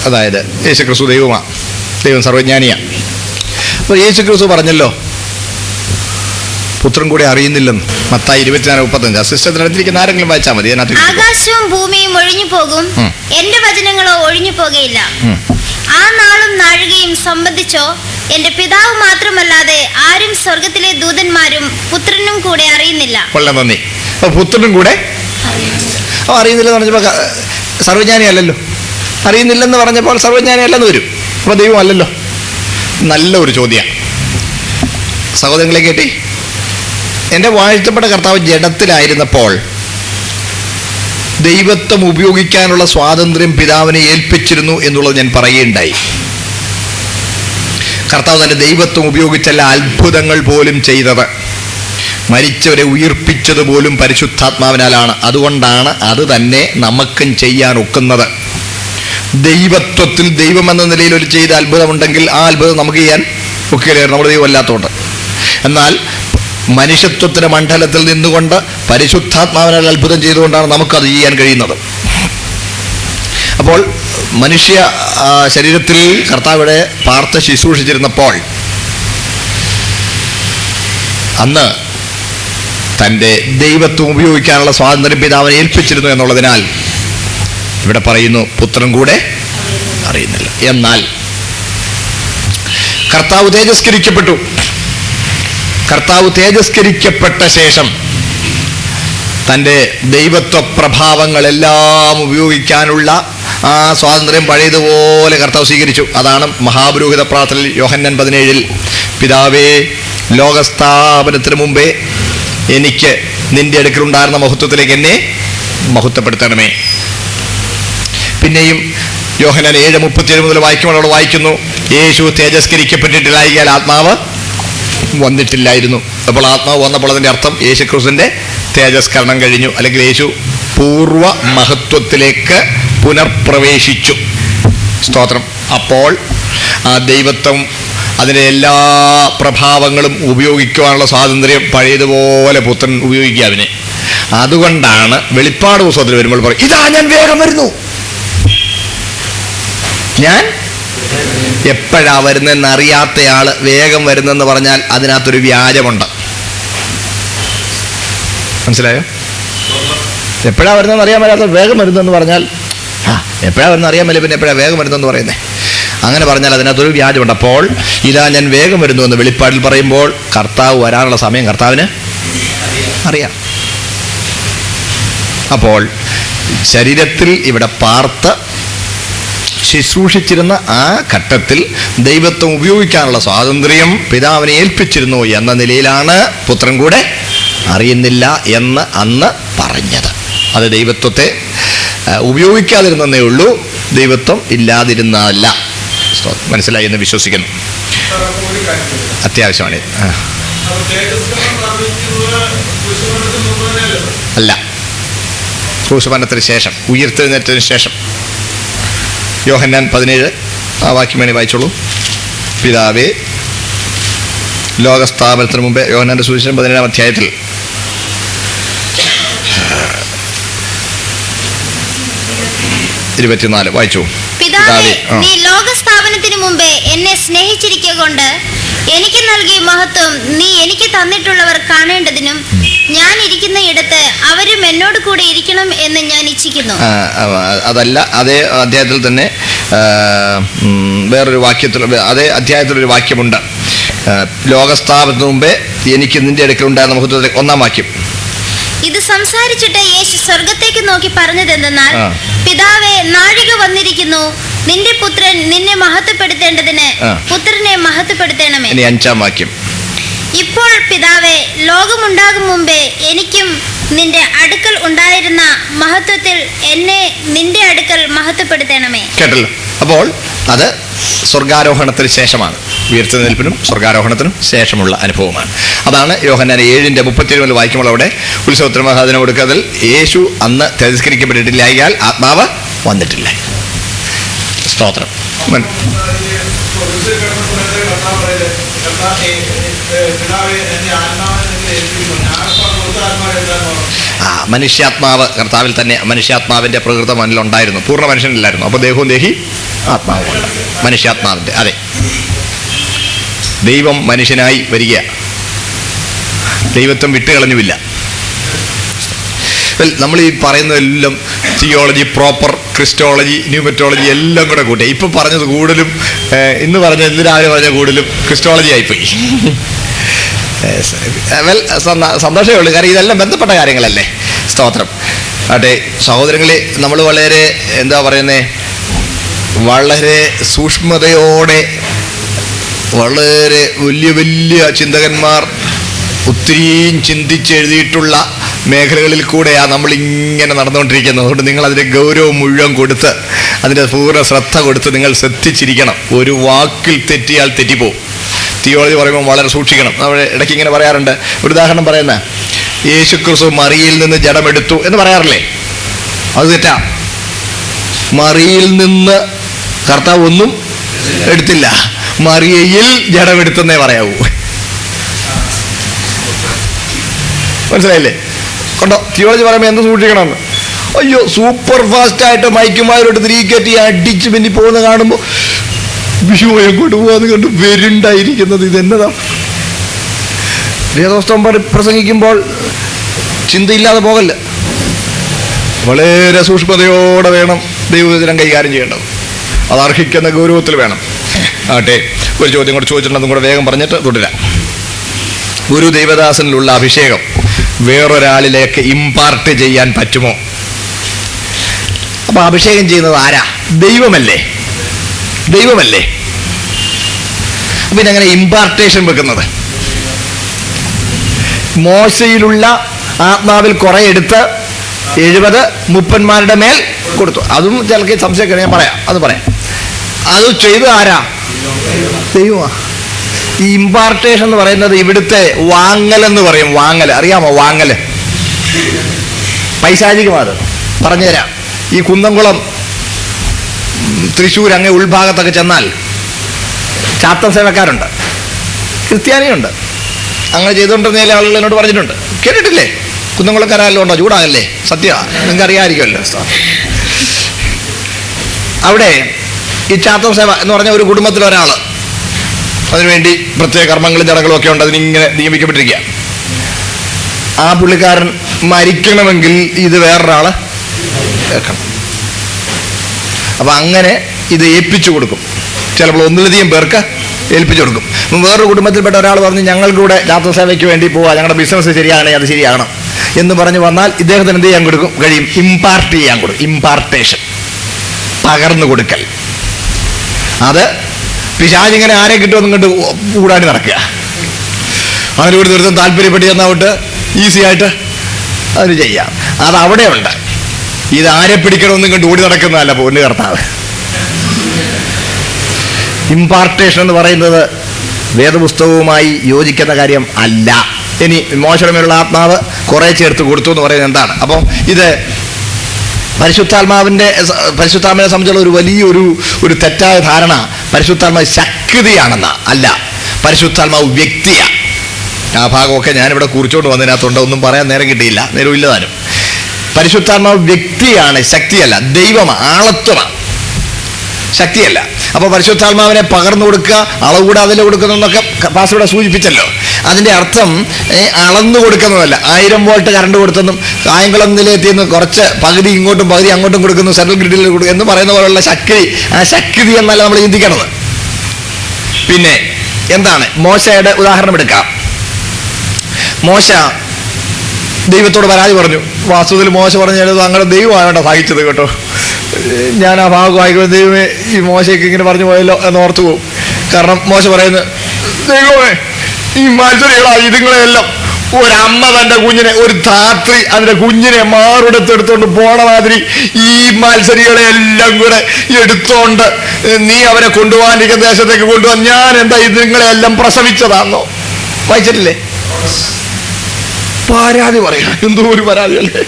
അതായത് യേശുക്രിസ്തു ദൈവമാണ്, ദൈവം സർവജ്ഞാനിയാണ്. അപ്പോൾ യേശുക്രിസ്തു പറഞ്ഞല്ലോ പുത്രൻ കൂടെ അറിയുന്നില്ലെന്ന്. മത്തായി 24:35. സിസ്റ്റത്തിനടുത്തിരിക്കുന്ന ആരെങ്കിലും വായിച്ചാൽ മതി. ആകാശവും ഭൂമിയും ഒഴിഞ്ഞു പോകും, എന്റെ വചനങ്ങളോ ഒഴിഞ്ഞു പോകുകയില്ല. ആ നാളും നാഴികയും സംബന്ധിച്ചോ എന്റെ പിതാവ് മാത്രമല്ലാതെ ആരും സ്വർഗത്തിലെ ദൂതന്മാരും പുത്രനും കൂടെ അറിയുന്നില്ല. വളരെ നന്ദി. അപ്പൊ പുത്രനും കൂടെ അറിയുന്നില്ല എന്ന് പറഞ്ഞപ്പോൾ സർവജ്ഞാനി അല്ലല്ലോ. അറിയുന്നില്ലെന്ന് പറഞ്ഞപ്പോൾ സർവജ്ഞാനി അല്ലെന്ന് വരും. അപ്പൊ ദൈവം അല്ലല്ലോ. നല്ല ഒരു ചോദ്യമാണ്. സഹോദരങ്ങളെ കേട്ടി, എൻ്റെ വാഴ്ത്തപ്പെട്ട കർത്താവ് ജഡത്തിലായിരുന്നപ്പോൾ ദൈവത്വം ഉപയോഗിക്കാനുള്ള സ്വാതന്ത്ര്യം പിതാവിനെ ഏൽപ്പിച്ചിരുന്നു എന്നുള്ളത് ഞാൻ പറയുകയുണ്ടായി. കർത്താവ് തൻ്റെ ദൈവത്വം ഉപയോഗിച്ചല്ല അത്ഭുതങ്ങൾ പോലും ചെയ്തത്. മരിച്ചവരെ ഉയിർപ്പിച്ചത് പോലും പരിശുദ്ധാത്മാവിനാലാണ്. അതുകൊണ്ടാണ് അത് തന്നെ നമുക്കും ചെയ്യാൻ ഒക്കുന്നത്. ദൈവത്വത്തിൽ ദൈവമെന്ന നിലയിൽ ഒരു ചെയ്ത അത്ഭുതമുണ്ടെങ്കിൽ ആ അത്ഭുതം നമുക്ക് ചെയ്യാൻ ഒക്കെയില്ലായിരുന്നു, നമ്മുടെ ദൈവം അല്ലാത്തതുകൊണ്ട്. എന്നാൽ മനുഷ്യത്വത്തിൻ്റെ മണ്ഡലത്തിൽ നിന്നുകൊണ്ട് പരിശുദ്ധാത്മാവിനാൽ അത്ഭുതം ചെയ്തുകൊണ്ടാണ് നമുക്കത് ചെയ്യാൻ കഴിയുന്നത്. അപ്പോൾ മനുഷ്യ ശരീരത്തിൽ കർത്താവിടെ പാർത്ത് ശുശ്രൂഷിച്ചിരുന്നപ്പോൾ അന്ന് തൻ്റെ ദൈവത്വം ഉപയോഗിക്കാനുള്ള സ്വാതന്ത്ര്യം പിതാവിനെ ഏൽപ്പിച്ചിരുന്നു എന്നുള്ളതിനാൽ ഇവിടെ പറയുന്നു പുത്രൻ കൂടെ അറിയുന്നില്ല. എന്നാൽ കർത്താവ് തേജസ്കരിക്കപ്പെട്ടു. കർത്താവ് തേജസ്കരിക്കപ്പെട്ട ശേഷം തൻ്റെ ദൈവത്വ പ്രഭാവങ്ങളെല്ലാം ഉപയോഗിക്കാനുള്ള ആ സ്വാതന്ത്ര്യം പഴയതുപോലെ കർത്താവ് സ്വീകരിച്ചു. അതാണ് മഹാപുരോഹിത പ്രാർത്ഥനയിൽ യോഹന്നാൻ 17 പിതാവേ, ലോകസ്ഥാപനത്തിന് മുമ്പേ എനിക്ക് നിന്റെ അടുക്കലുണ്ടായിരുന്ന മഹത്വത്തിലേക്ക് എന്നെ മഹത്വപ്പെടുത്തണമേ. പിന്നെയും യോഹന്നാൻ 7:37 മുതൽ വായിക്കുമ്പോൾ അവിടെ വായിക്കുന്നു, യേശു തേജസ്കരിക്കപ്പെട്ടിട്ടില്ലായാൽ ആത്മാവ് വന്നിട്ടില്ലായിരുന്നു. അപ്പോൾ ആത്മാവ് വന്നപ്പോൾ അതിൻ്റെ അർത്ഥം യേശുക്രിസ്തുവിൻ്റെ തേജസ്കരണം കഴിഞ്ഞു, അല്ലെങ്കിൽ യേശു പൂർവ മഹത്വത്തിലേക്ക് പുനർപ്രവേശിച്ചു. സ്തോത്രം. അപ്പോൾ ആ ദൈവത്വം അതിൻ്റെ എല്ലാ പ്രഭാവങ്ങളും ഉപയോഗിക്കുവാനുള്ള സ്വാതന്ത്ര്യം പഴയതുപോലെ പുത്രൻ ഉപയോഗിക്കുക അവനെ. അതുകൊണ്ടാണ് വെളിപ്പാട് പുസ്തകത്തിൽ വരുമ്പോൾ പറയും, ഇതാ ഞാൻ വേഗം വരുന്നു. ഞാൻ എപ്പോഴാ വരുന്നതെന്ന് അറിയാത്തയാൾ വേഗം വരുന്നെന്ന് പറഞ്ഞാൽ അതിനകത്തൊരു വ്യാജമുണ്ട്. മനസ്സിലായോ? എപ്പോഴാ വരുന്നതെന്ന് അറിയാൻ മേലാത്ത വേഗം വരുന്നതെന്ന് പറഞ്ഞാൽ എപ്പോഴാ വരുന്ന അറിയാൻ മേലെ പിന്നെ എപ്പോഴാ വേഗം വരുന്നതെന്ന് പറയുന്നത്? അങ്ങനെ പറഞ്ഞാൽ അതിനകത്തൊരു വ്യാജമുണ്ട്. അപ്പോൾ ഇതാ ഞാൻ വേഗം വരുന്നു എന്ന് വെളിപ്പാടിൽ പറയുമ്പോൾ കർത്താവ് വരാനുള്ള സമയം കർത്താവിന് അറിയാം. അപ്പോൾ ശരീരത്തിൽ ഇവിടെ പാർത്ത് ശുശ്രൂഷിച്ചിരുന്ന ആ ഘട്ടത്തിൽ ദൈവത്വം ഉപയോഗിക്കാനുള്ള സ്വാതന്ത്ര്യം പിതാവിനെ ഏൽപ്പിച്ചിരുന്നു എന്ന നിലയിലാണ് പുത്രൻ കൂടെ അറിയുന്നില്ല എന്ന് അന്ന് പറഞ്ഞത്. അത് ദൈവത്വത്തെ ഉപയോഗിക്കാതിരുന്നേ ഉള്ളൂ, ദൈവത്വം ഇല്ലാതിരുന്നതല്ല. മനസ്സിലായി എന്ന് വിശ്വസിക്കുന്നു. അത്യാവശ്യമാണ്. അല്ല, ക്രൂശുമരണത്തിന് ശേഷം, ഉയിർത്തെഴുന്നേറ്റത്തിന് ശേഷം. യോഹന്നാൻ 17 ആ വാക്യം വേണേ വായിച്ചോളൂ. പിതാവേ, ലോകസ്ഥാപനത്തിന് മുമ്പേ, യോഹന്നാന്റെ സുവിശേഷം 17-ാം അധ്യായത്തിൽ 24 വായിച്ചു. പിതാവേ, നീ ലോകസ്ഥാപനത്തിന് മുമ്പേ എന്നെ സ്നേഹിച്ചിരിക്കുക കൊണ്ട് എനിക്ക് നൽകിയ മഹത്വം നീ എനിക്ക് തന്നിട്ടുള്ളവർ കാണേണ്ടതിനും ഞാൻ ഇരിക്കുന്ന ഇടത്ത് അവരും എന്നോട് കൂടെ ഇരിക്കണം എന്ന് ഞാൻ ഇച്ഛിക്കുന്നു. അതല്ല, അതേ അധ്യായത്തിൽ തന്നെ വേറൊരു വാക്യത്തിൽ, അതേ അധ്യായത്തിലൊരു വാക്യമുണ്ട്. ലോകസ്ഥാപനത്തിന് മുമ്പേ എനിക്ക് നിന്റെ അടുക്കലുണ്ടായിരുന്ന മഹത്വത്തിലെ 1-ാം വാക്യം. ഇത് സംസാരിച്ചിട്ട് യേശു സ്വർഗത്തേക്ക് നോക്കി പറഞ്ഞതെന്തെന്നാൽ, പിതാവേ, നാഴിക വന്നിരിക്കുന്നു, നിന്റെ പുത്രൻ നിന്നെ മഹത്വപ്പെടുത്തേണ്ടതിന് പുത്രനെ മഹത്വപ്പെടുത്തണമേ. 5-ാം വാക്യം. ഇപ്പോൾ പിതാവേ, ലോകമുണ്ടാകും മുമ്പേ എനിക്കും നിന്റെ അടുക്കൽ ഉണ്ടായിരുന്ന മഹത്വത്തിൽ എന്നെ നിന്റെ അടുക്കൽ മഹത്വപ്പെടുത്തണമേ. കേട്ടല്ലോ. അപ്പോൾ അത് സ്വർഗാരോഹണത്തിന് ശേഷമാണ്. ഉയർത്തെഴുന്നേൽപ്പിനും സ്വർഗാരോഹണത്തിനും ശേഷമുള്ള അനുഭവമാണ്. അതാണ് യോഹന്നാൻ 7:37 വായിക്കുമ്പോൾ അവിടെ ഉത്സവത്തിന് മഹാദിനം കൊടുക്കതിൽ യേശു അന്ന് തിരസ്കരിക്കപ്പെട്ടിട്ടില്ലായാൽ ആത്മാവ് വന്നിട്ടില്ല. സ്തോത്രം. മനുഷ്യാത്മാവ് കർത്താവിൽ തന്നെ, മനുഷ്യാത്മാവിൻ്റെ പ്രകൃതം മനസ്സിലുണ്ടായിരുന്നു, പൂർണ്ണ മനുഷ്യനില്ലായിരുന്നു. അപ്പോൾ ദേഹവും ദേഹി ആത്മാവുമുണ്ട്, മനുഷ്യാത്മാവിൻ്റെ. അതെ, ദൈവം മനുഷ്യനായി വരിക, ദൈവത്വം വിട്ടുകളഞ്ഞുമില്ല. നമ്മൾ ഈ പറയുന്നതെല്ലാം തിയോളജി, പ്രോപ്പർ ക്രിസ്റ്റോളജി, ന്യൂമറ്റോളജി എല്ലാം കൂടെ കൂട്ടി. ഇപ്പം പറഞ്ഞത് കൂടുതലും, ഇന്ന് രാവിലെ പറഞ്ഞ കൂടുതലും ക്രിസ്റ്റോളജി ആയിപ്പോയി. സന്തോഷമേ ഉള്ളൂ, കാരണം ഇതെല്ലാം ബന്ധപ്പെട്ട കാര്യങ്ങളല്ലേ. സ്തോത്രം. ആട്ടെ സഹോദരങ്ങളെ, നമ്മൾ വളരെ എന്താ പറയുന്നേ, വളരെ സൂക്ഷ്മതയോടെ, വളരെ വലിയ വലിയ ചിന്തകന്മാർ ഒത്തിരിയും ചിന്തിച്ചെഴുതിയിട്ടുള്ള മേഖലകളിൽ കൂടെയാണ് നമ്മളിങ്ങനെ നടന്നുകൊണ്ടിരിക്കുന്നത്. അതുകൊണ്ട് നിങ്ങൾ അതിൻ്റെ ഗൗരവം മുഴുവൻ കൊടുത്ത്, അതിൻ്റെ പൂർണ്ണ ശ്രദ്ധ കൊടുത്ത് നിങ്ങൾ ശ്രദ്ധിച്ചിരിക്കണം. ഒരു വാക്കിൽ തെറ്റിയാൽ തെറ്റിപ്പോവും. തിയോളജി പറയുമ്പോൾ വളരെ സൂക്ഷിക്കണം. നമ്മൾ ഇടയ്ക്ക് ഇങ്ങനെ പറയാറുണ്ട്, ഒരു ഉദാഹരണം പറയുന്ന, യേശുക്രിസ്തു മറിയയിൽ നിന്ന് ജഡമെടുത്തു എന്ന് പറയാറില്ലേ? അത് തെറ്റാ. മറിയയിൽ നിന്ന് കർത്താവ് ഒന്നും എടുത്തില്ല, മറിയയിൽ ജഡമെടുത്തെന്നേ പറയാവൂ. മനസ്സിലായില്ലേ? കണ്ടോ, തിയോളജി പറയുമ്പോൾ എന്ത് സൂക്ഷിക്കണമെന്ന്. അയ്യോ, സൂപ്പർ ഫാസ്റ്റായിട്ട് മൈക്കുമാരോട്ട് തിരികെറ്റി അടിച്ച് പിന്നി പോകുന്ന കാണുമ്പോൾ വിഷുവയെ കൊണ്ട് പോകാതെ കണ്ട് വരുണ്ടായിരിക്കുന്നത് ഇതെന്നതാ. വേദോസ്തവം പ്രസംഗിക്കുമ്പോൾ ചിന്തയില്ലാതെ പോകല്ല, വളരെ സൂക്ഷ്മതയോടെ വേണം ദൈവവചനം കൈകാര്യം ചെയ്യേണ്ടത്. അത് അർഹിക്കുന്ന ഗൗരവത്തിൽ വേണം. ആട്ടെ, ഒരു ചോദ്യം കൂടെ ചോദിച്ചിട്ടുണ്ട്, അതും കൂടെ വേഗം പറഞ്ഞിട്ട് തുടരാം. ഒരു ദൈവദാസനിലുള്ള അഭിഷേകം വേറൊരാളിലേക്ക് ഇമ്പാർട്ട് ചെയ്യാൻ പറ്റുമോ? അപ്പൊ അഭിഷേകം ചെയ്യുന്നത് ആരാ? ദൈവമല്ലേ, ദൈവമല്ലേ. പിന്നെ അങ്ങനെ ഇമ്പാർട്ടേഷൻ വെക്കുന്നത്, മോശയിലുള്ള ആത്മാവിൽ കുറെ എടുത്ത് 70 മൂപ്പന്മാരുടെ മേൽ കൊടുത്തു. അതും ചിലക്ക് സംശയമൊക്കെ ഞാൻ പറയാം, അത് പറയാം. അത് ചെയ്ത് ആരാ? ദൈവമാ. ഈ ഇമ്പാർട്ടേഷൻ എന്ന് പറയുന്നത് ഇവിടുത്തെ വാങ്ങലെന്ന് പറയും. വാങ്ങൽ അറിയാമോ? വാങ്ങല് പൈശാചികമാണ്. പറഞ്ഞുതരാം. ഈ കുന്നംകുളം, തൃശ്ശൂർ അങ്ങ് ഉൾഭാഗത്തൊക്കെ ചെന്നാൽ ചാത്തൻ സേവക്കാരുണ്ട്, ക്രിസ്ത്യാനിയുണ്ട്. അങ്ങനെ ചെയ്തുകൊണ്ടിരുന്ന ആളുകൾ എന്നോട് പറഞ്ഞിട്ടുണ്ട്. കേട്ടിട്ടില്ലേ? കുന്നംകുളക്കാരെല്ലാം ഉണ്ടോ? ചൂടാകല്ലേ, സത്യമാണ്, നിങ്ങൾക്ക് അറിയാമായിരിക്കുമല്ലോ. അവിടെ ഈ ചാത്തൻ സേവ എന്ന് പറഞ്ഞ ഒരു കുടുംബത്തിലൊരാൾ, അതിനുവേണ്ടി പ്രത്യേക കർമ്മങ്ങളും ചടങ്ങുകളും ഒക്കെ ഉണ്ട്, അതിനിങ്ങനെ നിയമിക്കപ്പെട്ടിരിക്കുക. ആ പുള്ളിക്കാരൻ മരിക്കണമെങ്കിൽ ഇത് വേറൊരാൾ കേൾക്കണം. അപ്പം അങ്ങനെ ഇത് ഏൽപ്പിച്ചു കൊടുക്കും. ചിലപ്പോൾ ഒന്നിലധികം പേർക്ക് ഏൽപ്പിച്ചു കൊടുക്കും. അപ്പം വേറൊരു കുടുംബത്തിൽപ്പെട്ട ഒരാൾ പറഞ്ഞ് ഞങ്ങൾക്കൂടെ ചാത്തൻ സേവയ്ക്ക് വേണ്ടി പോവാം, ഞങ്ങളുടെ ബിസിനസ് ശരിയാണെങ്കിൽ അത് ശരിയാകണം എന്ന് പറഞ്ഞ് വന്നാൽ ഇദ്ദേഹത്തിന് എന്ത് ചെയ്യാൻ കൊടുക്കും കഴിയും? ഇമ്പാർട്ട് ചെയ്യാൻ കൊടുക്കും. ഇമ്പാർട്ടേഷൻ, പകർന്നു കൊടുക്കൽ. അത് പിശാചിങ്ങനെ ആരെ കിട്ടുമെന്നും കണ്ട് കൂടാടി നടക്കുക. അതിനോട് തീർത്തും താല്പര്യപ്പെട്ട് ചെന്നാവിട്ട് ഈസി ആയിട്ട് അതിന് ചെയ്യാം. അത് അവിടെ ഉണ്ട്. ഇത് ആരെ പിടിക്കണമെന്നും കണ്ട് ഓടി നടക്കുന്നതല്ല പൊന്നു കർത്താവ്. ഇമ്പാർട്ടേഷൻ എന്ന് പറയുന്നത് വേദപുസ്തകവുമായി യോജിക്കുന്ന കാര്യം അല്ല. ഇനി മോശമേലുള്ള ആത്മാവ് കുറെ ചേർത്ത് കൊടുത്തു എന്ന് പറയുന്നത് എന്താണ്? അപ്പം ഇത് പരിശുദ്ധാത്മാവിനെ സംബന്ധിച്ചുള്ള ഒരു വലിയൊരു തെറ്റായ ധാരണ പരിശുദ്ധാത്മാവ് ശക്തിയാണെന്ന. അല്ല, പരിശുദ്ധാത്മാവ് വ്യക്തിയാണ്. ആ ഭാഗമൊക്കെ ഞാനിവിടെ കുറിച്ചുകൊണ്ട് വന്നതിനകത്തുണ്ട്, ഒന്നും പറയാൻ നേരം കിട്ടിയില്ല, നേരമില്ലതാനും. പരിശുദ്ധാത്മാവ് വ്യക്തിയാണ്, ശക്തിയല്ല. ദൈവമാണ്, ആളത്വമാണ്, ശക്തിയല്ല. അപ്പോൾ പരിശുദ്ധാത്മാവിനെ പകർന്നു കൊടുക്കുക, അളവുകൂടാതെ കൊടുക്കുന്നതൊക്കെ പാസ്റ്റർ സൂചിപ്പിച്ചല്ലോ. അതിൻ്റെ അർത്ഥം അളന്നു കൊടുക്കുന്നതല്ല. 1000 വോൾട്ട് കറണ്ട് കൊടുത്തെന്നും കായംകുളം നിലയത്തിൽ നിന്ന് കുറച്ച് പകുതി ഇങ്ങോട്ടും പകുതി അങ്ങോട്ടും കൊടുക്കുന്നു, സെൻട്രൽ ഗ്രിഡിൽ കൊടുക്കും എന്ന് പറയുന്ന പോലുള്ള ശക്തി, ആ ശക്തി എന്നല്ല നമ്മൾ ചിന്തിക്കണത്. പിന്നെ എന്താണ്? മോശയുടെ ഉദാഹരണം എടുക്കാം. മോശ ദൈവത്തോട് പരാതി പറഞ്ഞു. വാസ്തുവിൽ മോശ പറഞ്ഞത് അങ്ങനെ ദൈവമാണ് സഹിച്ചത് കേട്ടോ. ഞാൻ ആ ഭാഗം വായിക്കുമ്പോൾ ദൈവമേ ഈ മോശയ്ക്ക് ഇങ്ങനെ പറഞ്ഞു പോയല്ലോ എന്ന് ഓർത്തു പോകും. കാരണം മോശ പറയുന്നത്, ദൈവമേ ഈ മത്സരികളായി ഇതുങ്ങളെല്ലാം ഒരമ്മ തൻ്റെ കുഞ്ഞിനെ, ഒരു ധാത്രി അതിൻ്റെ കുഞ്ഞിനെ മാറുടെത്തെടുത്തോണ്ട് പോണ മാതിരി ഈ മത്സരികളെ എല്ലാം കൂടെ എടുത്തോണ്ട് നീ അവരെ കൊണ്ടുപോകാനിരിക്കുന്ന ദേശത്തേക്ക് കൊണ്ടുപോകാൻ ഞാൻ എന്താ ഇതുങ്ങളെല്ലാം പ്രസവിച്ചതാണോ? വായിച്ചിട്ടില്ലേ? പരാതി പറയാ. എന്തോ ഒരു പരാതിയല്ലേ?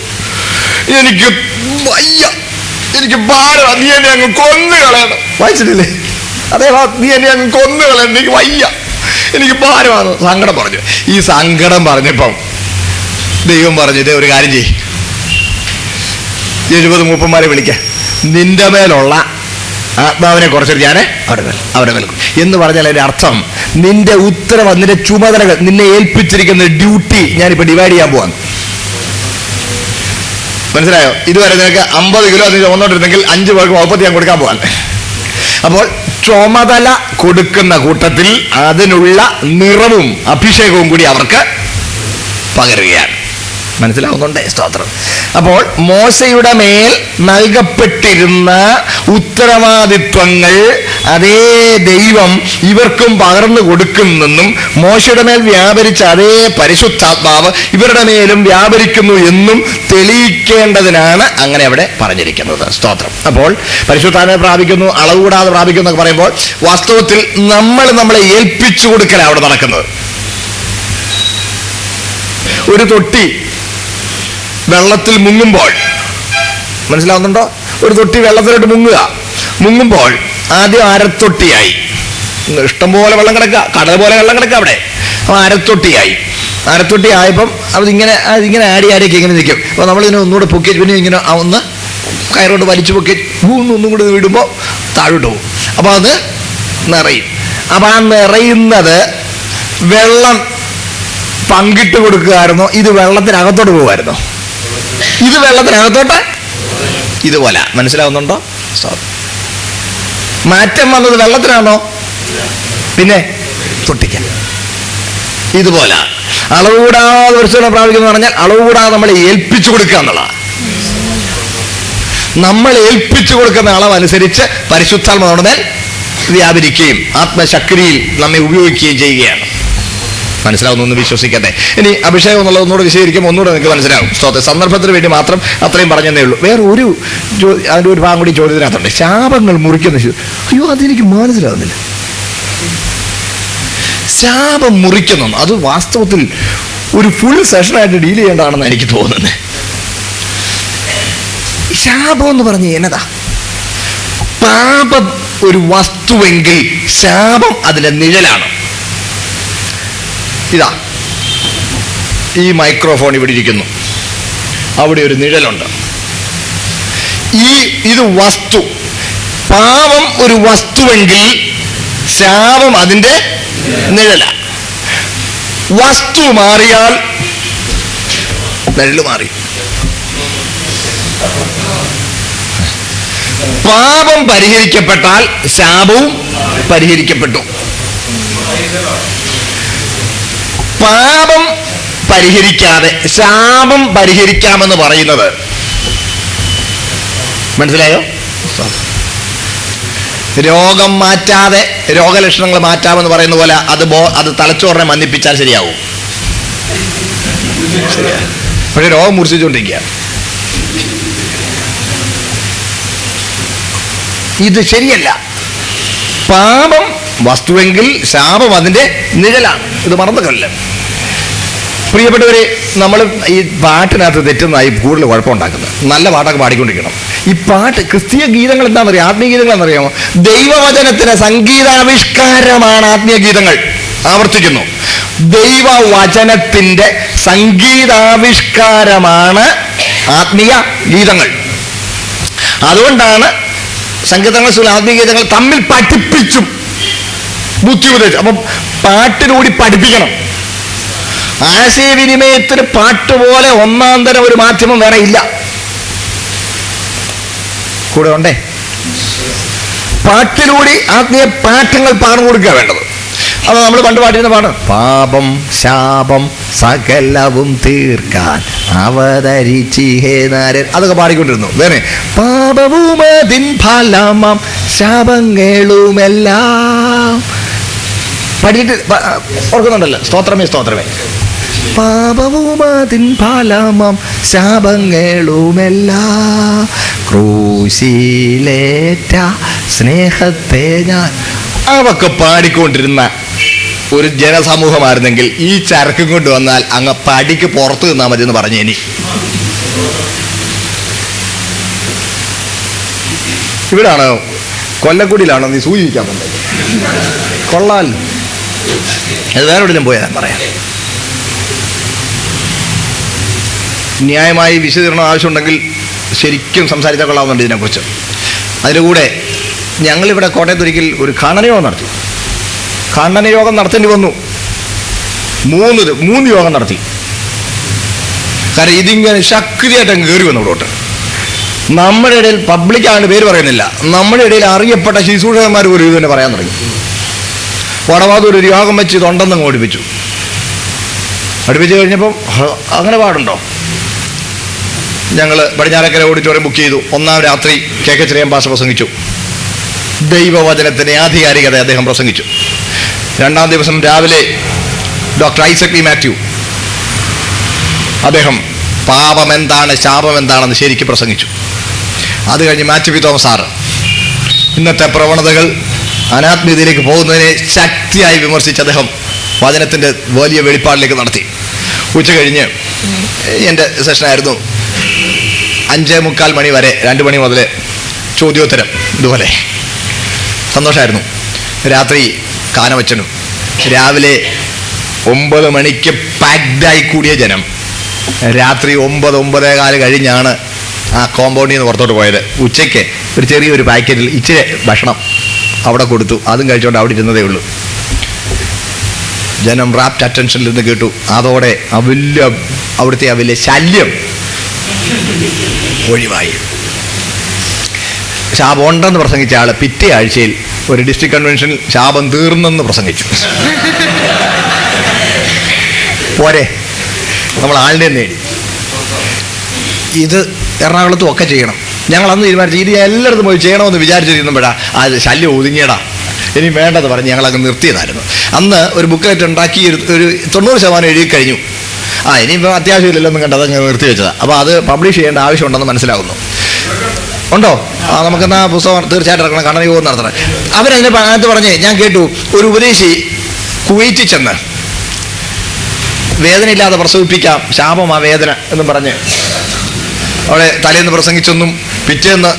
എനിക്ക് വയ്യ, എനിക്ക് ഭാരം, നീ എന്നെ അങ്ങ് കൊന്നു കളയണം. വായിച്ചിട്ടില്ലേ? അതേ, നീ എന്നെ അങ്ങ് കൊന്നു കളയണം, എനിക്ക് വയ്യ, എനിക്ക് ഭാരമാണ്. സങ്കടം പറഞ്ഞു. ഈ സങ്കടം പറഞ്ഞപ്പം ദൈവം പറഞ്ഞു, ഇതേ ഒരു കാര്യം ചെയ്യ്, 70 മൂപ്പന്മാരെ വിളിക്ക, നിന്റെ മേലുള്ള ആത്മാവിനെ കുറച്ചിട്ട് ഞാൻ അവിടെ നൽകും എന്ന് പറഞ്ഞാൽ അതിന്റെ അർത്ഥം നിന്റെ ഉത്തരവ്, നിന്റെ ചുമതലകൾ, നിന്നെ ഏൽപ്പിച്ചിരിക്കുന്ന ഡ്യൂട്ടി ഞാനിപ്പോ ഡിവൈഡ് ചെയ്യാൻ പോവാണ്. മനസ്സിലായോ? ഇതുവരെ നിനക്ക് 50 കിലോ നീ ചുമന്നോണ്ടിരുന്നെങ്കിൽ 5 പേർക്ക് 30 ഞാൻ കൊടുക്കാൻ പോവാൻ. അപ്പോൾ ചുമതല കൊടുക്കുന്ന കൂട്ടത്തിൽ അതിനുള്ള നിറവും അഭിഷേകവും കൂടി അവർക്ക് പകരുകയാണ്. മനസ്സിലാവുന്നുണ്ടേ? സ്തോത്രം. അപ്പോൾ മോശയുടെ മേൽ നൽകപ്പെട്ടിരുന്ന ഉത്തരവാദിത്വങ്ങൾ അതേ ദൈവം ഇവർക്കും പകർന്നു കൊടുക്കുന്നെന്നും മോശയുടെ മേൽ വ്യാപരിച്ച അതേ പരിശുദ്ധാത്മാവ് ഇവരുടെ മേലും വ്യാപരിക്കുന്നു എന്നും തെളിയിക്കേണ്ടതിനാണ് അങ്ങനെ അവിടെ പറഞ്ഞിരിക്കുന്നത്. സ്തോത്രം. അപ്പോൾ പരിശുദ്ധാത്മാവിനെ പ്രാപിക്കുന്നു, അളവ് കൂടാതെ പ്രാപിക്കുന്നു എന്നൊക്കെ പറയുമ്പോൾ വാസ്തവത്തിൽ നമ്മളെ ഏൽപ്പിച്ചു കൊടുക്കലാണ് അവിടെ നടക്കുന്നത്. ഒരു തൊട്ടി വെള്ളത്തിൽ മുങ്ങുമ്പോൾ, മനസ്സിലാവുന്നുണ്ടോ? ഒരു തൊട്ടി വെള്ളത്തിലോട്ട് മുങ്ങുമ്പോൾ ആദ്യം അരത്തൊട്ടിയായി, ഇഷ്ടംപോലെ വെള്ളം കിടക്കുക, കടൽ പോലെ വെള്ളം കിടക്കുക അവിടെ. അപ്പോൾ അരത്തൊട്ടി ആയപ്പം അതിങ്ങനെ ആടിയൊക്കെ ഇങ്ങനെ നിൽക്കും. അപ്പോൾ നമ്മളിതിനെ ഒന്നുകൂടെ പൊക്കി പിന്നെ ഇങ്ങനെ ഒന്ന് കയറോട്ട് വലിച്ചു പൊക്കി ഒന്നും കൂടി വിടുമ്പോൾ താഴോട്ട് പോകും. അപ്പോൾ അത് നിറയും. അപ്പോൾ ആ നിറയുന്നത് വെള്ളം പങ്കിട്ട് കൊടുക്കുകയായിരുന്നോ, ഇത് വെള്ളത്തിനകത്തോട്ട് പോകുമായിരുന്നോ? ഇത് വെള്ളത്തിനകത്തോട്ട് ഇതുപോലെ. മനസ്സിലാവുന്നുണ്ടോ? മാറ്റം വന്നത് വെള്ളത്തിനാണോ? പിന്നെ തൊട്ടിക്കാൻ ഇതുപോലെ അളവ് കൂടാതെ പരിശുദ്ധം പ്രാപിക്കുന്നു പറഞ്ഞാൽ അളവ് കൂടാതെ നമ്മളെ ഏൽപ്പിച്ചു കൊടുക്കുക എന്നുള്ളതാണ്. നമ്മൾ ഏൽപ്പിച്ചു കൊടുക്കുന്ന അളവനുസരിച്ച് പരിശുദ്ധാത്മാവ് നമ്മുടെ മേൽ വ്യാപരിക്കുകയും ആത്മശക്തിയിൽ നമ്മെ ഉപയോഗിക്കുകയും ചെയ്യുകയാണ്. മനസ്സിലാവുന്നു വിശ്വസിക്കട്ടെ. ഇനി അഭിഷേകം എന്നുള്ളത് ഒന്നുകൂടെ വിശദീകരിക്കുമ്പോൾ ഒന്നുകൂടെ നിങ്ങൾക്ക് മനസ്സിലാവും. സ്തോത്രം. സന്ദർഭത്തിന് വേണ്ടി മാത്രം അത്രയും പറഞ്ഞതേ ഉള്ളൂ. വേറെ അതിൻ്റെ ഒരു ഭാഗം കൂടി ചോദ്യത്തിനകത്തുണ്ട്. ശാപങ്ങൾ മുറിക്കുന്ന, അയ്യോ അതെനിക്ക് മനസ്സിലാവുന്നില്ല. ശാപം മുറിക്കുന്നു, അത് വാസ്തവത്തിൽ ഒരു ഫുൾ സെഷനായിട്ട് ഡീൽ ചെയ്യേണ്ടതാണെന്ന് എനിക്ക് തോന്നുന്നത്. ശാപം എന്ന് പറഞ്ഞ് എന്നതാ? പാപം ഒരു വസ്തുവെങ്കിൽ ശാപം അതിൻ്റെ നിഴലാണ്. ഇതാ ഈ മൈക്രോഫോൺ ഇവിടെ ഇരിക്കുന്നു, അവിടെ ഒരു നിഴലുണ്ട്. ഇത് വസ്തു. പാപം ഒരു വസ്തുവെങ്കിൽ ശാപം അതിൻ്റെ നിഴലാണ്. വസ്തു മാറിയാൽ നിഴല് മാറി. പാപം പരിഹരിക്കപ്പെട്ടാൽ ശാപവും പരിഹരിക്കപ്പെട്ടു. പാപം പരിഹരിക്കാതെ ശാപം പരിഹരിക്കാമെന്ന് പറയുന്നത് മനസ്സിലായോ? രോഗം മാറ്റാതെ രോഗലക്ഷണങ്ങൾ മാറ്റാമെന്ന് പറയുന്ന പോലെ അത് തലച്ചോറിനെ മന്ദിപ്പിച്ചാൽ ശരിയാവും. പക്ഷെ രോഗം മൂർച്ഛിച്ചുകൊണ്ടിരിക്കുക. ഇത് ശരിയല്ല. പാപം വസ്തുവെങ്കിൽ ശാപം അതിൻ്റെ നിഴലാണ്. ഇത് മറന്നുകൊല്ല. പ്രിയപ്പെട്ടവരെ, നമ്മൾ ഈ പാട്ടിനകത്ത് തെറ്റുന്നതായി കൂടുതൽ കുഴപ്പമുണ്ടാക്കുന്നത്. നല്ല പാട്ടൊക്കെ പാടിക്കൊണ്ടിരിക്കണം. ഈ പാട്ട് ക്രിസ്തീയ ഗീതങ്ങൾ എന്താണെന്നറിയാം, ആത്മീയ ഗീതങ്ങൾ എന്നറിയാമോ? ദൈവവചനത്തിന് സംഗീതാവിഷ്കാരമാണ് ആത്മീയ ഗീതങ്ങൾ. ആവർത്തിക്കുന്നു, ദൈവവചനത്തിൻ്റെ സംഗീതാവിഷ്കാരമാണ് ആത്മീയ ഗീതങ്ങൾ. അതുകൊണ്ടാണ് സംഗീതങ്ങൾ, ആത്മീയ ഗീതങ്ങൾ തമ്മിൽ പഠിപ്പിച്ചും ബുദ്ധി ഉപദേശിച്ചു. അപ്പം പാട്ടിലൂടി പഠിപ്പിക്കണം. ആശയവിനിമയത്തിന് പാട്ടുപോലെ ഒന്നാം തരം ഒരു മാധ്യമം വേറെ ഇല്ല. കൂടെ ഉണ്ടേ? പാട്ടിലൂടി ആത്മീയ പാഠങ്ങൾ പകർന്നു കൊടുക്കുക വേണ്ടത്. അത് നമ്മൾ പണ്ട് പാട്ടിരുന്ന പാട്ട്, പാപം ശാപം സകലവും തീർക്കാൻ അവതരിച്ചിഹേനാരൻ, അതൊക്കെ പാടിക്കൊണ്ടിരുന്നു. വേറെ പാപവും അതിൻ ഫലമാം ശാപങ്ങളുമെല്ലാം പഠിച്ചിട്ട് ഓർക്കുന്നുണ്ടല്ലോ. സ്തോത്രമേ. പാപവും അതിൻ ഫലമാം ശാപങ്ങളുമെല്ലാം ക്രൂശിലേറ്റ സ്നേഹത്തെ ഞാൻ, അതൊക്കെ പാടിക്കൊണ്ടിരുന്ന ഒരു ജനസമൂഹമായിരുന്നെങ്കിൽ ഈ ചരക്കും കൊണ്ട് വന്നാൽ അങ്ങ് പടിക്ക് പുറത്ത് നിന്നാൽ മതി എന്ന് പറഞ്ഞു. ഇനി ഇവിടാണോ കൊല്ലക്കുടിയിലാണോ നീ സൂചിക്കാൻ വന്നത്? കൊള്ളാൽ അത് വേറെ എവിടെയും പോയാൽ പറയാം. ന്യായമായി വിശദീകരണം ആവശ്യമുണ്ടെങ്കിൽ ശരിക്കും സംസാരിച്ചാൽ കൊള്ളാവുന്നുണ്ട് ഇതിനെക്കുറിച്ച്. അതിൻ്റെ കൂടെ ഞങ്ങളിവിടെ കോട്ടയത്തൊരിക്കൽ ഒരു ഖണ്ഡനയോഗം നടത്തി. ഖണ്ഡനയോഗം നടത്തേണ്ടി വന്നു. 3 യോഗം നടത്തി. കാരണം ഇതിങ്ങനെ ശക്തിയായിട്ട് അങ്ങ് കയറി വന്നു ഇവിടോട്ട്. നമ്മുടെ ഇടയിൽ പബ്ലിക്കാണ് പേര് പറയുന്നില്ല, നമ്മുടെ ഇടയിൽ അറിയപ്പെട്ട ശുശ്രൂഷകന്മാർ പോലും ഇത് തന്നെ പറയാൻ തുടങ്ങി. വടവാതൂർ ഒരു യോഗം വെച്ച് ഇതുണ്ടെന്ന് ഓടിപ്പിച്ചു. അടുപ്പിച്ച് കഴിഞ്ഞപ്പം അങ്ങനെ പാടുണ്ടോ? ഞങ്ങൾ പടിഞ്ഞാറക്കര ഓഡിറ്റോറിയം ബുക്ക് ചെയ്തു. 1-ാം രാത്രി KK ചെറിയാൻ പാസ്റ്റർ പ്രസംഗിച്ചു. ദൈവവചനത്തിൻ്റെ ആധികാരികത അദ്ദേഹം പ്രസംഗിച്ചു. 2-ാം ദിവസം രാവിലെ ഡോക്ടർ ഐസക് വി മാത്യു അദ്ദേഹം പാപം എന്താണ്, ശാപം എന്താണെന്ന് ശരിക്കും പ്രസംഗിച്ചു. അത് കഴിഞ്ഞ് മാത്യു പി തോമസ് സാറ് ഇന്നത്തെ പ്രവണതകൾ അനാത്മീയതയിലേക്ക് പോകുന്നതിനെ ശക്തിയായി വിമർശിച്ച് അദ്ദേഹം വചനത്തിൻ്റെ വലിയ വെളിപ്പാടിലേക്ക് നടത്തി. ഉച്ച കഴിഞ്ഞ് എൻ്റെ സെഷനായിരുന്നു. 5:45 മണി വരെ, 2 മണി മുതൽ ചോദ്യോത്തരം. ഇതുപോലെ സന്തോഷമായിരുന്നു. രാത്രി കാനവച്ചനും രാവിലെ 9 മണിക്ക് പാക്ഡായി കൂടിയ ജനം രാത്രി 9-9:15 കഴിഞ്ഞാണ് ആ കോമ്പൗണ്ടിൽ നിന്ന് പുറത്തോട്ട് പോയത്. ഉച്ചയ്ക്ക് ഒരു ചെറിയൊരു പാക്കറ്റിൽ ഇച്ചിരി ഭക്ഷണം അവിടെ കൊടുത്തു. അതും കഴിച്ചുകൊണ്ട് അവിടെ ഇരുന്നതേ ഉള്ളൂ. ജനം റാപ്റ്റ് അറ്റൻഷനിൽ നിന്ന് കേട്ടു. അതോടെ അവിടുത്തെ വലിയ ശല്യം ഒഴിവായി. ശാപം ഉണ്ടെന്ന് പ്രസംഗിച്ച ആൾ പിറ്റേ ആഴ്ചയിൽ ഒരു ഡിസ്ട്രിക്ട് കൺവെൻഷനിൽ ശാപം തീർന്നെന്ന് പ്രസംഗിച്ചു. പോരെ, നമ്മൾ ആളിനെ നേടി. ഇത് എറണാകുളത്തും ഒക്കെ ചെയ്യണം. ഞങ്ങൾ അന്ന് തീരുമാനിച്ചു ഇത് എല്ലായിടത്തും പോയി ചെയ്യണമെന്ന് വിചാരിച്ചിരിക്കുമ്പോഴാ അത് ശല്യം ഒതുങ്ങിയടാ, ഇനി വേണ്ടത് പറഞ്ഞ് ഞങ്ങളങ്ങ് നിർത്തിയതായിരുന്നു. അന്ന് ഒരു ബുക്ക്ലെറ്റ് ഉണ്ടാക്കി ഒരു 90% എഴുതി കഴിഞ്ഞു. ഇനിയിപ്പോൾ അത്യാവശ്യമില്ലല്ലോന്നും കണ്ട് അതങ്ങ് നിർത്തി വെച്ചതാണ്. അപ്പോൾ അത് പബ്ലിഷ് ചെയ്യേണ്ട ആവശ്യമുണ്ടെന്ന് മനസ്സിലാകുന്നു. ഉണ്ടോ? നമുക്കെന്നാ പുസ്തകം തീർച്ചയായിട്ടും ഇറക്കണം, ഖണ്ഡനയോഗം നടത്തണം. അതിനകത്ത് പറഞ്ഞ് ഞാൻ കേട്ടു, ഒരു ഉപദേശി കുവൈറ്റിൽ ചെന്ന് വേദനയില്ലാതെ പ്രസവിപ്പിക്കാം, ശാപമാ വേദന എന്നും പറഞ്ഞ് അവിടെ തലേന്ന് പ്രസംഗിച്ചൊന്നും പിറ്റേന്ന്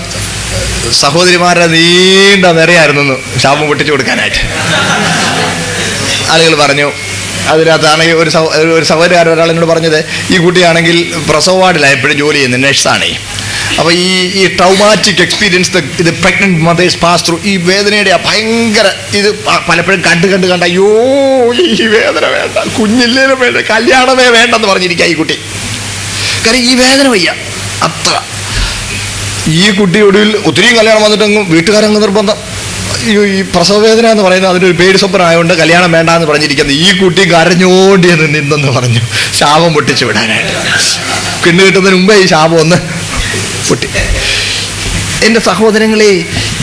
സഹോദരിമാരുടെ നീണ്ട നിരയായിരുന്നു ശാപം പൊട്ടിച്ചു കൊടുക്കാനായിട്ട്. ആളുകൾ പറഞ്ഞു. അതിനകത്താണെങ്കിൽ ഒരു സഹോദരൻ ഒരാൾ എന്നോട് പറഞ്ഞത്, ഈ കുട്ടിയാണെങ്കിൽ പ്രസവ വാർഡിലായപ്പോഴും ജോലി ചെയ്യുന്നത്, നഴ്സാണേ. അപ്പോൾ ഈ ട്രൗമാറ്റിക് എക്സ്പീരിയൻസ് ഇത് പ്രഗ്നന്റ് മദേഴ്സ് പാസ് ത്രൂ, ഈ വേദനയുടെ ഭയങ്കര ഇത് പലപ്പോഴും കണ്ട് അയ്യോ ഈ വേദന വേണ്ട, കുഞ്ഞില്ലേലും വേണ്ട, കല്യാണമേ വേണ്ടെന്ന് പറഞ്ഞിരിക്കുക ഈ കുട്ടി. കാര്യം ഈ വേദന വയ്യ അത്ര. ഈ കുട്ടി ഒടുവിൽ ഒത്തിരിയും കല്യാണം വന്നിട്ടങ്ങ് വീട്ടുകാരങ്ങ് നിർബന്ധം. ഈ പ്രസവവേദന എന്ന് പറയുന്നത് അതിൻ്റെ ഒരു പേടി സ്വപ്നമായതുകൊണ്ട് കല്യാണം വേണ്ട എന്ന് പറഞ്ഞിരിക്കുന്നത്. ഈ കുട്ടി കരഞ്ഞോണ്ടി നിന്നെന്ന് പറഞ്ഞു ശാപം പൊട്ടിച്ചു വിടാനായിട്ട്. പെണ്ണ് കിട്ടുന്നതിന് മുമ്പേ ഈ ശാപം ഒന്ന് പൊട്ടി. എൻ്റെ സഹോദരങ്ങളെ,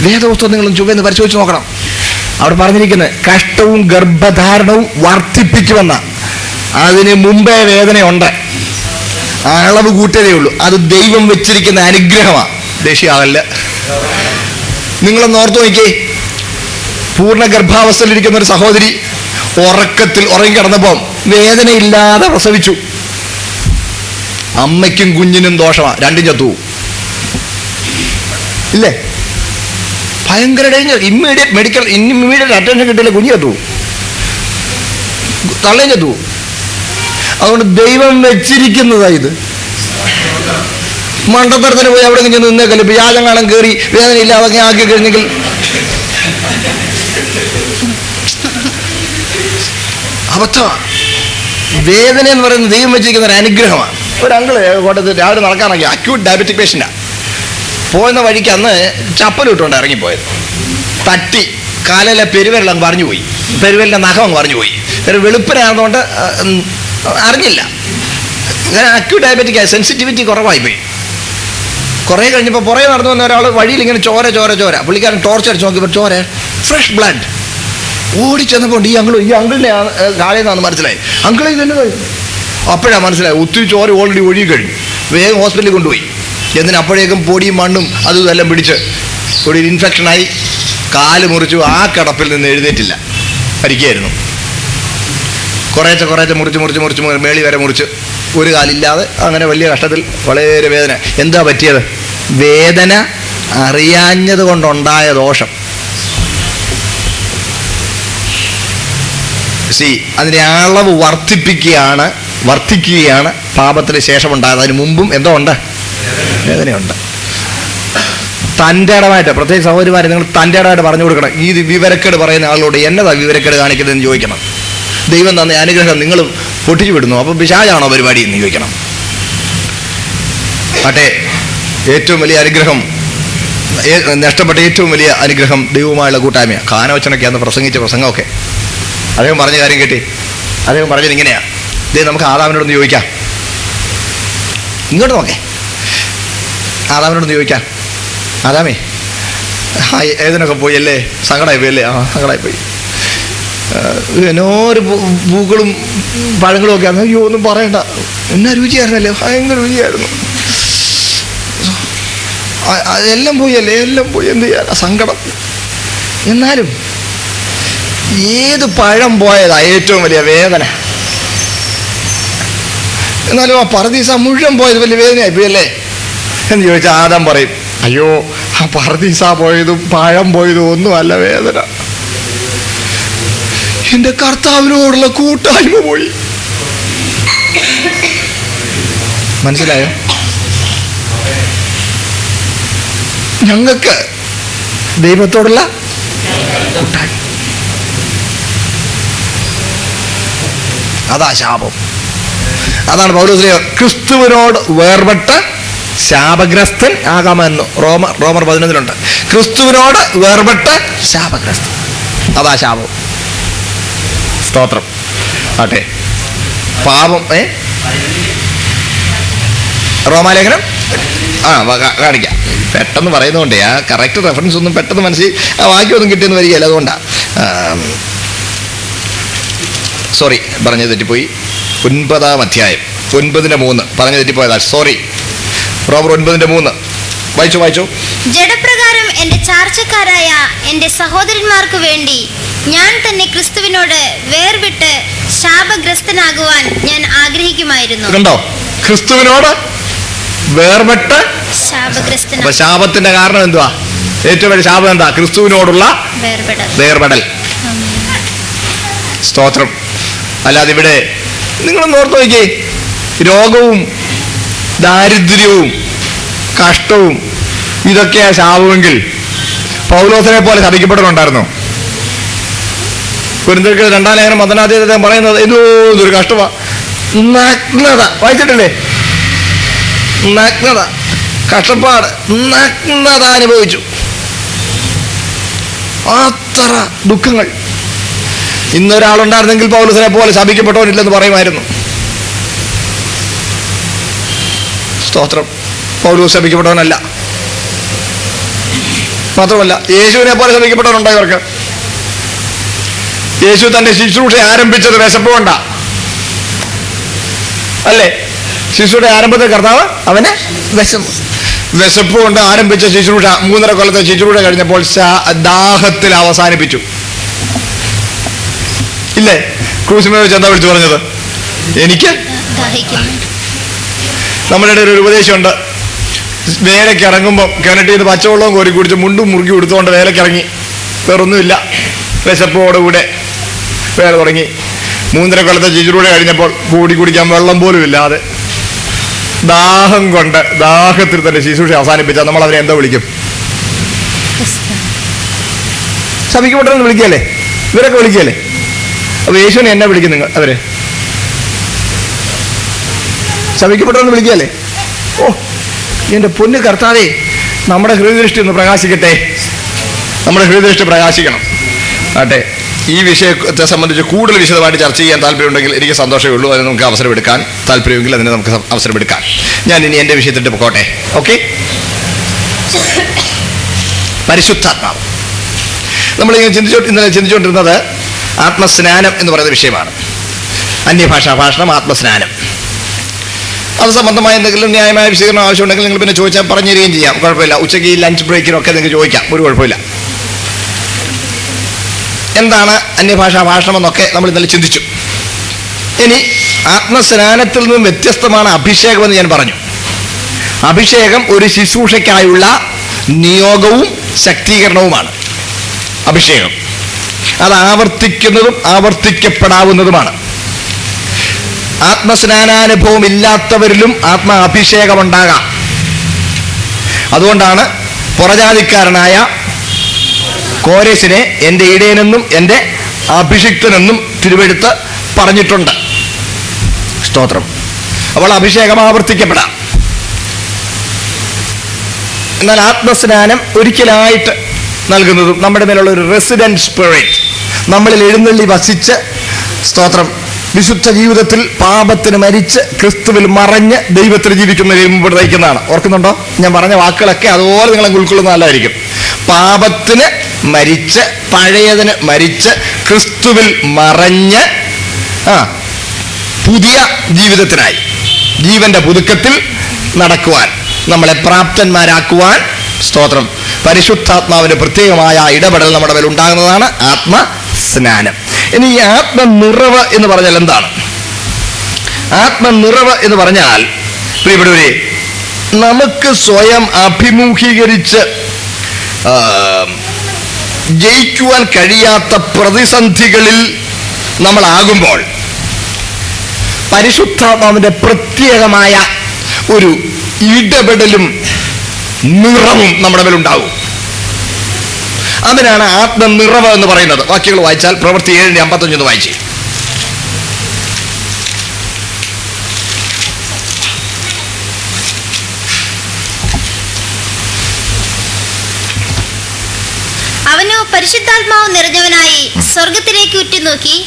വേദപുസ്തകങ്ങളും ചുവന്ന് പരിശോധിച്ച് നോക്കണം. അവിടെ പറഞ്ഞിരിക്കുന്നത് കഷ്ടവും ഗർഭധാരണവും വർദ്ധിപ്പിക്കുമെന്ന. അതിന് മുമ്പേ വേദനയുണ്ട്, അളവ് കൂട്ടതേ ഉള്ളൂ. അത് ദൈവം വെച്ചിരിക്കുന്ന അനുഗ്രഹമാണ്. ദേഷ്യമാകല്ല. നിങ്ങളൊന്ന് ഓർത്തു നോക്കിയേ, പൂർണ്ണ ഗർഭാവസ്ഥയിലിരിക്കുന്ന ഒരു സഹോദരി ഉറക്കത്തിൽ ഉറങ്ങിക്കിടന്നപ്പം വേദനയില്ലാതെ പ്രസവിച്ചു. അമ്മയ്ക്കും കുഞ്ഞിനും ദോഷമാണ്, രണ്ടും ചത്തുപോകും. ഇല്ലേ? ഭയങ്കര ഡേഞ്ചർ. ഇമ്മീഡിയറ്റ് അറ്റൻഷൻ കിട്ടില്ല, കുഞ്ഞ് ചത്തുപോകും, തള്ളയും ചത്തുപോകും. അതുകൊണ്ട് ദൈവം വെച്ചിരിക്കുന്നതാ ഇത്. മണ്ടത്തരത്തിന് പോയി അവിടെ ചെന്ന് നിന്നേക്കല്ല. ഇപ്പൊ യാചകാലം കയറി വേദന ഇല്ലാതെ ആക്കി കഴിഞ്ഞെങ്കിൽ അബദ്ധമാണ്. വേദന എന്ന് പറയുന്നത് ദൈവം വെച്ചിരിക്കുന്ന ഒരു അനുഗ്രഹമാണ്. ഒരു അങ്കിള് കോട്ടയത്ത് രാവിലെ നടക്കാനാക്കി അക്യൂട്ട് ഡയബറ്റിക് പേഷ്യൻ്റാണ്. പോകുന്ന വഴിക്ക് അന്ന് ചപ്പൽ ഇട്ടുകൊണ്ട് ഇറങ്ങിപ്പോയത്. തട്ടി കാലിലെ പെരുവിരലങ്ങ് പറഞ്ഞു പോയി, പെരുവിരലിൻ്റെ നഖം അങ്ങ് പറഞ്ഞു പോയി. വെളുപ്പിനായതുകൊണ്ട് അറിഞ്ഞില്ല. അക്യൂട്ട് ഡയബറ്റിക് സെൻസിറ്റിവിറ്റി കുറവായിപ്പോയി. കുറേ കഴിഞ്ഞപ്പോൾ പുറകെ നടന്നു വന്ന ഒരാൾ വഴിയിൽ ഇങ്ങനെ ചോര പുള്ളിക്കാരൻ ടോർച്ച് അടിച്ച് നോക്കിയപ്പോൾ ചോര, ഫ്രഷ് ബ്ലഡ്. ഓടിച്ചെന്നപ്പോൾ ഈ അങ്കിളിനെ കാലയിൽ നിന്നാണ് മനസ്സിലായി. അങ്കിളെ ഇതെന്നെ അപ്പോഴാണ് മനസ്സിലായി ഒത്തിരി ചോര ഓൾറെഡി ഒഴുകി കഴിഞ്ഞു. വേഗം ഹോസ്പിറ്റലിൽ കൊണ്ടുപോയി. അപ്പോഴേക്കും പൊടിയും മണ്ണും അതും എല്ലാം പിടിച്ച് ഒരു ഇൻഫെക്ഷനായി. കാല് മുറിച്ചു. ആ കിടപ്പിൽ നിന്ന് എഴുന്നേറ്റില്ല, മരിക്കുകയായിരുന്നു. കുറേശ്ശെ മുറിച്ച് മേളി വരെ മുറിച്ച് ഒരു കാലില്ലാതെ അങ്ങനെ വലിയ കഷ്ടത്തിൽ, വളരെ വേദന. എന്താ പറ്റിയത്? വേദന അറിയാഞ്ഞത് കൊണ്ടുണ്ടായ ദോഷം. അതിൻ്റെ അളവ് വർദ്ധിക്കുകയാണ് പാപത്തിന് ശേഷമുണ്ടായത്. അതിന് മുമ്പും എന്തോ ഉണ്ട്, വേദനയുണ്ട്. തൻ്റെ ഇടമായിട്ട്, പ്രത്യേകിച്ച് സഹോദരിമാരെ, നിങ്ങൾ തൻ്റെ ഇടമായിട്ട് പറഞ്ഞു കൊടുക്കണം. ഈ വിവരക്കേട് പറയുന്ന ആളോട് എന്നതാ വിവരക്കേട് കാണിക്കുന്നതെന്ന് ചോദിക്കണം. ദൈവം തന്ന അനുഗ്രഹം നിങ്ങൾ പൊട്ടിച്ചു വിടുന്നു, അപ്പോൾ പിശാചാണോ പരിപാടി എന്ന് ചോദിക്കണം. ആട്ടെ, ഏറ്റവും വലിയ അനുഗ്രഹം, നഷ്ടപ്പെട്ട ഏറ്റവും വലിയ അനുഗ്രഹം ദൈവവുമായുള്ള കൂട്ടായ്മയാണ്. കാനവച്ചനൊക്കെ അന്ന് പ്രസംഗിച്ച പ്രസംഗമൊക്കെ അദ്ദേഹം പറഞ്ഞ കാര്യം കേട്ടി. അദ്ദേഹം പറഞ്ഞത് ഇങ്ങനെയാ. ഇതേ നമുക്ക് ആദാമിനോടൊന്ന് ചോദിക്കാം. ഇങ്ങോട്ട് നോക്കേ, ആദാമിനോടൊന്ന് ചോദിക്കാം. ആദാമേ, ഏതിനൊക്കെ പോയി അല്ലേ? സങ്കടമായി പോയി അല്ലേ? സങ്കടമായി പോയി. എന്നോര് പൂക്കളും പഴങ്ങളും ഒക്കെ ആണ്. അയ്യോ, ഒന്നും പറയണ്ട, എന്നാ രുചിയായിരുന്നല്ലേ, ഭയങ്കര രുചിയായിരുന്നു. എല്ലാം പോയി അല്ലേ, എല്ലാം പോയി, എന്ത് ചെയ്യാൻ, സങ്കടം. എന്നാലും ഏത് പഴം പോയതാ ഏറ്റവും വലിയ വേദന. എന്നാലും ആ പറുദീസ മുഴുവൻ പോയത് വലിയ വേദനയായി പോയല്ലേ എന്ന് ചോദിച്ചാൽ ആദാം പറയും, അയ്യോ, ആ പറുദീസ പോയതും പഴം പോയതും ഒന്നുമല്ല വേദന, എൻ്റെ കർത്താവിനോടുള്ള കൂട്ടായ്മ പോയി. മനസ്സിലായോ? ഞങ്ങൾക്ക് ദൈവത്തോടുള്ള കൂട്ടായ്മ, അതാ ശാപം. അതാണ് പൗലോസ് ക്രിസ്തുവിനോട് വേർപെട്ട് ശാപഗ്രസ്തൻ ആകാമെന്ന് റോമർ 11 ക്രിസ്തുവിനോട് വേർപെട്ട് ശാപഗ്രസ്തൻ, അതാ ശാപം. സ്തോത്രം. ആട്ടെ, പാപം. റോമാലേഖനം കാണിക്കാം. പെട്ടെന്ന് പറയുന്നതുകൊണ്ടേ ആ കറക്റ്റ് റെഫറൻസ് ഒന്നും പെട്ടെന്ന് മനസ്സിൽ ആ വാക്യമൊന്നും കിട്ടിയെന്ന് വരികയല്ല. അതുകൊണ്ടാണ്, സോറി, പറഞ്ഞു തെറ്റിപ്പോയി. 9-ാം അധ്യായം 9:3 പറഞ്ഞു തെറ്റിപ്പോയതാ, സോറി. റോമർ 9:3 വായിച്ചോ. ജഡപ്രകാരം എന്റെ ചാർച്ചക്കാരായ എന്റെ സഹോദരന്മാർക്ക് വേണ്ടി ഞാൻ തന്നെ ക്രിസ്തുവിനോട് വേർവിട്ട് ശാപഗ്രസ്തനാകുവാൻ ഞാൻ ആഗ്രഹിക്കുമായിരുന്നു. കണ്ടോ, ക്രിസ്തുവിനോട് വേർപെട്ട് ശാപഗ്രസ്തനാ. ശാപത്തിന്റെ കാരണം എന്തുവാ? ഏറ്റവും വലിയ ശാപം എന്താ? ക്രിസ്തുവിനോടുള്ള വേർപെടൽ. സ്തോത്രം. അല്ലാതെ ഇവിടെ നിങ്ങളൊന്ന് ഓർത്ത് നോക്കിയേ, രോഗവും ദാരിദ്ര്യവും കഷ്ടവും ഇതൊക്കെയാ ശാപമെങ്കിൽ പൗലോസിനെ പോലെ ശപിക്കപ്പെടലുണ്ടായിരുന്നോ? കൊരിന്ത്യർക്ക് 2-ാം ലേഖനം 10-ാം അധ്യായത്തിൽ പറയുന്നത് ഇതൊരു കഷ്ടമാ. നഗ്നത വായിച്ചിട്ടില്ലേ? നഗ്നത, കഷ്ടപ്പാട്, നഗ്നത അനുഭവിച്ചു. അത്ര ദുഃഖങ്ങൾ. ഇന്നൊരാളുണ്ടായിരുന്നെങ്കിൽ പൗലോസിനെ പോലെ ശപിക്കപ്പെട്ടവനില്ലെന്ന് പറയുമായിരുന്നു. സ്തോത്രം. പൗലോസ് ശപിക്കപ്പെട്ടവനല്ല. മാത്രമല്ല, യേശുവിനെ പോലെ ശപിക്കപ്പെട്ടവനുണ്ടോ ഇവർക്ക്? യേശു തന്റെ ശുശ്രൂഷ ആരംഭിച്ചത് വിശപ്പ് കൊണ്ടാ അല്ലേ? ശുശ്രൂഷ ആരംഭത്തിൽ കർത്താവ് അവനെ വിശപ്പ് കൊണ്ട് ആരംഭിച്ച ശുശ്രൂഷ 3.5 കൊല്ലത്തെ ശുശ്രൂഷ കഴിഞ്ഞപ്പോൾ ദാഹത്തിൽ അവസാനിപ്പിച്ചു. ഇല്ലേ? ക്രൂശിന്മേൽ വെച്ച് എന്താ വിളിച്ചു പറഞ്ഞത്? എനിക്ക്. നമ്മുടെ ഇടയിൽ ഒരു ഉപദേശമുണ്ട്. വേലയ്ക്ക് ഇറങ്ങുമ്പോൾ കിണറ്റിൽ നിന്ന് പച്ചവെള്ളവും കോരി കുടിച്ച് മുണ്ടും മുറുക്കി കൊടുത്തുകൊണ്ട് വേലയ്ക്ക് ഇറങ്ങി. വേറൊന്നുമില്ല, വിശപ്പോടുകൂടെ വേല തുടങ്ങി. 3.5 കൊല്ലത്തെ ശുശ്രൂഷ കഴിഞ്ഞപ്പോൾ കൂടി കുടിക്കാൻ വെള്ളം പോലും ഇല്ലാതെ ദാഹം കൊണ്ട് ദാഹത്തിൽ തന്നെ ശുശ്രൂഷ അവസാനിപ്പിച്ചാൽ നമ്മൾ അവരെ എന്താ വിളിക്കും? ശപിക്കപ്പെട്ടവരെന്ന് വിളിക്കുകയല്ലേ? ഇവരൊക്കെ വിളിക്കുകയല്ലേ? അപ്പൊ യേശുവിനെ എന്നാ വിളിക്കും നിങ്ങൾ? അവര് ശപിക്കപ്പെട്ടവരെന്ന് വിളിക്കുകയല്ലേ? ഓ, എൻ്റെ പൊന്നു കർത്താവേ, നമ്മുടെ ഹൃദയദൃഷ്ടി ഒന്ന് പ്രകാശിക്കട്ടെ. നമ്മുടെ ഹൃദയദൃഷ്ടി പ്രകാശിക്കണം. ആട്ടെ, ഈ വിഷയത്തെ സംബന്ധിച്ച് കൂടുതൽ വിശദമായിട്ട് ചർച്ച ചെയ്യാൻ താല്പര്യമുണ്ടെങ്കിൽ എനിക്ക് സന്തോഷമേ ഉള്ളൂ. അതിന് നമുക്ക് അവസരമെടുക്കാൻ താല്പര്യമെങ്കിൽ അതിന് നമുക്ക് അവസരമെടുക്കാം. ഞാൻ ഇനി എൻ്റെ വിഷയത്തിട്ട് പോകട്ടെ. ഓക്കെ. പരിശുദ്ധാത്മാവ്. നമ്മളിങ്ങനെ ഇന്നലെ ചിന്തിച്ചുകൊണ്ടിരുന്നത് ആത്മസ്നാനം എന്ന് പറയുന്ന വിഷയമാണ്. അന്യഭാഷാ ഭാഷണം, ആത്മസ്നാനം. അത് സംബന്ധമായ എന്തെങ്കിലും ന്യായമായ വിശദീകരണം ആവശ്യമുണ്ടെങ്കിൽ നിങ്ങൾ പിന്നെ ചോദിച്ചാൽ പറഞ്ഞു തരികയും ചെയ്യാം. കുഴപ്പമില്ല. ഉച്ചയ്ക്ക് ഈ ലഞ്ച് ബ്രേക്കിനൊക്കെ നിങ്ങൾക്ക് ചോദിക്കാം, ഒരു കുഴപ്പമില്ല. എന്താണ് അന്യഭാഷാ ഭാഷണം എന്നൊക്കെ നമ്മൾ ഇന്നലെ ചിന്തിച്ചു. ഇനി ആത്മസ്നാനത്തിൽ നിന്നും വ്യത്യസ്തമാണ് അഭിഷേകം എന്ന് ഞാൻ പറഞ്ഞു. അഭിഷേകം ഒരു ശുശ്രൂഷയ്ക്കായുള്ള നിയോഗവും ശക്തീകരണവുമാണ്. അഭിഷേകം അത് ആവർത്തിക്കുന്നതും ആവർത്തിക്കപ്പെടാവുന്നതുമാണ്. ആത്മസ്നാനാനുഭവം ഇല്ലാത്തവരിലും അഭിഷേകമുണ്ടാകാം. അതുകൊണ്ടാണ് പുറജാതിക്കാരനായ കോരേശിനെ എൻ്റെ ഇടയനെന്നും എൻ്റെ അഭിഷിക്തനെന്നും തിരുവെടുത്ത് പറഞ്ഞിട്ടുണ്ട്. സ്തോത്രം. അപ്പോൾ അഭിഷേകം ആവർത്തിക്കപ്പെടാം. എന്നാൽ ആത്മസ്നാനം ഒരിക്കലായിട്ട് നൽകുന്നതും നമ്മുടെ മേലുള്ള ഒരു റെസിഡന്റ് സ്പിരിറ്റ് നമ്മളിൽ എഴുന്നള്ളി വസിച്ച്, സ്തോത്രം, വിശുദ്ധ ജീവിതത്തിൽ പാപത്തിന് മരിച്ച് ക്രിസ്തുവിൽ മറഞ്ഞ് ദൈവത്തിൽ ജീവിക്കുന്നതിന് മുമ്പ് നയിക്കുന്നതാണ്. ഓർക്കുന്നുണ്ടോ? ഞാൻ പറഞ്ഞ വാക്കുകളൊക്കെ അതുപോലെ നിങ്ങളെ ഉൾക്കൊള്ളുന്ന നല്ലതായിരിക്കും. പാപത്തിന് മരിച്ച്, പഴയതിന് മരിച്ച്, ക്രിസ്തുവിൽ മറഞ്ഞ് പുതിയ ജീവിതത്തിനായി ജീവന്റെ പുതുക്കത്തിൽ നടക്കുവാൻ നമ്മളെ പ്രാപ്തന്മാരാക്കുവാൻ, സ്തോത്രം, പരിശുദ്ധാത്മാവിന്റെ പ്രത്യേകമായ ഇടപെടൽ നമ്മുടെ മേൽ ഉണ്ടാകുന്നതാണ് ആത്മസ്നാനം. ഇനി ഈ ആത്മനിറവ് എന്ന് പറഞ്ഞാൽ എന്താണ്? ആത്മനിറവ് എന്ന് പറഞ്ഞാൽ, പ്രിയപ്പെട്ടവരെ, നമുക്ക് സ്വയം അഭിമുഖീകരിച്ച് ജയിക്കുവാൻ കഴിയാത്ത പ്രതിസന്ധികളിൽ നമ്മളാകുമ്പോൾ പരിശുദ്ധാത്മാവിന്റെ പ്രത്യേകമായ ഒരു ഇടപെടലും നിറവും നമ്മുടെ മേലുണ്ടാവും. അതിനാണ് ആത്മനിറവ് എന്ന് പറയുന്നത്. വാക്യങ്ങൾ വായിച്ചാൽ പ്രവൃത്തി 7:55 വായിച്ചു. അവനോ പരിശുദ്ധാത്മാവ് നിറഞ്ഞവനായി സ്വർഗത്തിലേക്ക് ഉറ്റുനോക്കി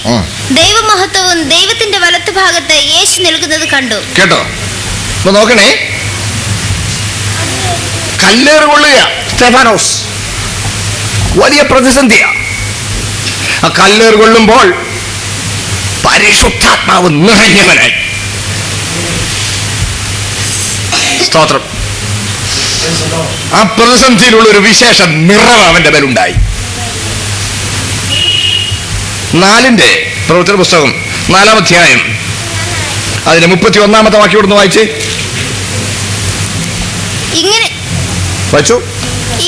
ദൈവമഹത്വവും ദൈവത്തിന്റെ വലത്തുഭാഗത്ത് യേശു നിൽക്കുന്നത് കണ്ടു. കേട്ടോ? അപ്പൊ നോക്കണേ, കല്ലേറ് കൊള്ളുക സ്തെഫാനോസ് വലിയ പ്രതിസന്ധിയാ. ആ കല്ലേറ് കൊള്ളുമ്പോൾ പരിശുദ്ധാത്മാവ് നിറഞ്ഞവനായി. സ്തോത്രം. ആ പ്രതിസന്ധിയിലുള്ള ഒരു വിശേഷ നിറവ് അവന്റെ മേലുണ്ടായി. 4 പ്രവൃത്തിയുടെ പുസ്തകം 4-ാം അധ്യായം അതിന്റെ 31-ാമത്തെ വാക്യം ഇവിടുന്ന് വായിച്ചേ.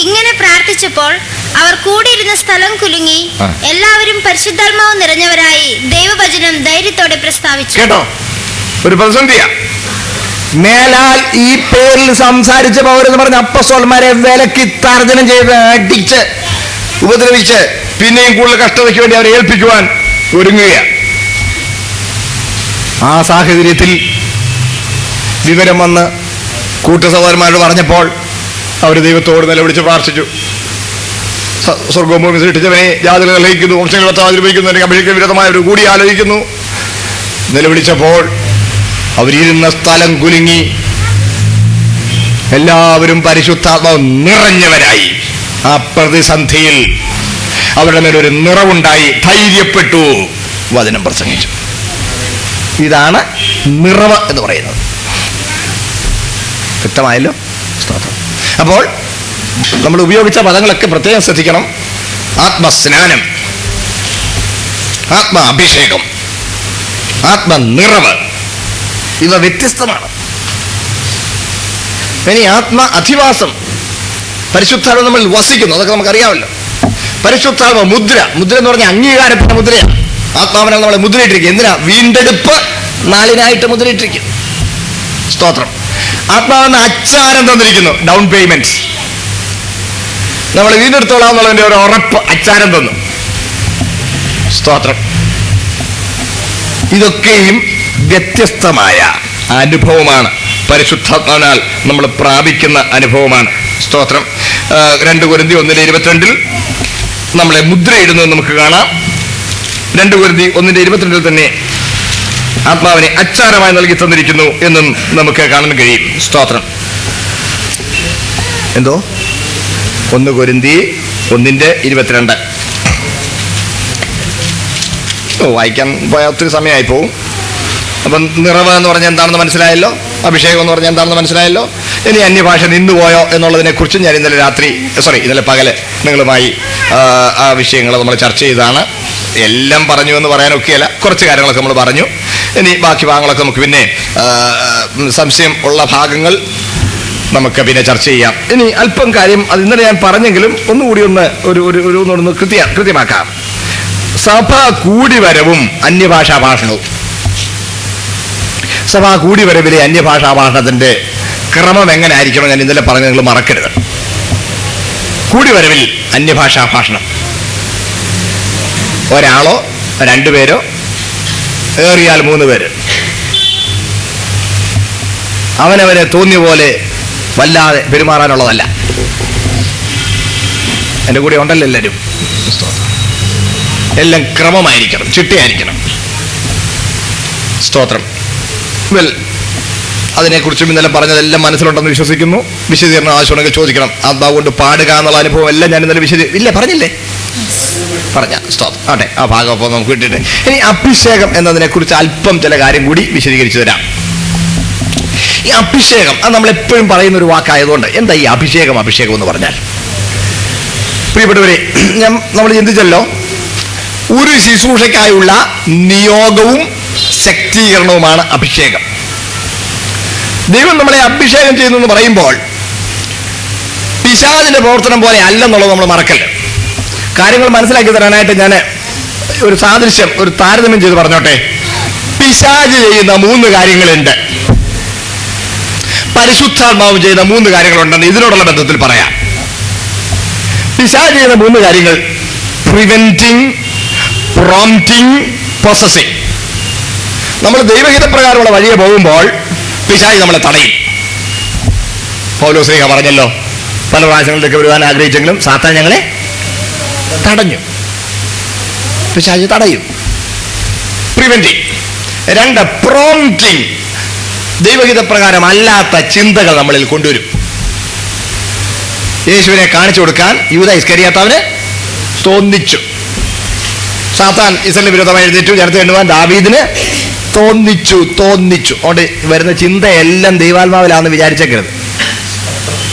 ഇങ്ങനെ പ്രാർത്ഥിച്ചപ്പോൾ അവർ കൂടിയിരുന്ന സ്ഥലം കുലുങ്ങി എല്ലാവരും പരിശുദ്ധാത്മാവ് നിറഞ്ഞവരായി ദൈവവചനം ധൈര്യത്തോടെ പ്രസ്താവിച്ചു. കേട്ടോ? ഒരു പ്രതിസന്ധിയാ. മേലാൽ ഈ പേരിൽ സംസാരിച്ച പൗരെന്ന് പറഞ്ഞ അപ്പസ്തോലന്മാരെ വിലക്കി തർജ്ജനം ചെയ്ത് അടിച്ച് ഉപദ്രവിച്ച് പിന്നെയും കൂടുതൽ കഷ്ടതയ്ക്ക് വേണ്ടി അവരെ ഏൽപ്പിക്കുവാൻ ഒരുങ്ങുകയാണ്. ആ സാഹചര്യത്തിൽ വിവരം വന്ന് കൂട്ടുസഹോദരന്മാരോട് പറഞ്ഞപ്പോൾ അവർ ദൈവത്തോട് നിലവിളിച്ച് പ്രാർത്ഥിച്ചു. സ്വർഗവും ഭൂമി സൃഷ്ടിച്ചവനെ ജാതികൾ ലയിക്കുന്നു, വംശങ്ങൾ ആചരിപ്പിക്കുന്നു, അഭിഷേക വിരോധമായ ഒരു കൂടി ആലോചിക്കുന്നു. നിലവിളിച്ചപ്പോൾ അവരിരുന്ന സ്ഥലം കുലുങ്ങി. എല്ലാവരും പരിശുദ്ധാത്മാവ് നിറഞ്ഞവരായി. ആ പ്രതിസന്ധിയിൽ അവരുടെ മേലൊരു നിറവുണ്ടായി. ധൈര്യപ്പെട്ടു, വചനം പ്രസംഗിച്ചു. ഇതാണ് നിറവ് എന്ന് പറയുന്നത്. വ്യക്തമായല്ലോ? സ്തോത്രം. അപ്പോൾ നമ്മൾ ഉപയോഗിച്ച പദങ്ങളൊക്കെ പ്രത്യേകം ശ്രദ്ധിക്കണം. ആത്മസ്നാനം, ആത്മാഭിഷേകം, ആത്മനിറവ്, ഇവ വ്യത്യസ്തമാണ്. ഇനി ആത്മ അധിവാസം, പരിശുദ്ധാത്മ നമ്മൾ വസിക്കുന്നു, അതൊക്കെ നമുക്കറിയാമല്ലോ. പരിശുദ്ധാത്മ മുദ്ര, മുദ്ര എന്ന് പറഞ്ഞാൽ അംഗീകാരത്തിന്റെ മുദ്രയാണ്. ആത്മാവിനാൽ നമ്മളെ മുദ്രയിട്ടിരിക്കുക. എന്തിനാ? വീണ്ടെടുപ്പ് നാളിനായിട്ട് മുദ്രയിട്ടിരിക്കുന്നു. സ്തോത്രം. ആത്മാവെന്ന അച്ചാരം തന്നിരിക്കുന്നു, ഡൗൺ പേയ്മെന്റ്. നമ്മൾ വീണ്ടെടുത്തോളാം എന്നുള്ളതിന്റെ ഒരു ഉറപ്പ് അച്ചാരം തന്നു. സ്തോത്രം. ഇതൊക്കെയും വ്യത്യസ്തമായ അനുഭവമാണ്. പരിശുദ്ധാത്മാവിനാൽ നമ്മൾ പ്രാപിക്കുന്ന അനുഭവമാണ്. സ്തോത്രം. 2 കൊരിന്ത്യർ 1:22 നമ്മളെ മുദ്രയിടുന്നത് നമുക്ക് കാണാം. 2 കൊരിന്ത്യർ 1:22 തന്നെ ആത്മാവിനെ അച്ചാരമായി നൽകി തന്നിരിക്കുന്നു എന്നും നമുക്ക് കാണാൻ കഴിയും. സ്തോത്രം. എന്തോ 1 കൊരിന്ത്യർ 1:22 വായിക്കാൻ പോയാൽ ഒത്തിരി സമയമായി പോവും. അപ്പം നിറവ് എന്ന് പറഞ്ഞാൽ എന്താണെന്ന് മനസ്സിലായല്ലോ, അഭിഷേകം എന്ന് പറഞ്ഞാൽ എന്താണെന്ന് മനസ്സിലായല്ലോ. ഇനി അന്യഭാഷ നിന്നുപോയോ എന്നുള്ളതിനെ കുറിച്ചും ഞാൻ ഇന്നലെ പകല് നിങ്ങളുമായി ആ വിഷയങ്ങൾ നമ്മൾ ചർച്ച ചെയ്താണ്. എല്ലാം പറഞ്ഞു എന്ന് പറയാനൊക്കെയല്ല, കുറച്ച് കാര്യങ്ങളൊക്കെ നമ്മൾ പറഞ്ഞു. ഇനി ബാക്കി ഭാഗങ്ങളൊക്കെ നമുക്ക് പിന്നെ സംശയം ഉള്ള ഭാഗങ്ങൾ നമുക്ക് പിന്നെ ചർച്ച ചെയ്യാം. ഇനി അല്പം കാര്യം അത് ഇന്നലെ ഞാൻ പറഞ്ഞെങ്കിലും ഒന്നുകൂടി ഒന്ന് കൃത്യമാക്കാം. സഭ കൂടിവരവും അന്യഭാഷാ ഭാഷണവും. സഭാ കൂടിവരവിലെ അന്യഭാഷാ ഭാഷണത്തിന്റെ ക്രമം എങ്ങനെ ആയിരിക്കണം ഞാൻ ഇന്നലെ പറഞ്ഞ് നിങ്ങൾ മറക്കരുത്. കൂടിവരവിൽ അന്യഭാഷാ ഭാഷണം. ഒരാളോ രണ്ടുപേരോ, ഏറിയാൽ 3 പേര്, അവനവനെ തോന്നിയ പോലെ വല്ലാതെ പെരുമാറാനുള്ളതല്ല. എൻ്റെ കൂടെ ഉണ്ടല്ലോ എല്ലാവരും. എല്ലാം ക്രമമായിരിക്കണം, ചിട്ടയായിരിക്കണം. സ്തോത്രം. അതിനെക്കുറിച്ചും ഇന്നലെ പറഞ്ഞതെല്ലാം മനസ്സിലുണ്ടെന്ന് വിശ്വസിക്കുന്നു. വിശദീകരണം ആവശ്യമുണ്ടെങ്കിൽ ചോദിക്കണം. അതുകൊണ്ട് പാടുക എന്നുള്ള അനുഭവം എല്ലാം ഞാൻ ഇന്നലെ ഇല്ലേ പറഞ്ഞില്ലേ? പറഞ്ഞ സ്തോത്രം. ആട്ടെ, ആ ഭാഗം അപ്പോൾ നമുക്ക് കിട്ടിയിട്ട് ഇനി അഭിഷേകം എന്നതിനെക്കുറിച്ച് അല്പം ചില കാര്യം കൂടി വിശദീകരിച്ചു തരാം. ഈ അഭിഷേകം അത് നമ്മളെപ്പോഴും പറയുന്ന ഒരു വാക്കായതുകൊണ്ട് എന്താ ഈ അഭിഷേകം എന്ന് പറഞ്ഞാൽ? പ്രിയപ്പെട്ടവരെ, നമ്മൾ ചിന്തിച്ചല്ലോ, ഒരു ശുശ്രൂഷയ്ക്കായുള്ള നിയോഗവും ശക്തീകരണവുമാണ് അഭിഷേകം. ദൈവം നമ്മളെ അഭിഷേകം ചെയ്യുന്നു എന്ന് പറയുമ്പോൾ പിശാചിന്റെ പ്രവർത്തനം പോലെ അല്ലെന്നുള്ളത് നമ്മൾ മറക്കല്ല. കാര്യങ്ങൾ മനസ്സിലാക്കി തരാനായിട്ട് ഞാൻ ഒരു സാദൃശ്യം, ഒരു താരതമ്യം ചെയ്ത് പറഞ്ഞോട്ടെ. പിശാച് ചെയ്യുന്ന 3 കാര്യങ്ങളുണ്ട്, പരിശുദ്ധാത്മാവ് ചെയ്യുന്ന 3 കാര്യങ്ങളുണ്ടെന്ന് ഇതിനോടുള്ള ബന്ധത്തിൽ പറയാം. പിശാച് ചെയ്യുന്ന 3 കാര്യങ്ങൾ: പ്രിവെന്റിങ്, പ്രോംപ്റ്റിങ്, പൊസസിങ്. നമ്മൾ ദൈവഹിതപ്രകാരമുള്ള വഴിയെ പോകുമ്പോൾ പിശാച് നമ്മളെ തടയും. പൗലോസ് പറഞ്ഞല്ലോ, പല പ്രാവശ്യങ്ങളിലേക്ക് വരുവാൻ ആഗ്രഹിച്ചെങ്കിലും സാത്താൻ ഞങ്ങളെ തടഞ്ഞു. പിശാച് തടയും. പ്രിവെന്റിങ്. 2, പ്രോംപ്റ്റിങ്. ദൈവഹിതപ്രകാരം അല്ലാത്ത ചിന്തകൾ നമ്മളിൽ കൊണ്ടുവരും. യേശുവിനെ കാണിച്ചു കൊടുക്കാൻ യൂദാ ഇസ്കരിയോത്താവിന് തോന്നിച്ചു. സാത്താൻ ഇസ്രായേലിന് വിരോധമായി എഴുന്നേറ്റു, ജനത്തെ എണ്ണുവാൻ ദാവീദിന് തോന്നിച്ചു. അതുകൊണ്ട് വരുന്ന ചിന്തയെല്ലാം ദൈവാത്മാവിലാണെന്ന് വിചാരിച്ചേക്കരുത്.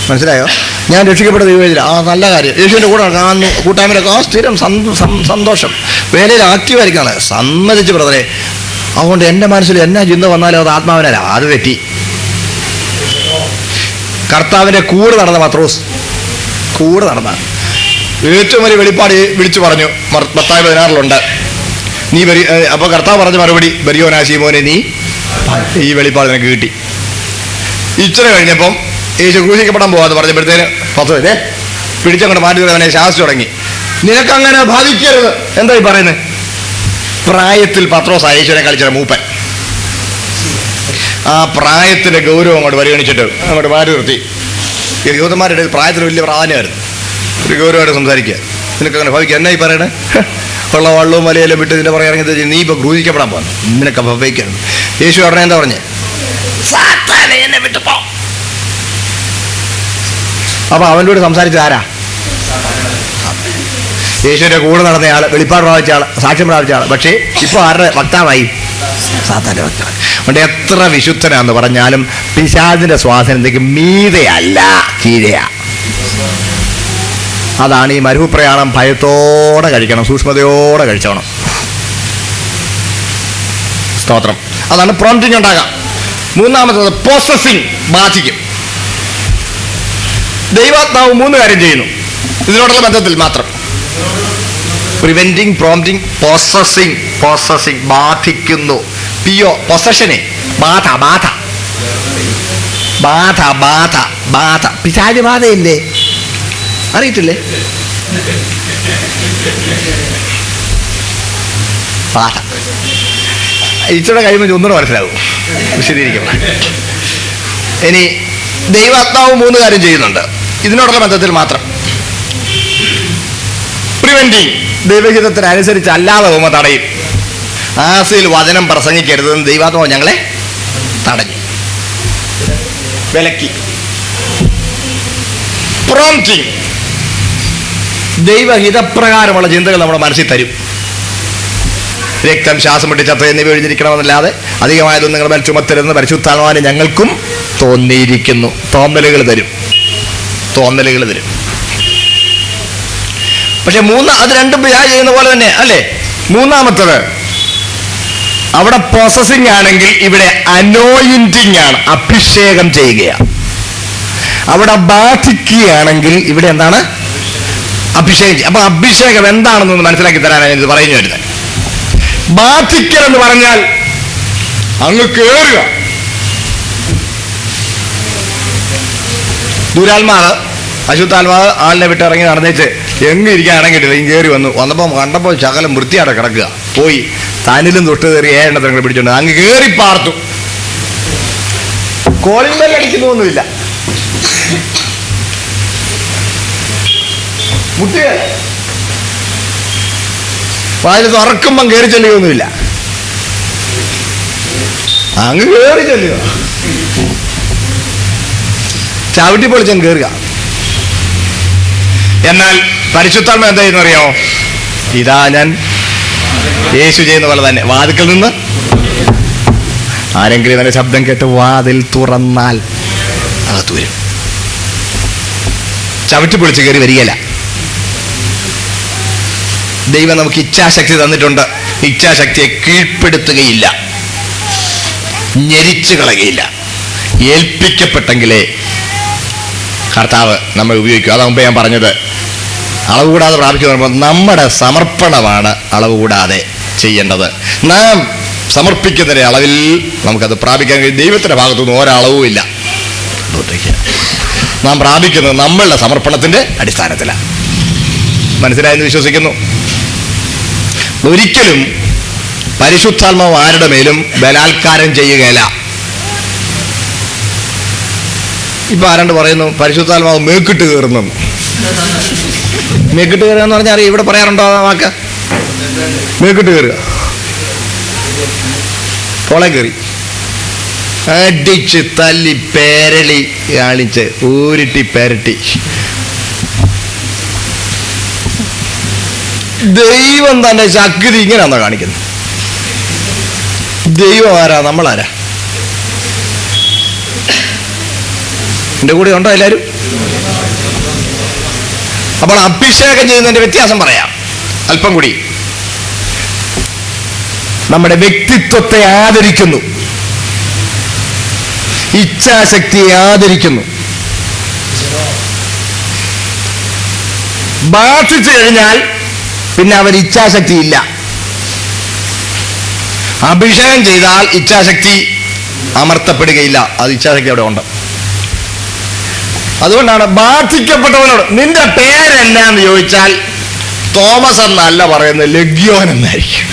മനസ്സിലായോ? ഞാൻ രക്ഷിക്കപ്പെട്ട ദൈവവേദിയില്ല, നല്ല കാര്യം. യേശുവിൻ്റെ കൂടെ കാണുന്നു, കൂട്ടായ്മയിലൊക്കെ സ്ഥിരം സന്തോഷം, വേലയിൽ ആക്റ്റീവായിരിക്കാണ്. സമ്മതിച്ച് ബ്രദറെ. അതുകൊണ്ട് എൻ്റെ മനസ്സിൽ എന്നാ ചിന്ത വന്നാലും അത് ആത്മാവിനല്ല, അത് തെറ്റി. കർത്താവിൻ്റെ കൂടെ നടന്ന പത്രോസ്, കൂടെ നടന്ന ഏറ്റവും വലിയ വെളിപ്പാട് വിളിച്ചു പറഞ്ഞു. മത്തായി 16 നീ അപ്പോൾ കർത്താവ് പറഞ്ഞ മറുപടി, ബരിയോനാ ശീമോനെ, നീ ഈ വെളിപ്പാട് നിനക്ക് കിട്ടി. ഇച്ചിരി കഴിഞ്ഞപ്പം യേശു ക്രൂശിക്കപ്പെടാൻ പോകാന്ന് പറഞ്ഞപ്പോഴത്തേന് പത്രോസ് പിടിച്ചങ്ങോട്ട് മാറ്റി അവനെ ശാസിച്ചു തുടങ്ങി. നിനക്കങ്ങനെ ബാധിക്കരുത്. എന്താ ഈ പറയുന്നത്? പ്രായത്തിൽ പത്രോസ് യേശുവിനെ കളിച്ച മൂപ്പൻ. ആ പ്രായത്തിന്റെ ഗൗരവം അങ്ങോട്ട് പരിഗണിച്ചിട്ട് അങ്ങോട്ട് മാറ്റി നിർത്തി. യഹൂദന്മാരുടെ പ്രായത്തിന് വലിയ പ്രാധാന്യമായിരുന്നു. ഒരു ഗൗരവമായിട്ട് സംസാരിക്കുക. നിനക്കങ്ങനെ ഭവിക്കുക. എന്നാ ഈ പറയണേ? ഉള്ള വള്ളവും മലയെല്ലാം വിട്ട് ഇതിൻ്റെ പുറകെ ഇറങ്ങി നീ ഇപ്പോൾ ക്രൂശിക്കപ്പെടാൻ പോകുന്നു, നിനക്ക് ഭവിക്കരുത്. യേശു ഉടനെ എന്താ പറഞ്ഞേ? സാത്താനെ എന്നെ വിട്ടു പോ. അപ്പൊ അവൻ്റെ സംസാരിച്ചത് ആരാ? യേശുവിൻ്റെ കൂടെ നടന്നയാൾ, വെളിപ്പാട് പ്രാപിച്ച ആൾ, സാക്ഷ്യം പ്രാപിച്ച ആൾ. പക്ഷേ ഇപ്പോൾ ആരുടെ വക്താവായി? സാത്താൻ്റെ വക്താവ്. അതുകൊണ്ട് എത്ര വിശുദ്ധനാന്ന് പറഞ്ഞാലും പിശാചിന്റെ സ്വാധീനത്തേക്ക് മീതെയല്ല, കീഴെയാ. അതാണ് ഈ മരുഭൂപ്രയാണം ഭയത്തോടെ കഴിക്കണം, സൂക്ഷ്മതയോടെ കഴിച്ചോണം. സ്തോത്രം. അതാണ് പ്രോംപ്റ്റിംഗ് ഉണ്ടാകാം. 3ാമത്തത് പ്രോസസിങ്, ബാധിക്കും. ദൈവാത്മാവ് 3 കാര്യം ചെയ്യുന്നു ഇതിനോടുള്ള ബന്ധത്തിൽ മാത്രം. Preventing, prompting, possessing. ബാധിക്കുന്നു. പിയോ പൊസഷനെ, ബാധ. പിശാച് ബാധയില്ലേ? അറിയത്തില്ലേ? ബാധ. ഇച്ചിടെ കഴിയുമ്പോൾ ഒന്നുകൂടെ മനസ്സിലാവും, വിശദീകരിക്കണം. ഇനി ദൈവാത്മാവ് 3 കാര്യം ചെയ്യുന്നുണ്ട് ഇതിനോടുള്ള ബന്ധത്തിൽ മാത്രം. പ്രിവെന്റിങ്, ദൈവഹിതത്തിനനുസരിച്ച് അല്ലാതെ പോകുമ്പോൾ തടയും. ആസിൽ വചനം പ്രസംഗിക്കരുതെന്ന് ദൈവാത്മാവ് ഞങ്ങളെ തടഞ്ഞു, വിലക്കി. പ്രോംപ്റ്റിംഗ്, ദൈവഹിതപ്രകാരമുള്ള ചിന്തകൾ നമ്മുടെ മനസ്സിൽ തരും. രക്തം, ശ്വാസം മുട്ടി, ചത്ത എന്നിവ എഴുതിയിരിക്കണമെന്നല്ലാതെ അധികമായതൊന്നും നിങ്ങളുടെ മേൽ ചുമത്തരുതെന്ന് പരിശുദ്ധാത്മാവിനെ ഞങ്ങൾക്കും തോന്നിയിരിക്കുന്നു. തോന്നലുകൾ തരും. പക്ഷെ അത് രണ്ടും പിശാച് ചെയ്യുന്ന പോലെ തന്നെ അല്ലേ? 3ാമത്തത് അവിടെ പ്രോസസിങ് ആണെങ്കിൽ ഇവിടെ അനോയിന്റിങ് ആണ്, അഭിഷേകം ചെയ്യുകയാണ്. അവിടെ ബാധിക്കുകയാണെങ്കിൽ ഇവിടെ എന്താണ്? അഭിഷേകം. അപ്പൊ അഭിഷേകം എന്താണെന്നൊന്ന് മനസ്സിലാക്കി തരാനാണ് ഇത് പറഞ്ഞു വരുന്നത്. ബാധിക്കൽ എന്ന് പറഞ്ഞാൽ അങ്ങ് കേറുക. ദുരാത്മാവ് അശുദ്ധാത്മാവ് ആളിനെ വിട്ട് ഇറങ്ങി നടന്നേച്ച് എങ്ങും ഇരിക്കാൻ ഇറങ്ങിയിട്ടില്ല. ഇങ്ങനെ കയറി കണ്ടപ്പോൾ ശകലം വൃത്തിയാടെ കിടക്കുക. പോയി തനിലും തൊട്ട് കയറി 7 എണ്ണത്തിനെ പിടിച്ചോണ്ട് അങ്ങ് കയറി പാർത്തു. Calling bell അടിക്കുന്നൊന്നുമില്ല. മുട്ടിയ വായിൽ തുറക്കുമ്പം കയറി ചെല്ലുകയൊന്നുമില്ല. അങ്ങ് കയറി ചെല്ലുക, ചവിട്ടി പൊളിച്ചങ്ങ് കയറുക. എന്നാൽ പരിശുദ്ധാത്മ എന്താ ചെയ്യുന്നറിയാമോ? ഇതാ ഞാൻ യേശു ചെയ്യുന്ന പോലെ തന്നെ വാതിക്കൽ നിന്ന് ആരെങ്കിലും തന്നെ ശബ്ദം കേട്ട് വാതിൽ തുറന്നാൽ അകത്ത് വരും. ചവിട്ടി പൊളിച്ച് കയറി വരികയില്ല. ദൈവം നമുക്ക് ഇച്ഛാശക്തി തന്നിട്ടുണ്ട്. ഇച്ഛാശക്തിയെ കീഴ്പ്പെടുത്തുകയില്ല, ഞെരിച്ചു കളയുകയില്ല. ഏൽപ്പിക്കപ്പെട്ടെങ്കിലേ കർത്താവ് നമ്മെ ഉപയോഗിക്കും. അതാ മുമ്പേ ഞാൻ പറഞ്ഞത്, അളവ് കൂടാതെ പ്രാപിക്കുന്ന നമ്മുടെ സമർപ്പണമാണ് അളവ് കൂടാതെ ചെയ്യേണ്ടത്. നാം സമർപ്പിക്കുന്നതിന്റെ അളവിൽ നമുക്കത് പ്രാപിക്കാൻ കഴിയും. ദൈവത്തിന്റെ ഭാഗത്തുനിന്ന് ഒരളവും ഇല്ല. നാം പ്രാപിക്കുന്നത് നമ്മളുടെ സമർപ്പണത്തിന്റെ അടിസ്ഥാനത്തിലാണ്. മനസ്സിലായെന്ന് വിശ്വസിക്കുന്നു. ഒരിക്കലും പരിശുദ്ധാത്മാവ് ആരുടെ മേലും ബലാത്കാരം ചെയ്യുകയില്ല. ഇപ്പൊ ആരാണ്ട് പറയുന്നു പരിശുദ്ധാത്മാവ് മേക്കിട്ട് കയറുന്നു. മേക്കിട്ട് കയറുക എന്ന് പറഞ്ഞാൽ ഇവിടെ പറയാറുണ്ടോ ആ വാക്ക്? മേക്കിട്ട് കയറുക, തോളെ കയറി അടിച്ച് തല്ലി പേരളി കാണിച്ച് ഊരിട്ടി പേരട്ടി. ദൈവം തന്നെ ശക്തി ഇങ്ങനെയാണോ കാണിക്കുന്നത്? ദൈവം ആരാ, നമ്മളാരാ? എൻ്റെ കൂടെ ഉണ്ടോ എല്ലാവരും? അപ്പോൾ അഭിഷേകം ചെയ്യുന്നതിന്റെ വ്യത്യാസം പറയാം അല്പം കൂടി. നമ്മുടെ വ്യക്തിത്വത്തെ ആദരിക്കുന്നു, ഇച്ഛാശക്തിയെ ആദരിക്കുന്നു. ബാധിച്ചു കഴിഞ്ഞാൽ പിന്നെ അവർ ഇച്ഛാശക്തി ഇല്ല. അഭിഷേകം ചെയ്താൽ ഇച്ഛാശക്തി അമർത്തപ്പെടുകയില്ല. അത് ഇച്ഛാശക്തി അവിടെ ഉണ്ട്. അതുകൊണ്ടാണ് ബാധിക്കപ്പെട്ടവനോട് നിന്റെ പേരെന്നാന്ന് ചോദിച്ചാൽ തോമസ് എന്നല്ല പറയുന്നത്, ലഗ്യോൻ എന്നായിരിക്കും.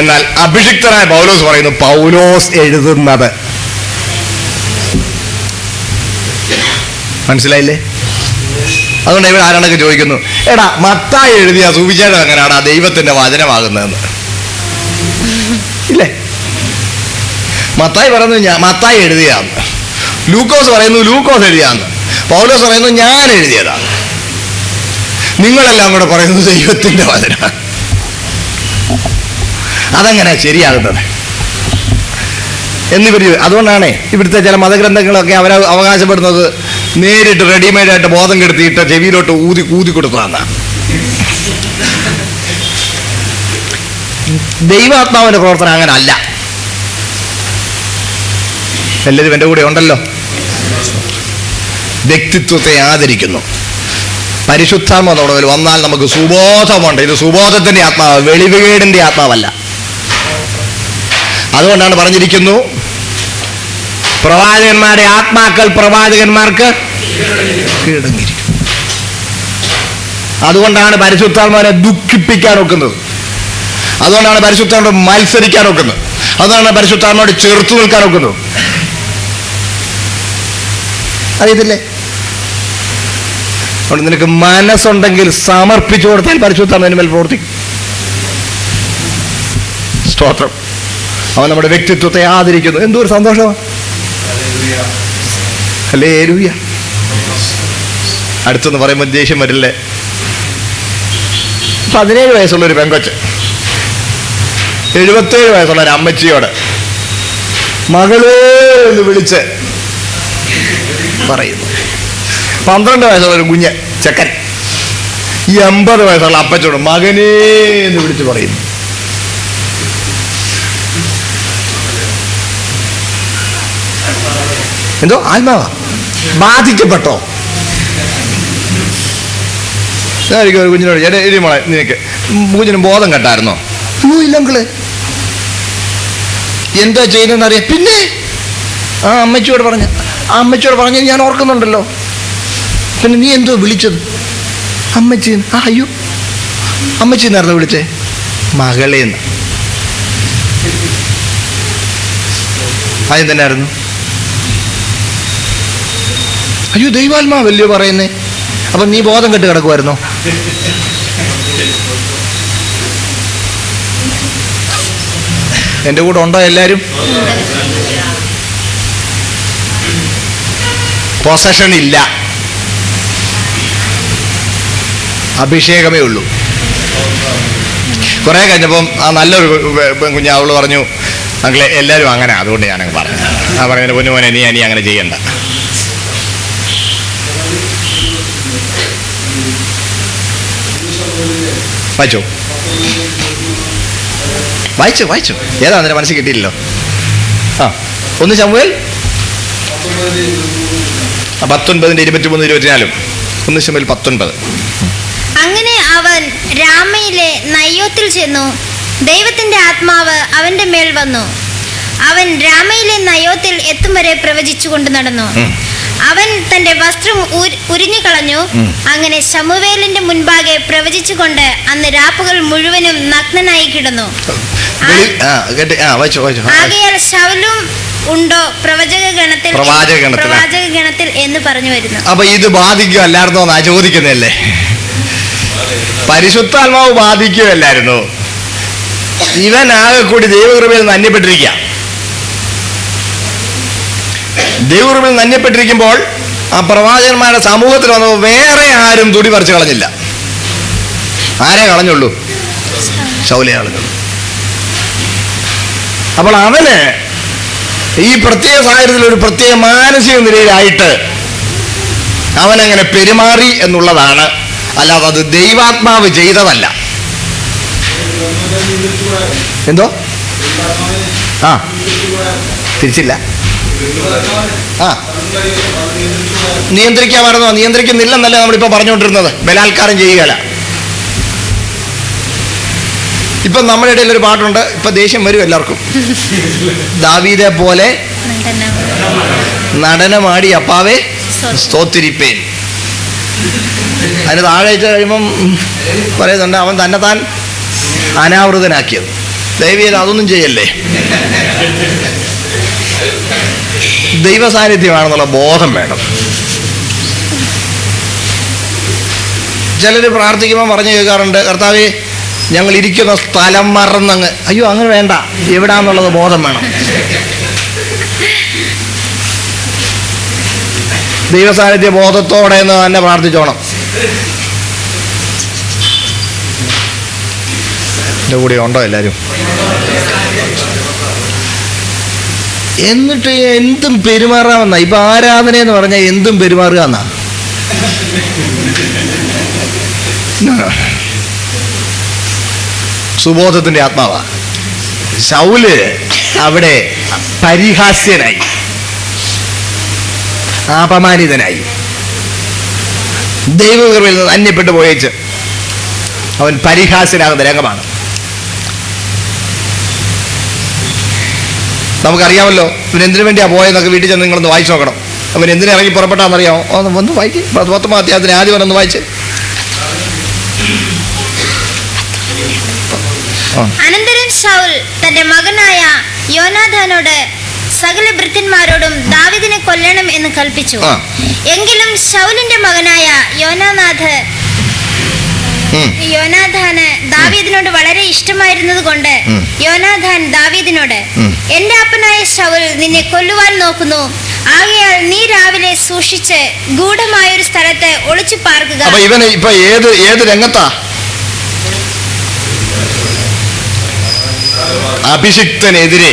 എന്നാൽ അഭിഷിക്തനായ പൗലോസ് പറയുന്നു പൗലോസ് എഴുതുന്നത്. മനസ്സിലായില്ലേ? അതുകൊണ്ട് ഇവിടെ ആരാണ്ടൊക്കെ ചോദിക്കുന്നു, എടാ മത്തായി എഴുതിയ സുവിശേഷം എങ്ങനെയാടാ ദൈവത്തിന്റെ വചനമാകുന്നതെന്ന്. ഇല്ലേ? മത്തായി പറയുന്നു മത്തായി എഴുതിയാന്ന്, ലൂക്കോസ് പറയുന്നു ലൂക്കോസ് എഴുതിയാന്ന്, പൗലോസ് പറയുന്നു ഞാൻ എഴുതിയതാണ്, നിങ്ങളെല്ലാം കൂടെ പറയുന്നത് ദൈവത്തിന്റെ വചന. അതെങ്ങനെ ശരിയാകുന്നത് എന്നിവർ. അതുകൊണ്ടാണ് ഇവിടുത്തെ ചില മതഗ്രന്ഥങ്ങളൊക്കെ അവർ അവകാശപ്പെടുന്നത് നേരിട്ട് റെഡിമെയ്ഡായിട്ട് ബോധം കെടുത്തിയിട്ട് ചെവിയിലോട്ട് ഊതി കൊടുത്തതാണ്. ദൈവാത്മാവിന്റെ പ്രവർത്തനം അങ്ങനെ അല്ല. എല്ലാവരും എൻ്റെ കൂടെ ഉണ്ടല്ലോ. വ്യക്തിത്വത്തെ ആദരിക്കുന്നു. പരിശുദ്ധാത്മാവ് വന്നാൽ നമുക്ക് സുബോധമുണ്ട്. ഇത് സുബോധത്തിന്റെ ആത്മാവ്, വെളിവുകേടിന്റെ ആത്മാവല്ല. അതുകൊണ്ടാണ് പറഞ്ഞിരിക്കുന്നു പ്രവാചകന്മാരുടെ ആത്മാക്കൾ പ്രവാചകന്മാർക്ക് കീഴടങ്ങിയിരിക്കും. അതുകൊണ്ടാണ് പരിശുദ്ധാത്മാവിനെ ദുഃഖിപ്പിക്കാൻ ഒക്കുന്നത്. അതുകൊണ്ടാണ് പരിശുദ്ധാത്മാവോട് മത്സരിക്കാൻ ഒക്കുന്നത്. അതുകൊണ്ടാണ് പരിശുദ്ധാത്മാവോട് ചെറുത്തു നിൽക്കാൻ ഒക്കുന്നത്. അറിയത്തില്ലേ? അതുകൊണ്ട് നിനക്ക് മനസ്സുണ്ടെങ്കിൽ സമർപ്പിച്ചു കൊടുത്താൽ പരിശുദ്ധാത്മാവിന് മേൽ പ്രവർത്തിക്കും. സ്തോത്രം. അവൻ നമ്മുടെ വ്യക്തിത്വത്തെ ആദരിക്കുന്നു. എന്തൊരു സന്തോഷമാണ്. ഹല്ലേലൂയ. അടുത്തെന്ന് പറയുമ്പോൾ ദേഷ്യം വരില്ലേ? 17 വയസ്സുള്ളൊരു പെങ്കൊച്ച് 77 വയസ്സുള്ള ഒരു അമ്മച്ചിയോട് മകളേ എന്ന് വിളിച്ച് പറയുന്നു. 12 വയസ്സുള്ള ഒരു കുഞ്ഞ് ചെക്കൻ 80 വയസ്സുള്ള അപ്പച്ചോട് മകനേ എന്ന് വിളിച്ച് പറയുന്നു. എന്തോ ആത്മാവാ ബാധിക്കപ്പെട്ടോ? ഞാനിരിക്കും ഒരു കുഞ്ഞിനോട് മോളെ നിനക്ക് കുഞ്ഞിന് ബോധം കെട്ടായിരുന്നോ? ഇല്ല അങ്കിള്. എന്താ ചെയ്യുന്നതെന്ന് അറിയാം. പിന്നെ ആ അമ്മച്ചിയോട് പറഞ്ഞ് ഞാൻ ഓർക്കുന്നുണ്ടല്ലോ. പിന്നെ നീ എന്തോ വിളിച്ചത്? അമ്മച്ചി. അയ്യോ, അമ്മച്ചി എന്നായിരുന്നു വിളിച്ചേ? മകളേന്ന്. ആദ്യം തന്നെ ആയിരുന്നു. അയ്യോ, ദൈവാത്മാവല്ലയോ പറയുന്നേ. അപ്പൊ നീ ബോധം കെട്ട് കിടക്കുമായിരുന്നോ? എൻ്റെ കൂടെ ഉണ്ടോ എല്ലാവരും? പൊസഷൻ ഇല്ല, അഭിഷേകമേ ഉള്ളൂ. കുറെ കഴിഞ്ഞപ്പം ആ നല്ലൊരു കുഞ്ഞ് അവള് പറഞ്ഞു, അങ്കിളെ എല്ലാവരും അങ്ങനെ, അതുകൊണ്ട് ഞാനങ്ങ് പറഞ്ഞു. ആ പറഞ്ഞ പൊന്നുമോനെ നീ അങ്ങനെ ചെയ്യണ്ട. വായിച്ചു ഏതാ അതിന്റെ മനസ്സിൽ കിട്ടിയില്ലല്ലോ. 1 ശമൂവേൽ 19:23-24. 1 ശമൂവേൽ 19. അങ്ങനെ അവൻ രാമയിലെ നയ്യോത്തിൽ ചെന്നു. ദൈവത്തിന്റെ ആത്മാവ് അവന്റെ മേൽ വന്നു. അവൻ രാമയിലെ നയ്യോത്തിൽ എത്തും വരെ പ്രവചിച്ചു കൊണ്ട് നടന്നു. അവൻ തന്റെ വസ്ത്രം ഉരിഞ്ഞു കളഞ്ഞു. അങ്ങനെ ശമൂവേലിന്റെ മുൻപാകെ പ്രവചിച്ചുകൊണ്ട് അന്ന് രാപ്പകൽ മുഴുവനും നഗ്നനായി കിടന്നു. ആകയാൽ ശൗലും ഉണ്ടോ പ്രവാചക ഗണത്തിൽ എന്ന് പറഞ്ഞു വരുന്നു. അപ്പൊ ഇത് ബാധിക്കുകയല്ലായിരുന്നോ എന്നാ ചോദിക്കുന്നല്ലേ? പരിശുദ്ധാത്മാവ് ബാധിക്കുകയല്ലായിരുന്നു. ഇവൻ ആകെ കൂടി ദൈവകൃപയിൽ നിന്ന് അന്യപ്പെട്ടിരിക്കുക. ദൈവകൃപയിൽ നിന്ന് അന്യപ്പെട്ടിരിക്കുമ്പോൾ ആ പ്രവാചകന്മാരുടെ സമൂഹത്തിൽ വന്നപ്പോൾ വേറെ ആരും തുടി പറിച്ചു കളഞ്ഞില്ല. ആരെ കളഞ്ഞുള്ളൂ? ശൗലേ കളഞ്ഞുള്ളൂ. അപ്പോൾ അവന് ഈ പ്രത്യേക സാഹചര്യത്തിൽ ഒരു പ്രത്യേക മാനസിക നിലയിലായിട്ട് അവനങ്ങനെ പെരുമാറി എന്നുള്ളതാണ്, അല്ലാതെ അത് ദൈവാത്മാവ് ചെയ്തതല്ല. എന്തോ തിരിച്ചില്ല. നിയന്ത്രിക്കാമായിരുന്നോ? നിയന്ത്രിക്കുന്നില്ലെന്നല്ല നമ്മളിപ്പോ പറഞ്ഞുകൊണ്ടിരുന്നത്. ബലാത്കാരം ചെയ്യുകയല്ല. ഇപ്പം നമ്മുടെ ഇടയിൽ ഒരു പാട്ടുണ്ട്, ഇപ്പൊ ദേഷ്യം വരും എല്ലാവർക്കും. ദാവീദെ പോലെ നടനമാടി അപ്പാവെ സ്തോത്തിരിപ്പേൻ. അതിന് താഴെ കഴിയുമ്പം പറയുന്നുണ്ട്, അവൻ തന്നെ താൻ അനാവൃതനാക്കിയത്. ദൈവീയ അതൊന്നും ചെയ്യല്ലേ. ദൈവ സാന്നിധ്യമാണെന്നുള്ള ബോധം വേണം. ചിലർ പ്രാർത്ഥിക്കുമ്പോൾ പറഞ്ഞു കേൾക്കാറുണ്ട്, കർത്താവേ ഞങ്ങൾ ഇരിക്കുന്ന സ്ഥലം മറന്നങ്ങ്. അയ്യോ, അങ്ങനെ വേണ്ട, എവിടാന്നുള്ളത് ബോധം വേണം. ദൈവസാന്നിധ്യ ബോധത്തോടെ എന്ന് തന്നെ പ്രാർത്ഥിച്ചോണം. എൻ്റെ കൂടെ ഉണ്ടോ എല്ലാവരും? എന്നിട്ട് എന്തും പെരുമാറാമെന്ന. ഇപ്പൊ ആരാധന എന്ന് പറഞ്ഞാൽ എന്തും പെരുമാറുക എന്നാ. സുബോധത്തിന്റെ ആത്മാവാ. ശൗല് അവിടെ പരിഹാസ്യനായി, അപമാനിതനായി, ദൈവകൃപയിൽ നിന്ന് അന്യപ്പെട്ടു പോയേച്ച് അവൻ പരിഹാസ്യനാകുന്ന രംഗമാണ്. നമുക്കറിയാമല്ലോ ഇവൻ എന്തിനു വേണ്ടിയാ പോയെന്നൊക്കെ വീട്ടിൽ ചെന്ന് നിങ്ങളൊന്ന് വായിച്ചു നോക്കണം. അവൻ എന്തിനു ഇറങ്ങി പുറപ്പെട്ടാന്നറിയാമോ? ഒന്ന് വായിക്കും. 10 അധ്യായത്തിന് ആദ്യം ഒന്ന് വായിച്ച്. അനന്തരം ശൗൽ തന്റെ മകനായ യോനാഥാനോട് സകല ഭൃത്യന്മാരോടും ദാവീദിനെ കൊല്ലണം എന്ന് കൽപ്പിച്ചു. എങ്കിലും ശൗലിന്റെ മകനായ യോനാഥാന് ദാവീദിനോട് വളരെ ഇഷ്ടമായിരുന്നത് കൊണ്ട് യോനാഥാൻ ദാവീദിനോട്, എന്റെ അപ്പനായ ശൗൽ നിന്നെ കൊല്ലുവാൻ നോക്കുന്നു. ആകയാൽ നീ രാവിലെ സൂക്ഷിച്ച് ഗൂഢമായൊരു സ്ഥലത്ത് ഒളിച്ചു പാർക്കുക. ഇവന് ഇപ്പൊ ഏത് രംഗത്താ? അഭിഷിക്തനെതിരെ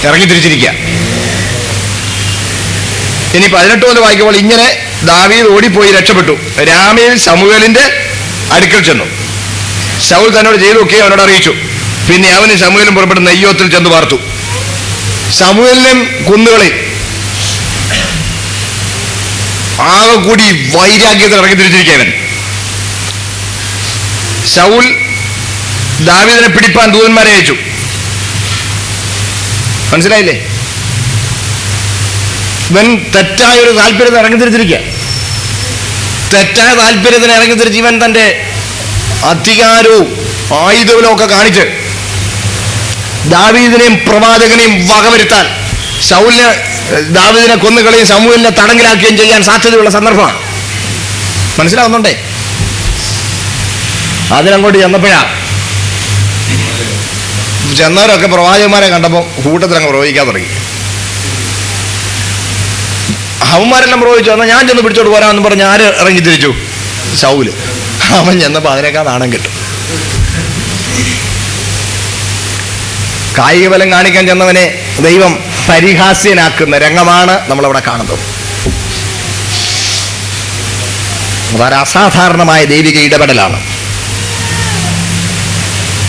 ഇറങ്ങി തിരിച്ചിരിക്കുക. ഇനി 18 മുതൽ വായിക്കുമ്പോൾ ഇങ്ങനെ ദാവീദ് ഓടിപ്പോയി രക്ഷപ്പെട്ടു. രാമയിൽ ശമൂവേലിന്റെ അടുക്കൽ ചെന്നു. ശൗൽ തന്നോട് ചെയ്തൊക്കെ അവനോട് അറിയിച്ചു. പിന്നെ അവനും ശമൂവേലും പുറപ്പെട്ട് നെയ്യോത്തിൽ ചെന്ന് പാർത്തു. ശമൂവേലിനും കുന്നുകളിൽ ആകെ കൂടി വൈരാഗ്യത്തിൽ ഇറങ്ങി തിരിച്ചിരിക്കവൻ. ശൗൽ ദാവീദിനെ പിടിപ്പാൻ ദൂതന്മാരെ അയച്ചു. മനസ്സിലായില്ലേ? ഇവൻ തെറ്റായ ഒരു താല്പര്യത്തിന് ഇറങ്ങിത്തിരിച്ചിരിക്കുക. തെറ്റായ താല്പര്യത്തിന് ഇറങ്ങിത്തിരിച്ച് ഇവൻ തൻ്റെ അധികാരവും ആയുധവും ഒക്കെ കാണിച്ച് ദാവീദിനെയും പ്രവാചകനെയും വകവരുത്താൻ, ശൗലിനെ ദാവീദിനെ കൊന്നുകളയും ശമൂവേലിനെ തടങ്കിലാക്കുകയും ചെയ്യാൻ സാധ്യതയുള്ള സന്ദർഭമാണ്. മനസ്സിലാവുന്നുണ്ടേ? അതിനങ്ങോട്ട് ചെന്നവരൊക്കെ പ്രവാചകന്മാരെ കണ്ടപ്പോൾ കൂട്ടത്തിൽ അങ്ങ് പ്രവചിക്കാൻ തുടങ്ങി. അവന്മാരെല്ലാം പ്രവചിച്ചു. എന്നാൽ ഞാൻ ചെന്ന് പിടിച്ചോട്ട് പോരാമെന്ന് പറഞ്ഞ് ആര് ഇറങ്ങി തിരിച്ചു? ശൗല്. അവൻ ചെന്നപ്പോൾ അതിനേക്കാൾ നാണം കിട്ടും. കായിക ബലം കാണിക്കാൻ ചെന്നവനെ ദൈവം പരിഹാസ്യനാക്കുന്ന രംഗമാണ് നമ്മളവിടെ കാണുന്നത്. വളരെ അസാധാരണമായ ദൈവിക ഇടപെടലാണ്.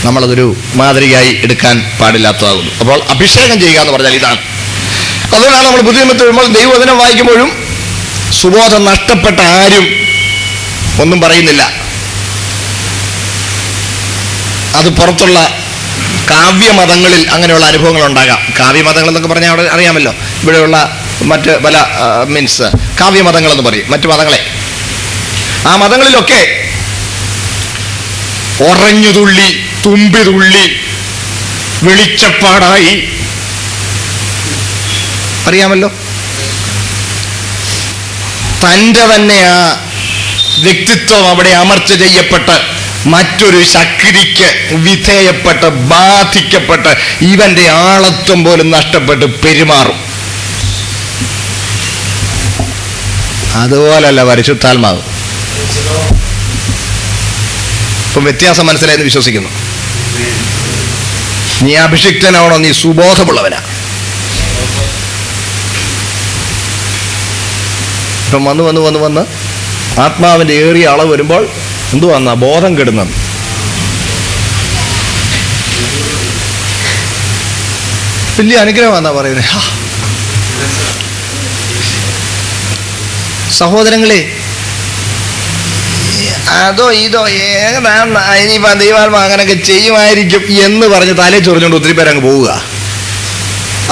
നമ്മളതൊരു മാതൃകയായി എടുക്കാൻ പാടില്ലാത്തതാകുന്നു. അപ്പോൾ അഭിഷേകം ചെയ്യുക എന്ന് പറഞ്ഞാൽ ഇതാണ്. അതുകൊണ്ടാണ് നമ്മൾ പുതിയ നിയമത്തിൽ വരുമ്പോൾ ദൈവവചനം വായിക്കുമ്പോഴും സുബോധം നഷ്ടപ്പെട്ട ആരും ഒന്നും പറയുന്നില്ല. അത് പുറത്തുള്ള കാവ്യമതങ്ങളിൽ അങ്ങനെയുള്ള അനുഭവങ്ങൾ ഉണ്ടാകാം. കാവ്യമതങ്ങൾ എന്നൊക്കെ പറഞ്ഞാൽ അവിടെ അറിയാമല്ലോ, ഇവിടെയുള്ള മറ്റ് പല മീൻസ് കാവ്യമതങ്ങളെന്ന് പറയും മറ്റു മതങ്ങളെ. ആ മതങ്ങളിലൊക്കെ ഉറഞ്ഞുതുള്ളി, തുമ്പിതുള്ളി, വെളിച്ചപ്പാടായി, അറിയാമല്ലോ, തൻ്റെ തന്നെ ആ വ്യക്തിത്വം അവിടെ അമർച്ച ചെയ്യപ്പെട്ട് മറ്റൊരു ശക്തിക്ക് വിധേയപ്പെട്ട് ബാധിക്കപ്പെട്ട് ഇവന്റെ ആളത്വം പോലും നഷ്ടപ്പെട്ട് പെരുമാറും. അതുപോലല്ല പരിശുദ്ധാത്മാവ്. ഇപ്പം വ്യത്യാസം മനസ്സിലായെന്ന് വിശ്വസിക്കുന്നു. നീ അഭിഷിക്തനാണോ? നീ സുബോധമുള്ളവനാ. ഇപ്പം വന്ന് ആത്മാവിൻ്റെ ഏറിയ അളവ് വരുമ്പോൾ എന്തുവാന്നാ ബോധം കെടുന്നത്. വലിയ അനുഗ്രഹമാണെന്നാ പറയുന്നത്. സഹോദരങ്ങളെ, അതോ ഇതോ ഏതാ ഇനിയിപ്പോൾ ദൈവാത്മാ അങ്ങനെയൊക്കെ ചെയ്യുമായിരിക്കും എന്ന് പറഞ്ഞ് തലേ ചൊറിഞ്ഞുകൊണ്ട് ഒത്തിരി പേരങ്ങ് പോവുക.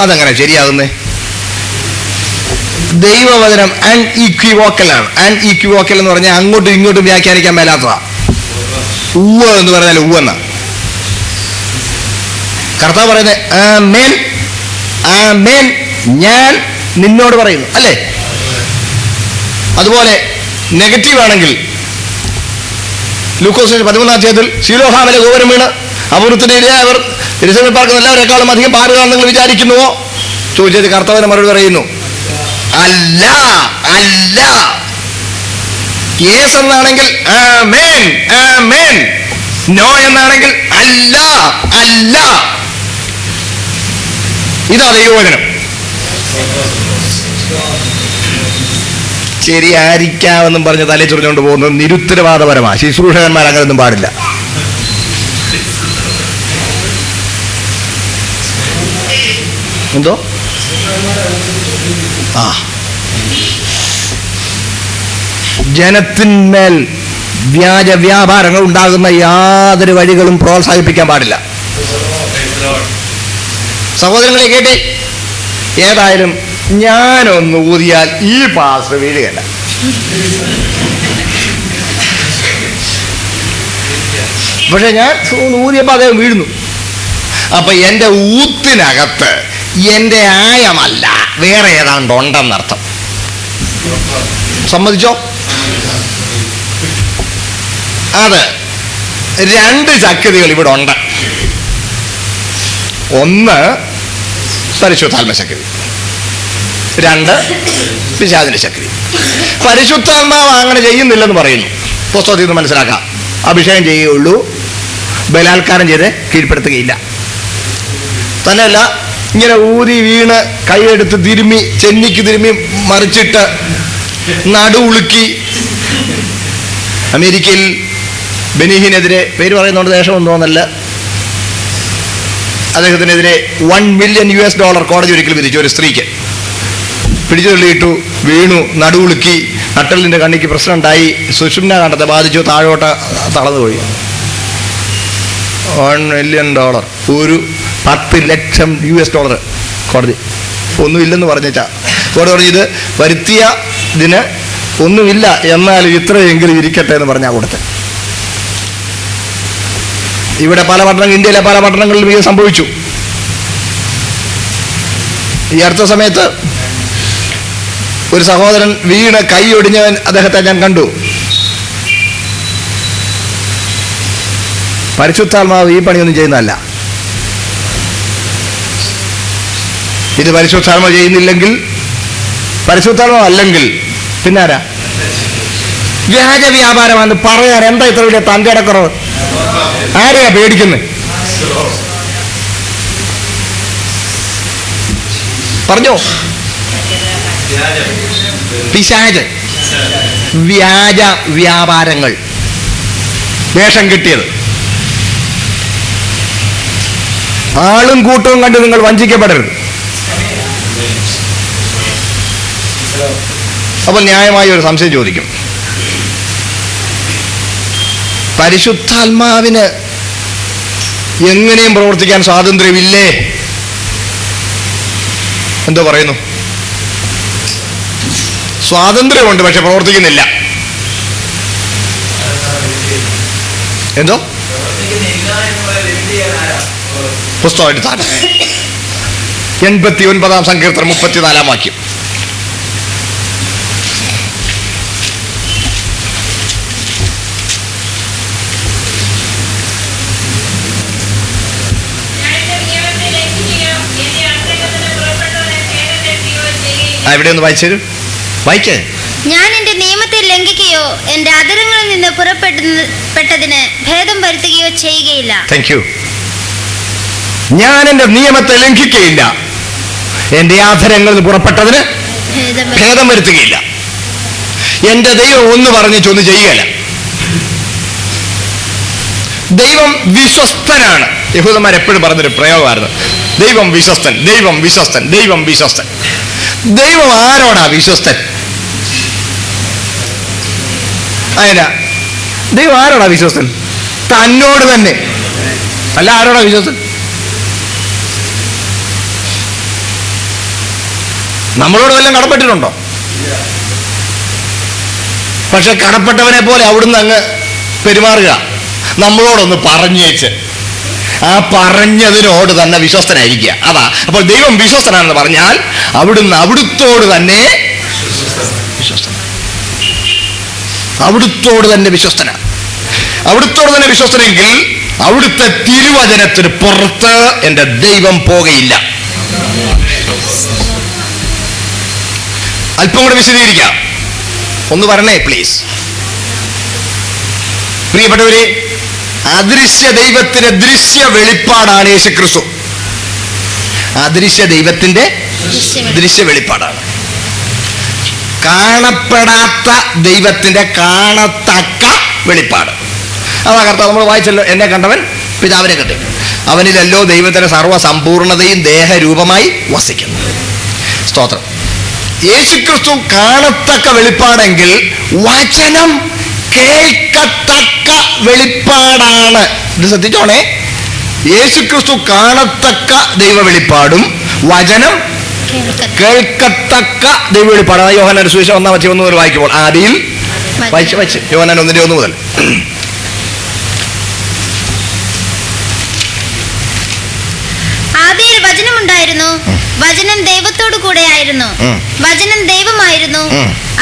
അതെങ്ങനെ ശരിയാകുന്നേ? ദൈവവചനം അൺഈക്വിവോക്കലാണ്. അൺഈക്വിവോക്കൽ എന്ന് പറഞ്ഞാൽ അങ്ങോട്ടും ഇങ്ങോട്ടും വ്യാഖ്യാനിക്കാൻ മേലാത്തതാ. ഉവ്വ എന്ന് പറഞ്ഞാൽ ഉവ്വെന്ന. കർത്താവ് പറയുന്നത് ആമേൻ, ആമേൻ, ഞാൻ നിന്നോട് പറയുന്നു, അല്ലേ? അതുപോലെ നെഗറ്റീവ് ആണെങ്കിൽ ലൂക്കോസ് 13-ാം അധ്യായത്തിൽ ശീലോഹാമിലെ ഗോപുരം വീണ് അപൂർവത്തിനെതിരെ അവർ യെരൂശലേമിൽ പാർക്കുന്ന എല്ലാവരെക്കാളും അധികം പാടുകയാണെന്ന് നിങ്ങൾ വിചാരിക്കുന്നുവോ ചോദിച്ചത് കർത്താവിനെ മറുപടി പറയുന്നു, അല്ല, അല്ല. യേസ് എന്നാണെങ്കിൽ ആമേൻ, ആമേൻ. നോ എന്നാണെങ്കിൽ അല്ല, അല്ല. ഇതാ ദൈവവചനം. ശരിയായിരിക്കാമെന്നും പറഞ്ഞ് തലേ ചൊറിഞ്ഞുകൊണ്ട് പോകുന്നത് നിരുത്തരവാദപരമാണ്. ശുശ്രൂഷകന്മാർ അങ്ങനെയൊന്നും പാടില്ല. എന്തോ ജനത്തിന്മേൽ വ്യാജ വ്യാപാരങ്ങൾ ഉണ്ടാകുന്ന യാതൊരു വഴികളും പ്രോത്സാഹിപ്പിക്കാൻ പാടില്ല. സഹോദരങ്ങളെ കേട്ടെ, ഏതായാലും ഞാനൊന്ന് ഊതിയാൽ ഈ പാസ്റ്റർ വീഴുകയല്ല. പക്ഷെ ഞാൻ ഊതിയപ്പോൾ അദ്ദേഹം വീഴുന്നു. അപ്പൊ എൻ്റെ ഊത്തിനകത്ത് എൻ്റെ ആയമല്ല വേറെ ഏതാണ്ട് ഉണ്ടെന്നർത്ഥം. സമ്മതിച്ചോ? അത് രണ്ട് ശക്തികൾ ഇവിടെ ഉണ്ട്. ഒന്ന് പരിശുദ്ധാത്മ ശക്തി, രണ്ട് പിശാചിന്റെ ശക്തി. പരിശുദ്ധാത്മാവ് അങ്ങനെ ചെയ്യുന്നില്ലെന്ന് പറയുന്നു. പുസ്തകത്തിൽ നിന്ന് മനസ്സിലാക്കാം. അഭിഷേകം ചെയ്യുകയുള്ളൂ, ബലാത്കാരം ചെയ്ത് കീഴ്പ്പെടുത്തുകയില്ല. തന്നെയല്ല, ഇങ്ങനെ ഊതി വീണ് കൈയെടുത്ത് തിരുമ്മി ചെന്നിക്ക് തിരുമ്മി മറിച്ചിട്ട് നടുവുളുക്കി. അമേരിക്കയിൽ ബെനീഹിനെതിരെ, പേര് പറയുന്നതുകൊണ്ട് ദേഷ്യമൊന്നും തോന്നല്ല, അദ്ദേഹത്തിനെതിരെ $1 മില്യൺ കോടതി ഒരിക്കൽ വിധിച്ചു. ഒരു സ്ത്രീക്ക് പിടിച്ചു തള്ളിയിട്ടു, വീണു, നടുവുളുക്കി, നട്ടലിൻ്റെ കണ്ണിക്ക് പ്രശ്നം ഉണ്ടായി, സുഷുമ്ന കണ്ടത്തെ ബാധിച്ചു, താഴോട്ട് തളർന്നുപോയി. $1 million, ഒരു 10 ലക്ഷം US കോടതി ഒന്നുമില്ലെന്ന് പറഞ്ഞാ കോടതി പറഞ്ഞു ഇത് വരുത്തിയ ഇതിന് ഒന്നുമില്ല, എന്നാലും ഇത്രയെങ്കിലും ഇരിക്കട്ടെ എന്ന് പറഞ്ഞാൽ കൊടുത്ത്. ഇവിടെ പല പട്ടണങ്ങൾ, ഇന്ത്യയിലെ പല പട്ടണങ്ങളിലും ഇത് സംഭവിച്ചു. ഈ അടുത്ത സമയത്ത് ഒരു സഹോദരൻ വീണ് കൈ ഒടിഞ്ഞവൻ, അദ്ദേഹത്തെ ഞാൻ കണ്ടു. പരിശുദ്ധാത്മാവ് ഈ പണിയൊന്നും ചെയ്യുന്നതല്ല. ഇത് പരിശുദ്ധാത്മാവ് ചെയ്യുന്നില്ലെങ്കിൽ, പരിശുദ്ധാത്മാവ് അല്ലെങ്കിൽ പിന്നെ ആരാ? വ്യാജ വ്യാപാരമാണെന്ന് പറയാൻ എന്താ ഇത്ര വലിയ തന്റെ ഇടക്കുറവ്? ആരെയാ പേടിക്കുന്നത്? പറഞ്ഞോ. പിശാച്, വ്യാജ വ്യാപാരങ്ങൾ, വേഷം കിട്ടിയത്. ആളും കൂട്ടവും കണ്ട് നിങ്ങൾ വഞ്ചിക്കപ്പെടരുത്. അപ്പോൾ ന്യായമായ ഒരു സംശയം ചോദിക്കും. പരിശുദ്ധാത്മാവിന് എങ്ങനെയും പ്രവർത്തിക്കാൻ സ്വാതന്ത്ര്യമില്ലേ? എന്തോ പറയുന്നു? സ്വാതന്ത്ര്യമുണ്ട്, പക്ഷെ പ്രവർത്തിക്കുന്നില്ല. എന്തോ പുസ്തകം എടുത്താൽ 89-ാം സങ്കീർത്തനം 34-ാം വാക്യം. ഇവിടെ ഒന്ന് വായിച്ചു വായിക്കേ. ഞാൻ എന്റെ നിയമത്തെ ലംഘിക്കുകയോ എന്റെ അധരങ്ങളിൽ നിന്ന് പുറപ്പെട്ടതിന് ഭേദം വരുത്തുകയോ ചെയ്യുകയില്ല. Thank you. ഞാൻ എന്റെ നിയമത്തെ ലംഘിക്കുകയില്ല, എന്റെ അധരങ്ങളിൽ നിന്ന് പുറപ്പെട്ടതിന് ഭേദം വരുത്തുകയില്ല. എന്റെ ദൈവം ഒന്ന് പറഞ്ഞിട്ട് ഒന്ന് ചെയ്യുകയില്ല. ദൈവം വിശ്വസ്തനാണ്. യഹൂദന്മാർ എപ്പോഴും പറഞ്ഞൊരു പ്രയോഗമായിരുന്നു, ദൈവം വിശ്വസ്തൻ, ദൈവം വിശ്വസ്തൻ, ദൈവം വിശ്വസ്തൻ. ദൈവം ആരോടാ വിശ്വസ്തൻ? അതിനാ ദൈവം ആരോടാ വിശ്വസ്തൻ? തന്നോട് തന്നെ. അല്ല, ആരോടാ വിശ്വസ്തൻ? നമ്മളോട് വല്ലതും കടപ്പെട്ടിട്ടുണ്ടോ? പക്ഷെ കടപ്പെട്ടവനെ പോലെ അവിടുന്ന് അങ്ങ് പെരുമാറുക. നമ്മളോടൊന്ന് പറഞ്ഞേച്ച് ആ പറഞ്ഞതിനോട് തന്നെ വിശ്വസ്തനായിരിക്കുക. അതാ. അപ്പോൾ ദൈവം വിശ്വസ്തനാണെന്ന് പറഞ്ഞാൽ അവിടുന്ന് അവിടുത്തോട് തന്നെ വിശ്വസ്തനാണ്. അവിടുത്തോട് തന്നെ വിശ്വസ്തനാണ്. അവിടുത്തോട് തന്നെ വിശ്വസ്തനെങ്കിൽ അവിടുത്തെ തിരുവചനത്തിന് പുറത്ത് എൻ്റെ ദൈവം പോകയില്ല. അല്പം കൂടെ വിശദീകരിക്കാം. ഒന്ന് പറഞ്ഞേ പ്ലീസ്. പ്രിയപ്പെട്ടവരെ, അദൃശ്യ ദൈവത്തിന്റെ ദൃശ്യ വെളിപ്പാടാണ് യേശുക്രിസ്തു. അദൃശ്യ ദൈവത്തിന്റെ ദൃശ്യ വെളിപ്പാടാണ്. കാണപ്പെടാത്ത ദൈവത്തിന്റെ കാണത്തക്ക വെളിപ്പാട്. അതാ കർത്താവ് നമ്മൾ വായിച്ചല്ലോ, എന്നെ കണ്ടവൻ പിതാവിനെ കണ്ടു, അവനിലല്ലോ ദൈവത്തിന്റെ സർവ്വസമ്പൂർണതയും ദേഹരൂപമായി വസിക്കുന്നു. സ്തോത്രം. യേശുക്രിസ്തു കാണത്തക്ക വെളിപ്പാടെങ്കിൽ വചനം കേൾക്കത്തക്ക വെളിപ്പാടാണ്. ഇത് ശ്രദ്ധിച്ചോണേ. യേശുക്രിസ്തു കാണത്തക്ക ദൈവ വെളിപ്പാടും വചനം കേൾക്കത്തക്ക ദൈവ വെളിപ്പാടാണ്. യോഹന്നാന്റെ സുവിശേഷം 1:1 മുതൽ വായിക്കുമ്പോൾ ആദിയിൽ വായിച്ച് യോഹന്നാൻ 1:1 മുതൽ. ആദിയിൽ വചനമുണ്ടായിരുന്നു, വചനം ദൈവത്തോടു കൂടെയായിരുന്നു, വചനം ദൈവമായിരുന്നു,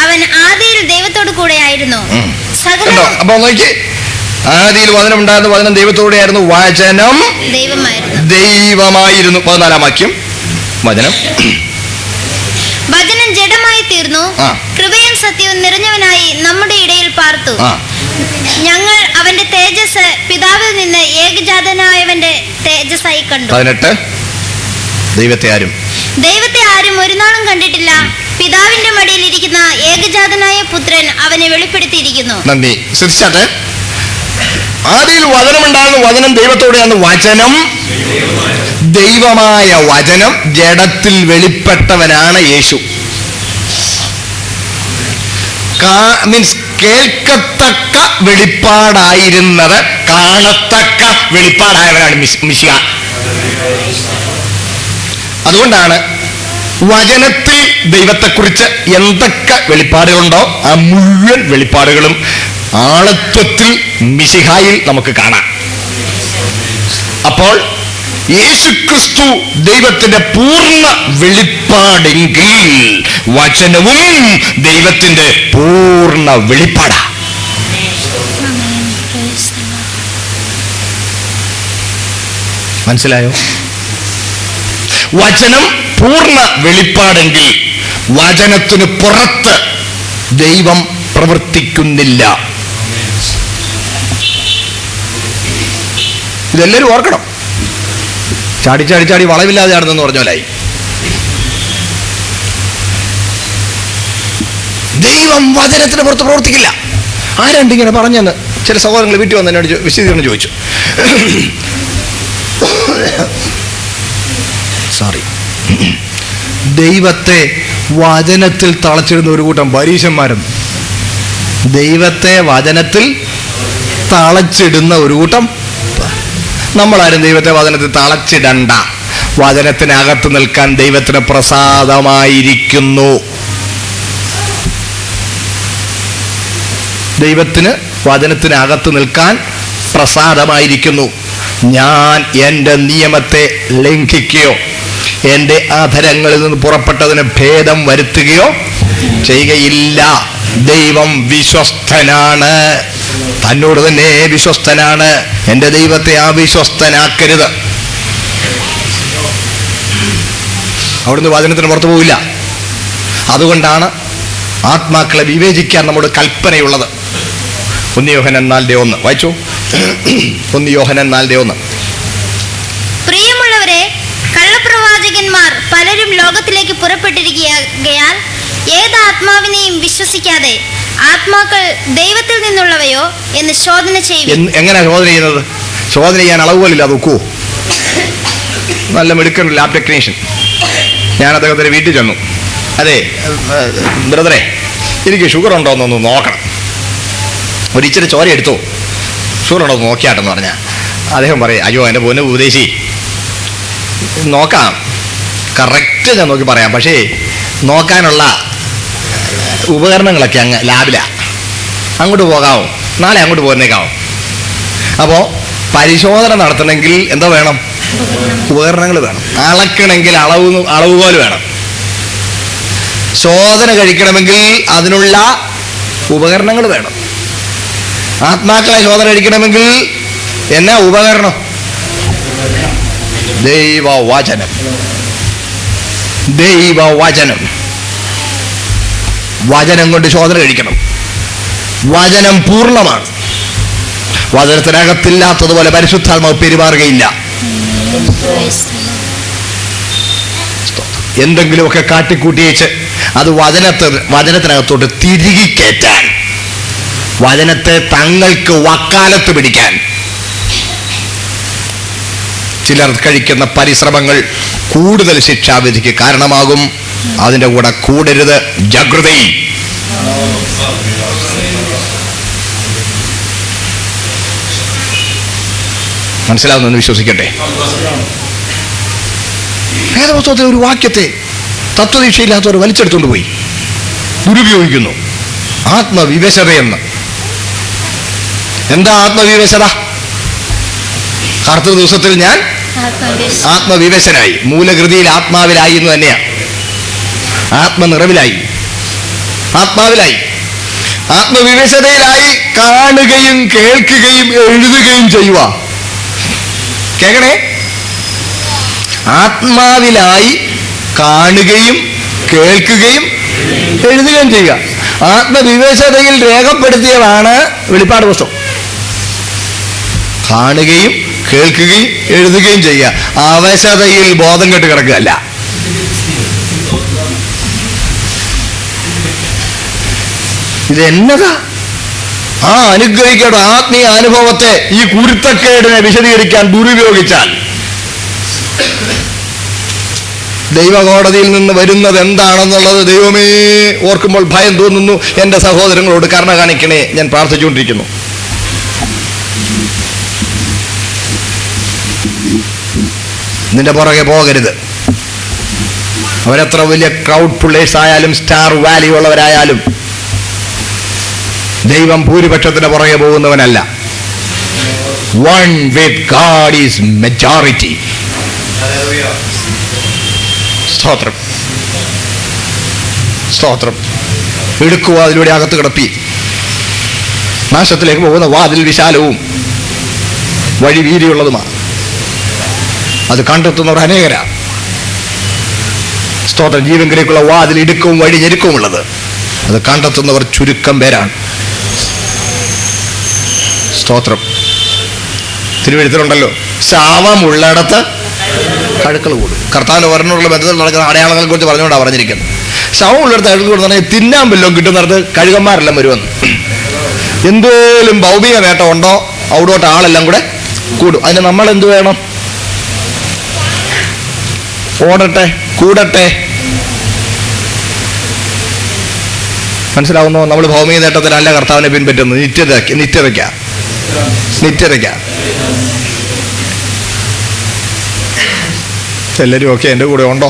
അവൻ ആദിയിൽ ദൈവത്തോടു കൂടെയായിരുന്നു. അപ്പൊ നോക്കി, ആദിയിൽ വചനം ഉണ്ടായിരുന്നു, വചനം ദൈവത്തോടെയായിരുന്നു, വചനം ദൈവമായിരുന്നു. 14-ാം വാക്യം. വചനം ജഡമായി തീർന്നു, കൃപയും സത്യവും നിറഞ്ഞവനായി നമ്മുടെ ഇടയിൽ പാർത്തു. ഞങ്ങൾ അവന്റെ തേജസ് പിതാവിൽ നിന്ന് ഏകജാതനായവന്റെ തേജസ്സായി കണ്ടു. 18 ദൈവത്തെ ആരും ഒരു നാളും കണ്ടിട്ടില്ല. പിതാവിന്റെ മടിയിൽ ഇരിക്കുന്ന ഏകജാതനായ പുത്രൻ അവനെ വെളിപ്പെടുത്തിയിരിക്കുന്നു. നന്ദി. ശ്രദ്ധിച്ചാട്ടെ. ആദിയിൽ വചനമുണ്ടായിരുന്നു, വചനം ദൈവത്തോടെയാണ്, വചനം ദൈവമായ വചനം ജഡത്തിൽ വെളിപ്പെട്ടവനാണ് യേശു. മീൻസ് കേൾക്കത്തക്ക വെളിപ്പാടായിരുന്നത് കാണത്തക്ക വെളിപ്പാടായവനാണ് മിശിഹ. അതുകൊണ്ടാണ് വചനത്തിൽ ദൈവത്തെക്കുറിച്ച് എന്തൊക്കെ വെളിപ്പാടുകളുണ്ടോ ആ മുഴുവൻ വെളിപ്പാടുകളും ആളത്വത്തിൽ മിശിഹായിൽ നമുക്ക് കാണാം. അപ്പോൾ യേശുക്രിസ്തു ദൈവത്തിന്റെ പൂർണ്ണ വെളിപ്പാടെങ്കിൽ വചനവും ദൈവത്തിന്റെ പൂർണ്ണ വെളിപ്പാടാ. മനസ്സിലായോ? വചനം പൂർണ്ണ വെളിപ്പാടെങ്കിൽ വചനത്തിന് പുറത്ത് ദൈവം പ്രവർത്തിക്കുന്നില്ല. ഇതെല്ലാവരും ഓർക്കണം. ചാടി ചാടി ചാടി വളവില്ലാതെ ആണെന്ന് പറഞ്ഞ പോലായി. ദൈവം വചനത്തിന് പുറത്ത് പ്രവർത്തിക്കില്ല. ആരണ്ടിങ്ങനെ പറഞ്ഞെന്ന് ചില സഹോദരങ്ങൾ വീട്ടിൽ വന്ന് എന്നോട് വിശദീകരണം ചോദിച്ചു. സോറി, ദൈവത്തെ വചനത്തിൽ തളച്ചിടുന്ന ഒരു കൂട്ടം പരീശന്മാരെന്ന്. ദൈവത്തെ വചനത്തിൽ തളച്ചിടുന്ന ഒരു കൂട്ടം. നമ്മളാരും ദൈവത്തെ വചനത്തിൽ തളച്ചിടണ്ട. വചനത്തിനകത്ത് നിൽക്കാൻ ദൈവത്തിന് പ്രസാദമായിരിക്കുന്നു. ദൈവത്തിന് വചനത്തിനകത്ത് നിൽക്കാൻ പ്രസാദമായിരിക്കുന്നു. ഞാൻ എൻ്റെ നിയമത്തെ ലംഘിക്കുകയോ എൻ്റെ അധരങ്ങളിൽ നിന്ന് പുറപ്പെട്ടതിന് ഭേദം വരുത്തുകയോ ചെയ്യുകയില്ല. ദൈവം വിശ്വസ്തനാണ്, തന്നോട് തന്നെ വിശ്വസ്തനാണ്. എൻ്റെ ദൈവത്തെ അവിശ്വസ്തനാക്കരുത്. അവിടുന്ന് വചനത്തിന് പുറത്തു പോവില്ല. അതുകൊണ്ടാണ് ആത്മാക്കളെ വിവേചിക്കാൻ നമ്മുടെ കൽപ്പനയുള്ളത്. 1 യോഹന്നാൻ 4:1 വായിച്ചു. 1 യോഹന്നാൻ 4:1. പ്രിയമുള്ളവരെ, കള്ളപ്രവാചകന്മാർ പലരും ലോകത്തിലേക്ക് പുറപ്പെട്ടിരിക്കുകയാൽ ഏത് ആത്മാവിനെയും വിശ്വസിക്കാതെ ആത്മാക്കൾ ദൈവത്തിൽ നിന്നുള്ളവയോ എന്ന് ശോധന ചെയ്യും. എങ്ങനെ ശോധന ചെയ്യുന്നത്? ശോധന ചെയ്യാൻ അളവ് പോലില്ല. അത് ഒക്കുവോ? നല്ല മെടുക്കൻ ലാബ് ടെക്നീഷ്യൻ. ഞാൻ അദ്ദേഹത്തിൻ്റെ വീട്ടിൽ ചെന്നു. അതെ ബ്രദറെ, എനിക്ക് ഷുഗർ ഉണ്ടോ എന്നൊന്ന് നോക്കണം, ഒരു ഇച്ചിരി ചോര എടുത്തോ, ഷുഗർ ഉണ്ടോ എന്ന് നോക്കിയാട്ടെന്ന് പറഞ്ഞാൽ അദ്ദേഹം പറയും, അയ്യോ എൻ്റെ പൊന്നു ഉപദേശി, നോക്കാം, കറക്റ്റ് ഞാൻ നോക്കി പറയാം, പക്ഷേ നോക്കാനുള്ള ഉപകരണങ്ങളൊക്കെ അങ്ങ് ലാബിലാണ്, അങ്ങോട്ട് പോകാമോ, നാളെ അങ്ങോട്ട് പോരുന്നേക്കാമോ. അപ്പോൾ പരിശോധന നടത്തണമെങ്കിൽ എന്തോ വേണം? ഉപകരണങ്ങൾ വേണം. അളക്കണമെങ്കിൽ അളവ് പോലെ വേണം. ശോധന കഴിക്കണമെങ്കിൽ അതിനുള്ള ഉപകരണങ്ങൾ വേണം. ആത്മാക്കളെ ശോധന കഴിക്കണമെങ്കിൽ എന്നാ ഉപകരണം? ദൈവവചനം. ദൈവവചനം. വചനം കൊണ്ട് ശോധന കഴിക്കണം. വചനം പൂർണ്ണമാണ്. വചനത്തിനകത്തില്ലാത്തതുപോലെ പരിശുദ്ധാത്മാവ് പെരുമാറുകയില്ല. എന്തെങ്കിലുമൊക്കെ കാട്ടിക്കൂട്ടിയേച്ച് അത് വചനത്തിനകത്തോട്ട് തിരികെ കയറ്റാൻ, വചനത്തെ തങ്ങൾക്ക് വക്കാലത്ത് പിടിക്കാൻ ചിലർ കഴിക്കുന്ന പരിശ്രമങ്ങൾ കൂടുതൽ ശിക്ഷാവിധിക്ക് കാരണമാകും. അതിൻ്റെ കൂടെ കൂടരുത്. ജാഗ്രതയിൽ. മനസ്സിലാവുന്നെന്ന് വിശ്വസിക്കട്ടെ. വേദപുസ്തകത്തിലെ ഒരു വാക്യത്തെ തത്വദീക്ഷയില്ലാത്തവർ വലിച്ചെടുത്തുകൊണ്ട് പോയി ദുരുപയോഗിക്കുന്നു. ആത്മവിവശതയെന്ന്. എന്താ ആത്മവിവശത? കർത്തൃ ദിവസത്തിൽ ഞാൻ ആത്മവിവശനായി. മൂലകൃതിയിൽ ആത്മാവിലായി എന്ന് തന്നെയാണ്. ആത്മനിറവിലായി, ആത്മാവിലായി, ആത്മവിവശതയിലായി. കാണുകയും കേൾക്കുകയും എഴുതുകയും ചെയ്യുക. കേൾക്കണേ, ആത്മാവിലായി കാണുകയും കേൾക്കുകയും എഴുതുകയും ചെയ്യുക. ആത്മവിവശതയിൽ രേഖപ്പെടുത്തിയതാണ് വെളിപ്പാട് പുസ്തകം. കാണുകയും കേൾക്കുകയും എഴുതുകയും ചെയ്യുക. അവശതയിൽ ബോധം കെട്ട് കിടക്കുകയല്ല. ഇതെന്നതാ? ആ അനുഗ്രഹിക്കേണ്ട ആത്മീയ അനുഭവത്തെ ഈ കുരുത്തക്കേടിനെ വിശദീകരിക്കാൻ ദുരുപയോഗിച്ചാൽ ദൈവകോടതിയിൽ നിന്ന് വരുന്നത് എന്താണെന്നുള്ളത് ദൈവമേ ഓർക്കുമ്പോൾ ഭയം തോന്നുന്നു. എൻ്റെ സഹോദരങ്ങളോട് കരുണ കാണിക്കണേ, ഞാൻ പ്രാർത്ഥിച്ചുകൊണ്ടിരിക്കുന്നു. നിന്റെ പുറകെ പോകരുത്. അവരെത്ര വലിയ ക്രൗഡ് പുള്ളേഴ്സ് ആയാലും സ്റ്റാർ വാല്യൂ ഉള്ളവരായാലും ദൈവം ഭൂരിപക്ഷത്തിന് പുറകെ പോകുന്നവനല്ല. One with God is majority. സ്തോത്രം, സ്തോത്രം. എടുക്കുക, അതിലൂടെ അകത്ത് കിടപ്പി. നാശത്തിലേക്ക് പോകുന്ന വാതിൽ വിശാലവും വഴി വീതിയുള്ളതുമാണ്. അത് കണ്ടെത്തുന്നവർ അനേകരാ. സ്തോത്രം. ജീവങ്കിലേക്കുള്ള വാതിൽ ഇടുക്കവും വഴി ഞെരുക്കവും ഉള്ളത്. അത് കണ്ടെത്തുന്നവർ ചുരുക്കം പേരാണ്. സ്തോത്രം. തിരുവെഴുത്തിലുണ്ടല്ലോ, ശാപമുള്ളിടത്ത് കഴുക്കൾ കൂടും. കർത്താവിന് പറഞ്ഞുള്ള ബന്ധത്തിൽ നടക്കുന്ന അടയാളങ്ങളെ കുറിച്ച് പറഞ്ഞുകൊണ്ടാണ് പറഞ്ഞിരിക്കുന്നത്. ശവമുള്ളിടത്ത് കഴുക്കൾ കൂടുന്ന പറഞ്ഞാൽ തിന്നാൻ വല്ലതും കിട്ടുന്നിടത്ത് കഴുകന്മാരെല്ലാം വരുമെന്ന്. എന്തേലും ഭൗമിക നേട്ടം ഉണ്ടോ അവിടോട്ട് ആളെല്ലാം കൂടെ കൂടും. അതിന് നമ്മൾ എന്ത് വേണം? ഓടട്ടെ, കൂടട്ടെ. മനസ്സിലാവുന്നോ? നമ്മൾ ഭൗമിക നേട്ടത്തിനല്ല കർത്താവിനെ പിൻപറ്റുന്നത്. നിത്യതയ്ക്ക എല്ലാവരും ഒക്കെ എൻ്റെ കൂടെ ഉണ്ടോ?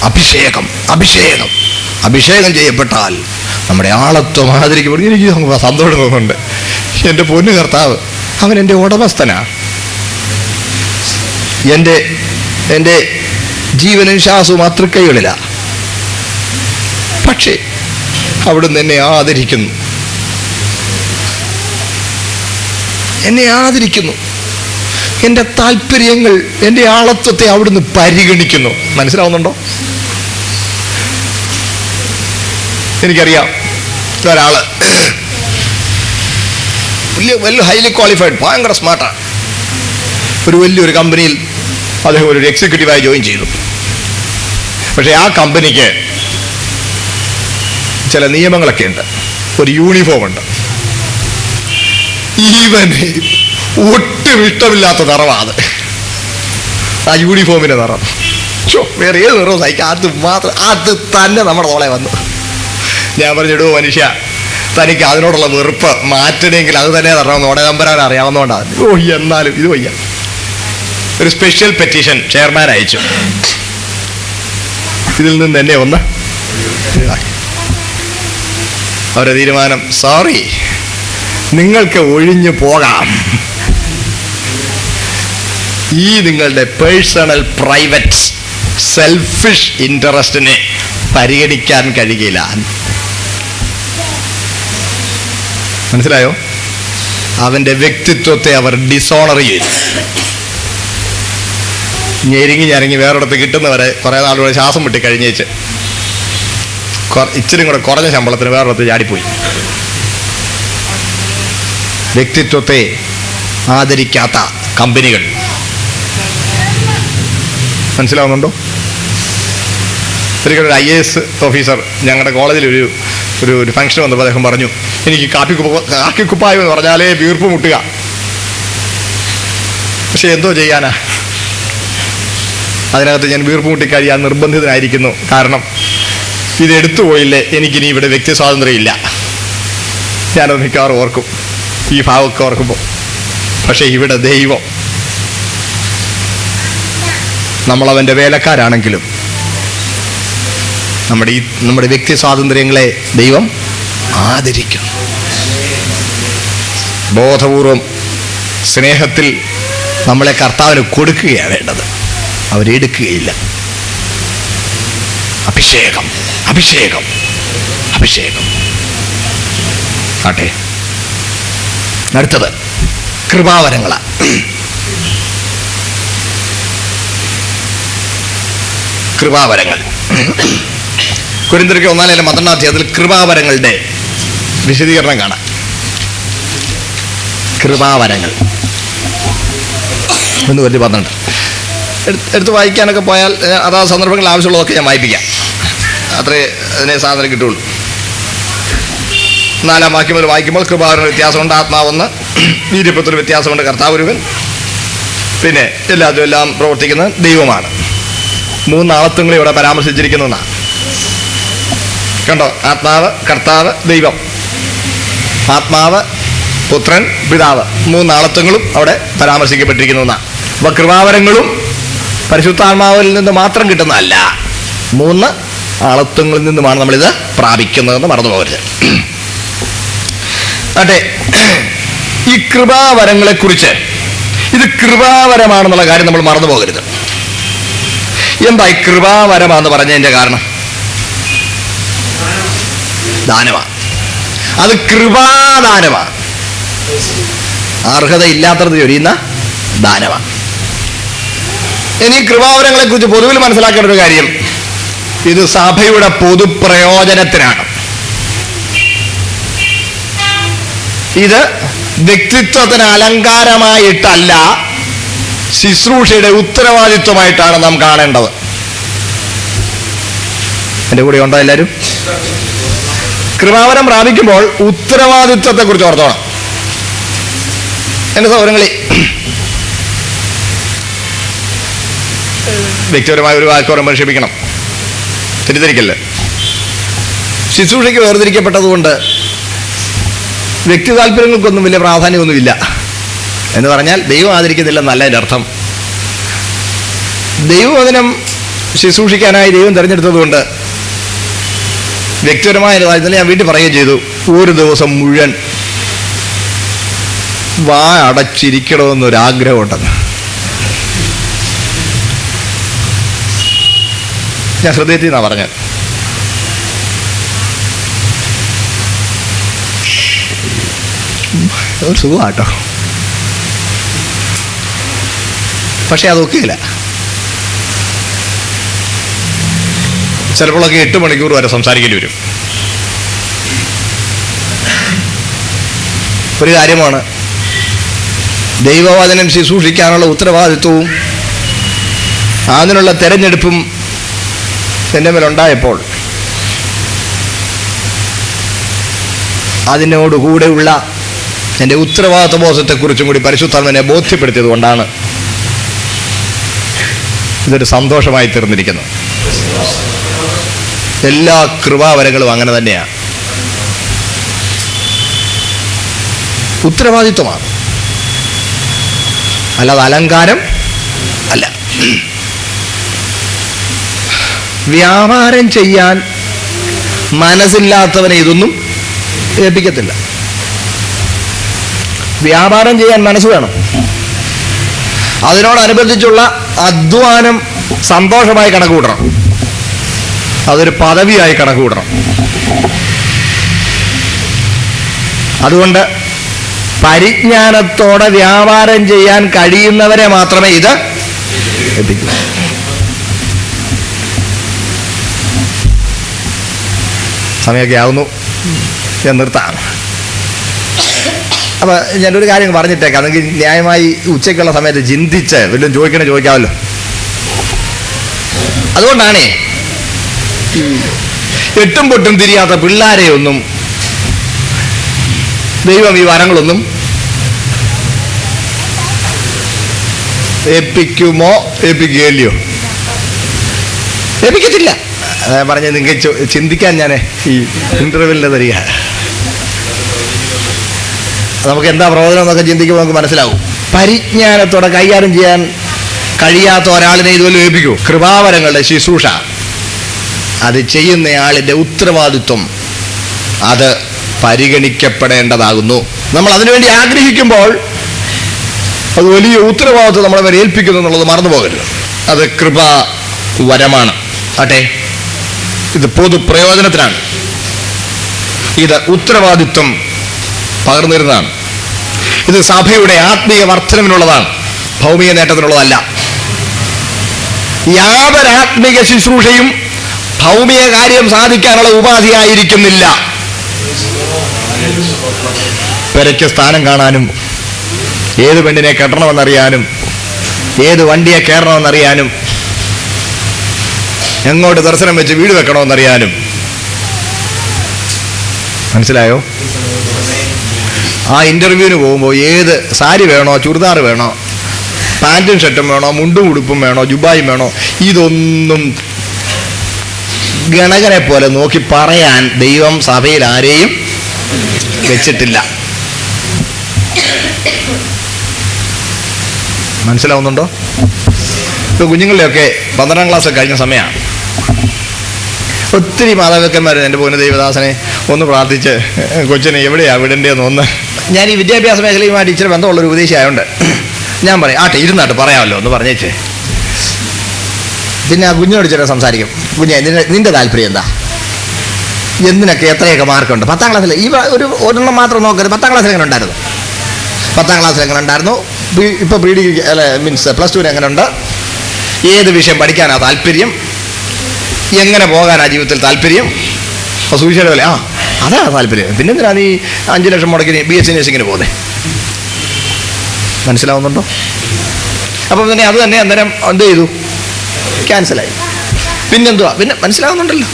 അഭിഷേകം അഭിഷേകം അഭിഷേകം ചെയ്യപ്പെട്ടാൽ നമ്മുടെ ആളത്വം ആദരിക്കപ്പെടും. എനിക്ക് സന്തോഷം തോന്നുന്നുണ്ട്. എൻ്റെ പൊന്നു കർത്താവ്, അവൻ എൻ്റെ ഉടമസ്ഥനാ. എൻ്റെ ജീവനും ശ്വാസവും അതൃക്കൈകളിലാ. പക്ഷേ അവിടുന്ന് എന്നെ ആദരിക്കുന്നു, എന്നെ ആദരിക്കുന്നു. എൻ്റെ താല്പര്യങ്ങൾ, എൻ്റെ ആളത്വത്തെ അവിടുന്ന് പരിഗണിക്കുന്നു. മനസ്സിലാവുന്നുണ്ടോ? എനിക്കറിയാം ഒരാള് വലിയ ഹൈലി ക്വാളിഫൈഡ്, ഭയങ്കര സ്മാർട്ടാണ്. വലിയൊരു കമ്പനിയിൽ അദ്ദേഹം ഒരു എക്സിക്യൂട്ടീവായി ജോയിൻ ചെയ്തു. പക്ഷേ ആ കമ്പനിക്ക് ചില നിയമങ്ങളൊക്കെ ഉണ്ട്. ഒരു യൂണിഫോം ഉണ്ട്. ഈവന് ഒട്ടും ഇഷ്ടമില്ലാത്ത നിറമാണ് ആ യൂണിഫോമിന്റെ നിറം. വേറെ ഏത് നിറവും സഹിക്കാം, അത് മാത്രം, അത് തന്നെ നമ്മുടെ തോളെ വന്നു. ഞാൻ പറഞ്ഞിടൂ മനുഷ്യ, തനിക്ക് അതിനോടുള്ള വെറുപ്പ് മാറ്റണമെങ്കിൽ അത് തന്നെ തരണമെന്ന് ഓടെ നമ്പരാൻ അറിയാവുന്നതുകൊണ്ടാണ്. എന്നാലും ഇത് വയ്യ. ഒരു സ്പെഷ്യൽ പെറ്റീഷൻ ചെയർമാൻ അയച്ചു. ഇതിൽ നിന്ന് തന്നെ ഒന്ന് അവരുടെ തീരുമാനം, സോറി, നിങ്ങൾക്ക് ഒഴിഞ്ഞു പോകാം. ഈ നിങ്ങളുടെ പേഴ്സണൽ പ്രൈവറ്റ് സെൽഫിഷ് ഇൻട്രസ്റ്റിനെ പരിഗണിക്കാൻ കഴിയില്ല. മനസ്സിലായോ? അവന്റെ വ്യക്തിത്വത്തെ അവർ ഡിസോണർ ചെയ്തു. ഞെരുങ്ങി വേറൊരിടത്ത് കിട്ടുന്നവരെ കുറേ നാളുകൂടെ ശ്വാസം വിട്ട് കഴിഞ്ഞേച്ച് ഇച്ചിരി കൂടെ കുറഞ്ഞ ശമ്പളത്തിന് വേറൊരിടത്ത് ചാടിപ്പോയി. വ്യക്തിത്വത്തെ ആദരിക്കാത്ത കമ്പനികൾ. മനസ്സിലാവുന്നുണ്ടോ? ഒരിക്കലും ഒരു IAS ഓഫീസർ ഞങ്ങളുടെ കോളേജിൽ ഒരു ഫംഗ്ഷൻ വന്നപ്പോൾ അദ്ദേഹം പറഞ്ഞു, എനിക്ക് കാക്കിക്കുപ്പായം എന്ന് പറഞ്ഞാലേ വീർപ്പ് മുട്ടുക. പക്ഷെ എന്തോ ചെയ്യാനാ, അതിനകത്ത് ഞാൻ വീർപ്പ് മുട്ടിക്കഴിയാൻ നിർബന്ധിതനായിരിക്കുന്നു. കാരണം ഇതെടുത്തു പോയില്ലേ എനിക്കിനി ഇവിടെ വ്യക്തി സ്വാതന്ത്ര്യം ഇല്ല. ഞാനത് മിക്കവാറും ഓർക്കും, ഈ ഭാവമൊക്കെ ഓർക്കുമ്പോൾ. പക്ഷെ ഇവിടെ ദൈവം, നമ്മളവൻ്റെ വേലക്കാരാണെങ്കിലും നമ്മുടെ വ്യക്തി സ്വാതന്ത്ര്യങ്ങളെ ദൈവം ആദരിക്കും. ബോധപൂർവം സ്നേഹത്തിൽ നമ്മളെ കർത്താവിന് കൊടുക്കുകയാണ് വേണ്ടത്, അവരെടുക്കുകയില്ല. അഭിഷേകം അഭിഷേകം അഭിഷേകം. ആട്ടെ, അടുത്തത് കൃപാവരങ്ങളാണ്. കൃപാവരങ്ങൾ കൊരിന്ത്യർക്ക് 1:12 അധ്യായത്തിൽ കൃപാവരങ്ങളുടെ വിശദീകരണം കാണാം. കൃപാവരങ്ങൾ 1:12 എടുത്ത് വായിക്കാനൊക്കെ പോയാൽ അതാ സന്ദർഭങ്ങളിൽ ആവശ്യമുള്ളതൊക്കെ ഞാൻ വായിപ്പിക്കാം. അത്രേ അതിനെ സാധനം കിട്ടുള്ളൂ. 4-ാം വാക്യം മുതൽ വായിക്കുമ്പോൾ കൃപാവരങ്ങൾ വ്യത്യാസമുണ്ട്. ആത്മാവൊന്ന്, വീര്യപ്പത്തിൽ വ്യത്യാസമുണ്ട്, കർത്താവ് ഒരുവൻ, പിന്നെ എല്ലാം പ്രവർത്തിക്കുന്നത് ദൈവമാണ്. 3 ആളത്വങ്ങളെ ഇവിടെ പരാമർശിച്ചിരിക്കുന്നതാണ്. കണ്ടോ? ആത്മാവ്, കർത്താവ്, ദൈവം. ആത്മാവ്, പുത്രൻ, പിതാവ്, 3 ആളത്വങ്ങളും അവിടെ പരാമർശിക്കപ്പെട്ടിരിക്കുന്നതാണ്. അപ്പൊ കൃപാവരങ്ങളും പരിശുദ്ധാത്മാവിൽ നിന്ന് മാത്രം കിട്ടുന്നതല്ല, 3 ആളത്വങ്ങളിൽ നിന്നുമാണ് നമ്മളിത് പ്രാപിക്കുന്നതെന്ന് മറന്നു പോകരുത്. അതെ, ഈ കൃപാവരങ്ങളെ കുറിച്ച്, ഇത് കൃപാവരമാണെന്നുള്ള കാര്യം നമ്മൾ മറന്നു പോകരുത്. എന്താ ഈ കൃപാവരമാണെന്ന് പറഞ്ഞതിന്റെ കാരണം? ദാനമാണ്. അത് കൃപാദാനമാണ്. അർഹതയില്ലാത്തത് ചൊരിയുന്ന ദാനമാണ്. ഇനി കൃപാവരങ്ങളെ കുറിച്ച് പൊതുവിൽ മനസ്സിലാക്കേണ്ട ഒരു കാര്യം, ഇത് സഭയുടെ പൊതുപ്രയോജനത്തിനാണ്. ഇത് വ്യക്തിത്വത്തിന് അലങ്കാരമായിട്ടല്ല, ശുശ്രൂഷയുടെ ഉത്തരവാദിത്വമായിട്ടാണ് നാം കാണേണ്ടത്. എൻ്റെ കൂടെ ഉണ്ടോ എല്ലാവരും? കൃപാവരം പ്രാപിക്കുമ്പോൾ ഉത്തരവാദിത്വത്തെ കുറിച്ച് ഓർത്തോണം. എൻ്റെ സഹോദരങ്ങളെ, വ്യക്തിപരമായ ഒരു വാക്ക് പറയുമ്പോൾ ക്ഷമിക്കണം, തെറ്റിദ്ധരിക്കല്ലേ. ശുശ്രൂഷയ്ക്ക് വേർതിരിക്കപ്പെട്ടതുകൊണ്ട് വ്യക്തി താല്പര്യങ്ങൾക്കൊന്നും വലിയ പ്രാധാന്യമൊന്നുമില്ല എന്ന് പറഞ്ഞാൽ ദൈവം ആദരിക്കുന്നില്ലെന്നല്ല എൻ്റെ അർത്ഥം. ദൈവവചനം ശുശ്രൂഷിക്കാനായി ദൈവം തിരഞ്ഞെടുത്തതുകൊണ്ട് വ്യക്തിപരമായ ഇന്നലെ ഞാൻ വീട്ടിൽ പറയുകയും ചെയ്തു, ഒരു ദിവസം മുഴുവൻ വാ അടച്ചിരിക്കണമെന്നൊരാഗ്രഹമുണ്ടെന്ന്. ഞാൻ ഹൃദയത്തിൽ നിന്നാണ് പറഞ്ഞത്. ഒരു സുഖമാട്ടോ, പക്ഷെ അതൊക്കെയില്ല. ചിലപ്പോഴൊക്കെ 8 മണിക്കൂർ വരെ സംസാരിക്കേണ്ടി വരും. ഒരു കാര്യമാണ്, ദൈവവചനം ശുശ്രൂഷിക്കാനുള്ള ഉത്തരവാദിത്വവും അതിനുള്ള തെരഞ്ഞെടുപ്പും എൻ്റെ മേലുണ്ടായപ്പോൾ അതിനോടുകൂടെയുള്ള എൻ്റെ ഉത്തരവാദിത്വ ബോധത്തെക്കുറിച്ചും കൂടി പരിശുദ്ധാത്മാവിനെ ബോധ്യപ്പെടുത്തിയത് കൊണ്ടാണ് ഇതൊരു സന്തോഷമായി തീർന്നിരിക്കുന്നത്. എല്ലാ കൃപാവരങ്ങളും അങ്ങനെ തന്നെയാണ്, ഉത്തരവാദിത്വമാണ്, അല്ലാതെ അലങ്കാരം അല്ല. വ്യാപാരം ചെയ്യാൻ മനസ്സില്ലാത്തവനെ ഇതൊന്നും ഏൽപ്പിക്കത്തില്ല. വ്യാപാരം ചെയ്യാൻ മനസ്സ് വേണം. അതിനോടനുബന്ധിച്ചുള്ള അധ്വാനം സന്തോഷമായി കണക്ക് കൂട്ടണം, അതൊരു പദവിയായി കണക്ക് കൂട്ടണം. അതുകൊണ്ട് പരിജ്ഞാനത്തോടെ വ്യാപാരം ചെയ്യാൻ കഴിയുന്നവരെ മാത്രമേ ഇത് എത്തിക്കൂ. സമയമൊക്കെ ആവുന്നു, ഞാൻ നിർത്താം. അപ്പം ഞാനൊരു കാര്യം പറഞ്ഞിട്ടേക്കാം, അല്ലെങ്കിൽ ന്യായമായി ഉച്ചയ്ക്കുള്ള സമയത്ത് ചിന്തിച്ച് വല്ലതും ചോദിക്കാമല്ലോ. അതുകൊണ്ടാണേ എട്ടും പൊട്ടും തിരിയാത്ത പിള്ളാരെ ഒന്നും ദൈവം ഈ വരങ്ങളൊന്നും ഏൽപ്പിക്കുമോ ഏൽപ്പിക്കുകയല്ലയോ? ഏൽപ്പിക്കത്തില്ല. അതാ പറഞ്ഞ നിങ്ങൾക്ക് ചിന്തിക്കാൻ ഞാൻ ഈ ഇന്റർവ്യൂവിൽ തരിക. നമുക്ക് എന്താ പ്രയോജനം എന്നൊക്കെ ചിന്തിക്കുമ്പോൾ നമുക്ക് മനസ്സിലാവും. പരിജ്ഞാനത്തോടെ കൈകാര്യം ചെയ്യാൻ കഴിയാത്ത ഒരാളിനെ ഇതുപോലെ ഏൽപ്പിക്കൂ. കൃപാവരങ്ങളുടെ ശുശ്രൂഷ അത് ചെയ്യുന്നയാളിൻ്റെ ഉത്തരവാദിത്വം അത് പരിഗണിക്കപ്പെടേണ്ടതാകുന്നു. നമ്മൾ അതിനുവേണ്ടി ആഗ്രഹിക്കുമ്പോൾ അത് വലിയ ഉത്തരവാദിത്വം നമ്മളെ വരെ ഏൽപ്പിക്കുന്നു എന്നുള്ളത് മറന്നു പോകരുത്. അത് കൃപാവരമാണ്. ആട്ടെ, ഇത് പൊതുപ്രയോജനത്തിനാണ്. ഇത് ഉത്തരവാദിത്വം പകർന്നിരുന്നതാണ്. ഇത് സഭയുടെ ആത്മീയ വർധനവിനുള്ളതാണ്, ഭൗമിക നേട്ടത്തിനുള്ളതല്ല. യാതൊരു ആത്മീയ ശുശ്രൂഷയും ഭൗമിക കാര്യം സാധിക്കാനുള്ള ഉപാധിയായിരിക്കുന്നില്ല. പെരയ്ക്ക് സ്ഥാനം കാണാനും, ഏത് പെണ്ണിനെ കെട്ടണമെന്നറിയാനും, ഏത് വണ്ടിയെ കയറണമെന്നറിയാനും, എങ്ങോട്ട് ദർശനം വെച്ച് വീട് വെക്കണമെന്നറിയാനും. മനസ്സിലായോ? ആ ഇന്റർവ്യൂവിന് പോകുമ്പോൾ ഏത് സാരി വേണോ ചുരിദാർ വേണോ പാൻറ്റും ഷർട്ടും വേണോ, മുണ്ടും ഉടുപ്പും വേണോ, ജുബായും വേണോ, ഇതൊന്നും ഗണകനെ പോലെ നോക്കി പറയാൻ ദൈവം സഭയിൽ ആരെയും വെച്ചിട്ടില്ല. മനസ്സിലാവുന്നുണ്ടോ? ഇപ്പൊ കുഞ്ഞുങ്ങളിലൊക്കെ 12ാം ക്ലാസ് കഴിഞ്ഞ സമയമാണ്. ഒത്തിരി മാതാപിതാക്കന്മാർ എൻ്റെ പോന്ന ദൈവദാസനെ ഒന്ന് പ്രാർത്ഥിച്ച് കൊച്ചിനെ എവിടെയാണ് വിടേണ്ടതെന്ന് ഒന്ന്. ഞാൻ ഈ വിദ്യാഭ്യാസ മേഖലയുമായിട്ട് ഇച്ചിരി ബന്ധമുള്ളൊരു ഉപദേശിയായതുകൊണ്ട് ഞാൻ പറയും, ആട്ടെ ഇരുന്നാട്ട് പറയാമല്ലോ എന്ന് പറഞ്ഞേച്ച്. പിന്നെ ആ കുഞ്ഞിനോട് ചില സംസാരിക്കും, കുഞ്ഞെ നിന്റെ താല്പര്യം എന്താ, എന്തിനൊക്കെ എത്രയൊക്കെ മാർക്കുണ്ട്? 10ാം ക്ലാസ്സിൽ ഈ ഒരെണ്ണം മാത്രം നോക്കരുത്. 10ാം ക്ലാസ്സിൽ എങ്ങനെ ഉണ്ടായിരുന്നു? 10ാം ക്ലാസ്സിൽ എങ്ങനെ ഉണ്ടായിരുന്നു? ഇപ്പോൾ പ്രീ ഡിഗ്രി മീൻസ് +2 എങ്ങനെ ഉണ്ട്? ഏത് വിഷയം പഠിക്കാനാണ് താല്പര്യം? എങ്ങനെ പോകാനാണ് ജീവിതത്തിൽ താല്പര്യം? അപ്പോൾ സൂചിച്ചയുടെ പോലെ അതാണ് താല്പര്യം. പിന്നെ എന്തിനാ നീ 5 ലക്ഷം മുടക്കി BSc നഴ്സിങ്ങിന് പോകുന്നത്? മനസ്സിലാവുന്നുണ്ടോ? അപ്പം തന്നെ അത് തന്നെ അന്നേരം എന്ത് ചെയ്തു? ക്യാൻസലായി. പിന്നെന്തുവാ? പിന്നെ മനസ്സിലാവുന്നുണ്ടല്ലോ.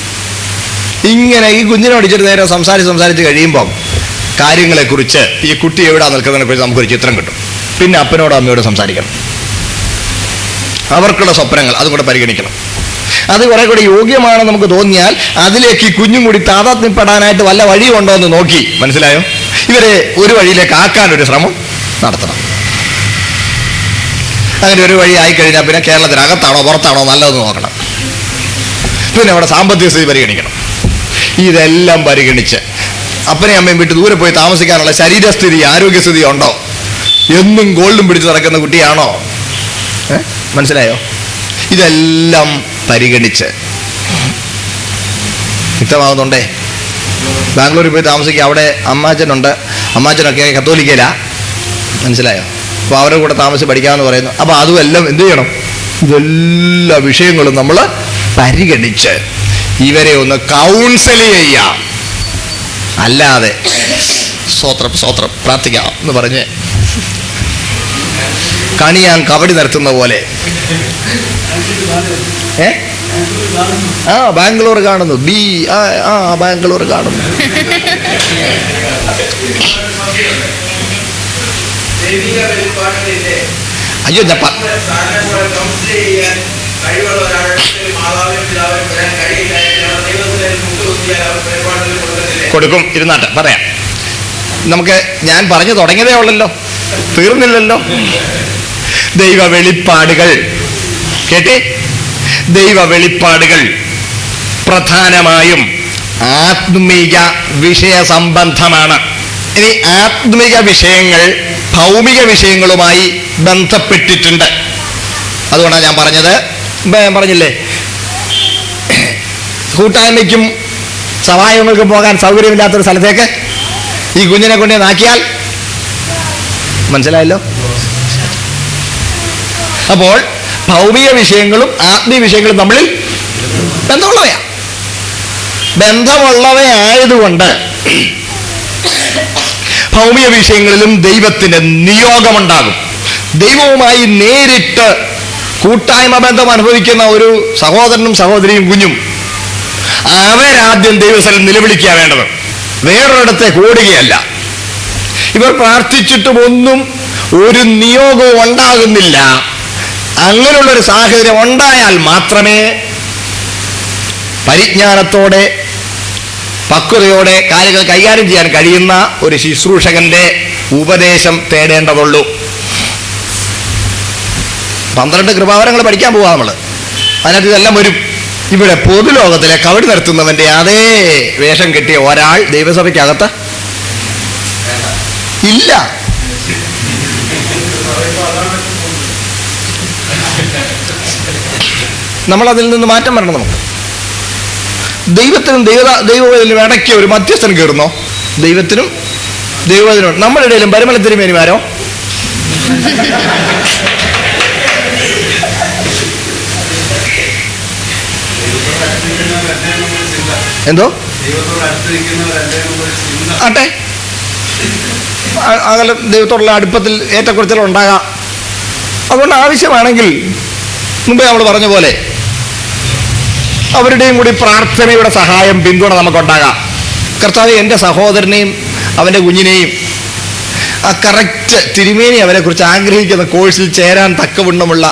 ഇങ്ങനെ ഈ കുഞ്ഞിനോട് ഇച്ചിരി നേരം സംസാരിച്ച് കഴിയുമ്പം കാര്യങ്ങളെക്കുറിച്ച്, ഈ കുട്ടി എവിടെ നിൽക്കുന്നതിനെ കുറിച്ച് നമുക്കൊരു ചിത്രം കിട്ടും. പിന്നെ അപ്പനോടും അമ്മയോടും സംസാരിക്കണം. അവർക്കുള്ള സ്വപ്നങ്ങൾ അതും കൂടെ പരിഗണിക്കണം. അത് കുറെ കൂടി യോഗ്യമാണ് നമുക്ക് തോന്നിയാൽ അതിലേക്ക് ഈ കുഞ്ഞും കൂടി താതാത്മ്യപ്പെടാനായിട്ട് വല്ല വഴിയുണ്ടോ എന്ന് നോക്കി, മനസ്സിലായോ, ഇവരെ ഒരു വഴിയിലേക്ക് ആക്കാനൊരു ശ്രമം നടത്തണം. അങ്ങനെ ഒരു വഴി ആയിക്കഴിഞ്ഞാൽ പിന്നെ കേരളത്തിനകത്താണോ പുറത്താണോ നല്ലതെന്ന് നോക്കണം. പിന്നെ അവിടെ സാമ്പത്തിക സ്ഥിതി പരിഗണിക്കണം. ഇതെല്ലാം പരിഗണിച്ച് അപ്പനെയും അമ്മയും വിട്ട് ദൂരെ പോയി താമസിക്കാനുള്ള ശരീരസ്ഥിതി, ആരോഗ്യസ്ഥിതി ഉണ്ടോ? എന്നും ഗോൾഡും പിടിച്ച് നടക്കുന്ന കുട്ടിയാണോ? മനസ്സിലായോ? ഇതെല്ലാം പരിഗണിച്ച് വ്യക്തമാകുന്നുണ്ടേ. ബാംഗ്ലൂരിൽ പോയി താമസിക്കുക, അവിടെ അമ്മാച്ചനുണ്ട്, അമ്മാച്ചനൊക്കെ കത്തോലിക്കല, മനസ്സിലായോ? അപ്പോൾ അവരുടെ കൂടെ താമസിച്ച് പഠിക്കാമെന്ന് പറയുന്നു. അപ്പോൾ അതുമെല്ലാം എന്ത് ചെയ്യണം? ഇതെല്ലാ വിഷയങ്ങളും നമ്മൾ പരിഗണിച്ച് ഇവരെ ഒന്ന് കൗൺസിൽ ചെയ്യാം. അല്ലാതെ സ്വോത്രം പ്രാർത്ഥിക്കാം എന്ന് പറഞ്ഞ് കണിയാൻ കബഡി നിർത്തുന്ന പോലെ ബാംഗ്ലൂർ കാണുന്നു, ബാംഗ്ലൂർ കാണുന്നു. അയ്യോ ഞാൻ കൊടുക്കും, ഇരുന്നാട്ട് പറയാം. നമുക്ക് ഞാൻ പറഞ്ഞു തുടങ്ങിയതേ ഉള്ളല്ലോ, തീർന്നില്ലല്ലോ. ദൈവ വെളിപ്പാടുകൾ കേട്ടേ. ദൈവ വെളിപ്പാടുകൾ പ്രധാനമായും ആത്മീക വിഷയ സംബന്ധമാണ്. ഇനി ആത്മീക വിഷയങ്ങൾ ഭൗമിക വിഷയങ്ങളുമായി ബന്ധപ്പെട്ടിട്ടുണ്ട്. അതുകൊണ്ടാണ് ഞാൻ പറഞ്ഞത്, പറഞ്ഞില്ലേ, കൂട്ടായ്മയ്ക്കും സഹായങ്ങൾക്കും പോകാൻ സൗകര്യമില്ലാത്തൊരു സ്ഥലത്തേക്ക് ഈ കുഞ്ഞിനെ കൊണ്ട് നാക്കിയാൽ മനസ്സിലായല്ലോ. അപ്പോൾ ഭൗമിക വിഷയങ്ങളും ആത്മീയ വിഷയങ്ങളും തമ്മിൽ ബന്ധമുള്ളവയായതുകൊണ്ട് ഭൗമിക വിഷയങ്ങളിലും ദൈവത്തിന് നിയോഗമുണ്ടാകും. ദൈവവുമായി നേരിട്ട് കൂട്ടായ്മ ബന്ധം അനുഭവിക്കുന്ന ഒരു സഹോദരനും സഹോദരിയും കുഞ്ഞും അവരാദ്യം ദൈവസ്ഥലം നിലവിളിക്കുക വേണ്ടത്, വേറൊരിടത്തേക്ക് ഓടുകയല്ല. ഇവർ പ്രാർത്ഥിച്ചിട്ടും ഒന്നും ഒരു നിയോഗവും ഉണ്ടാകുന്നില്ല. അങ്ങനെയുള്ളൊരു സാഹചര്യം ഉണ്ടായാൽ മാത്രമേ പരിജ്ഞാനത്തോടെ പക്വതയോടെ കാര്യങ്ങൾ കൈകാര്യം ചെയ്യാൻ കഴിയുന്ന ഒരു ശുശ്രൂഷകന്റെ ഉപദേശം തേടേണ്ടതുള്ളൂ. 12 കൃപാവരങ്ങൾ പഠിക്കാൻ പോവാ നമ്മൾ. അതിനകത്ത് ഇതെല്ലാം വരും. ഇവിടെ പൊതുലോകത്തിലെ കവടി നിർത്തുന്നവന്റെ അതേ വേഷം കെട്ടിയ ഒരാൾ ദൈവസഭയ്ക്കകത്ത് ഇല്ല. നമ്മളതിൽ നിന്ന് മാറ്റം വരണം. നമുക്ക് ദൈവത്തിനും ദൈവത്തിനും ഇടയ്ക്ക് ഒരു മധ്യസ്ഥൻ കയറുന്നോ? ദൈവത്തിനും ദൈവത്തിനും നമ്മുടെ ഇടയിലും പരിമല തിരുമേനിമാരോ? എന്തോ ആട്ടെ, അകലെ ദൈവത്തോടുള്ള അടുപ്പത്തിൽ ഏറ്റക്കുറച്ചിൽ ഉണ്ടാകാം. അതുകൊണ്ട് ആവശ്യമാണെങ്കിൽ മുമ്പേ നമ്മൾ പറഞ്ഞ പോലെ അവരുടെയും കൂടി പ്രാർത്ഥനയുടെ സഹായം, പിന്തുണ നമുക്കുണ്ടാകാം. കർത്താവേ, എൻ്റെ സഹോദരനെയും അവൻ്റെ കുഞ്ഞിനെയും ആ കറക്റ്റ് തിരുമേനി അവരെ കുറിച്ച് ആഗ്രഹിക്കുന്ന കോഴ്സിൽ ചേരാൻ തക്കവണ്ണമുള്ള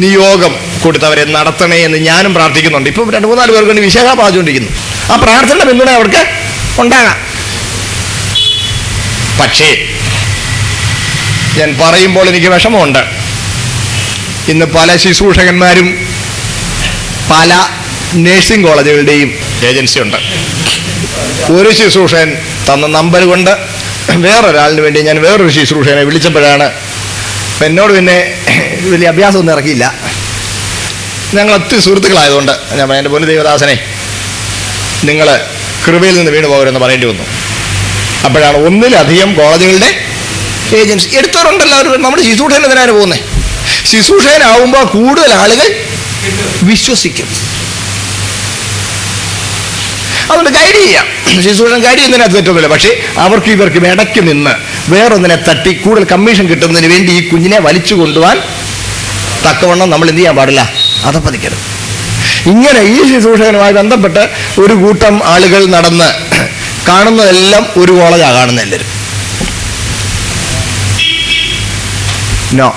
നിയോഗം കൊടുത്തവരെ നടത്തണേ എന്ന് ഞാനും പ്രാർത്ഥിക്കുന്നുണ്ട്. ഇപ്പം 2-3 പേർക്ക് വേണ്ടി വിശേഷ പാചകൊണ്ടിരിക്കുന്നു. ആ പ്രാർത്ഥനയുടെ പിന്തുണ അവർക്ക് ഉണ്ടാകാം. പക്ഷേ ഞാൻ പറയുമ്പോൾ എനിക്ക് വിഷമമുണ്ട്. ഇന്ന് പല ശുശ്രൂഷകന്മാരും പല നേഴ്സിംഗ് കോളേജുകളുടെയും ഏജൻസി ഉണ്ട്. ഒരു ശുശ്രൂഷകൻ തന്ന നമ്പർ കൊണ്ട് വേറൊരാളിന് വേണ്ടി ഞാൻ വേറൊരു ശുശ്രൂഷകനെ വിളിച്ചപ്പോഴാണ്, എന്നോട് പിന്നെ വലിയ അഭ്യാസമൊന്നും ഇറക്കിയില്ല. ഞങ്ങൾ ഒത്തിരി സുഹൃത്തുക്കളായതുകൊണ്ട് ഞാൻ എൻ്റെ പൊന്നു ദേവദാസനെ, നിങ്ങൾ കൃപയിൽ നിന്ന് വീണു പോകരുതെന്ന് പറയേണ്ടി വന്നു. അപ്പോഴാണ് ഒന്നിലധികം കോളേജുകളുടെ ഏജൻസി എടുത്തവരുണ്ടല്ലോ. അവർ നമ്മുടെ ശുശ്രൂഷകൻ എന്തിനാണ് പോകുന്നത്? ശുശ്രൂഷകനാവുമ്പോൾ കൂടുതൽ ആളുകൾ വിശ്വസിക്കും. അതുകൊണ്ട് ഗൈഡ് ചെയ്യാം, ശുശ്രൂഷൻ ഗൈഡ് ചെയ്യുന്നതിനകത്ത് തെറ്റൊന്നുമില്ല. പക്ഷേ അവർക്കും ഇവർക്കും ഇടയ്ക്ക് നിന്ന് വേറൊന്നിനെ തട്ടി കൂടുതൽ കമ്മീഷൻ കിട്ടുന്നതിന് വേണ്ടി ഈ കുഞ്ഞിനെ വലിച്ചു കൊണ്ടുപോകാൻ തക്കവണ്ണം നമ്മൾ എന്ത് ചെയ്യാൻ പാടില്ല, അതപ്പതിക്കരുത്. ഇങ്ങനെ ഈ ശുശ്രൂഷകനുമായി ബന്ധപ്പെട്ട് ഒരു കൂട്ടം ആളുകൾ നടന്ന് കാണുന്നതെല്ലാം ഒരു കോളേജാണ് കാണുന്നത് എല്ലാവരും. നോ,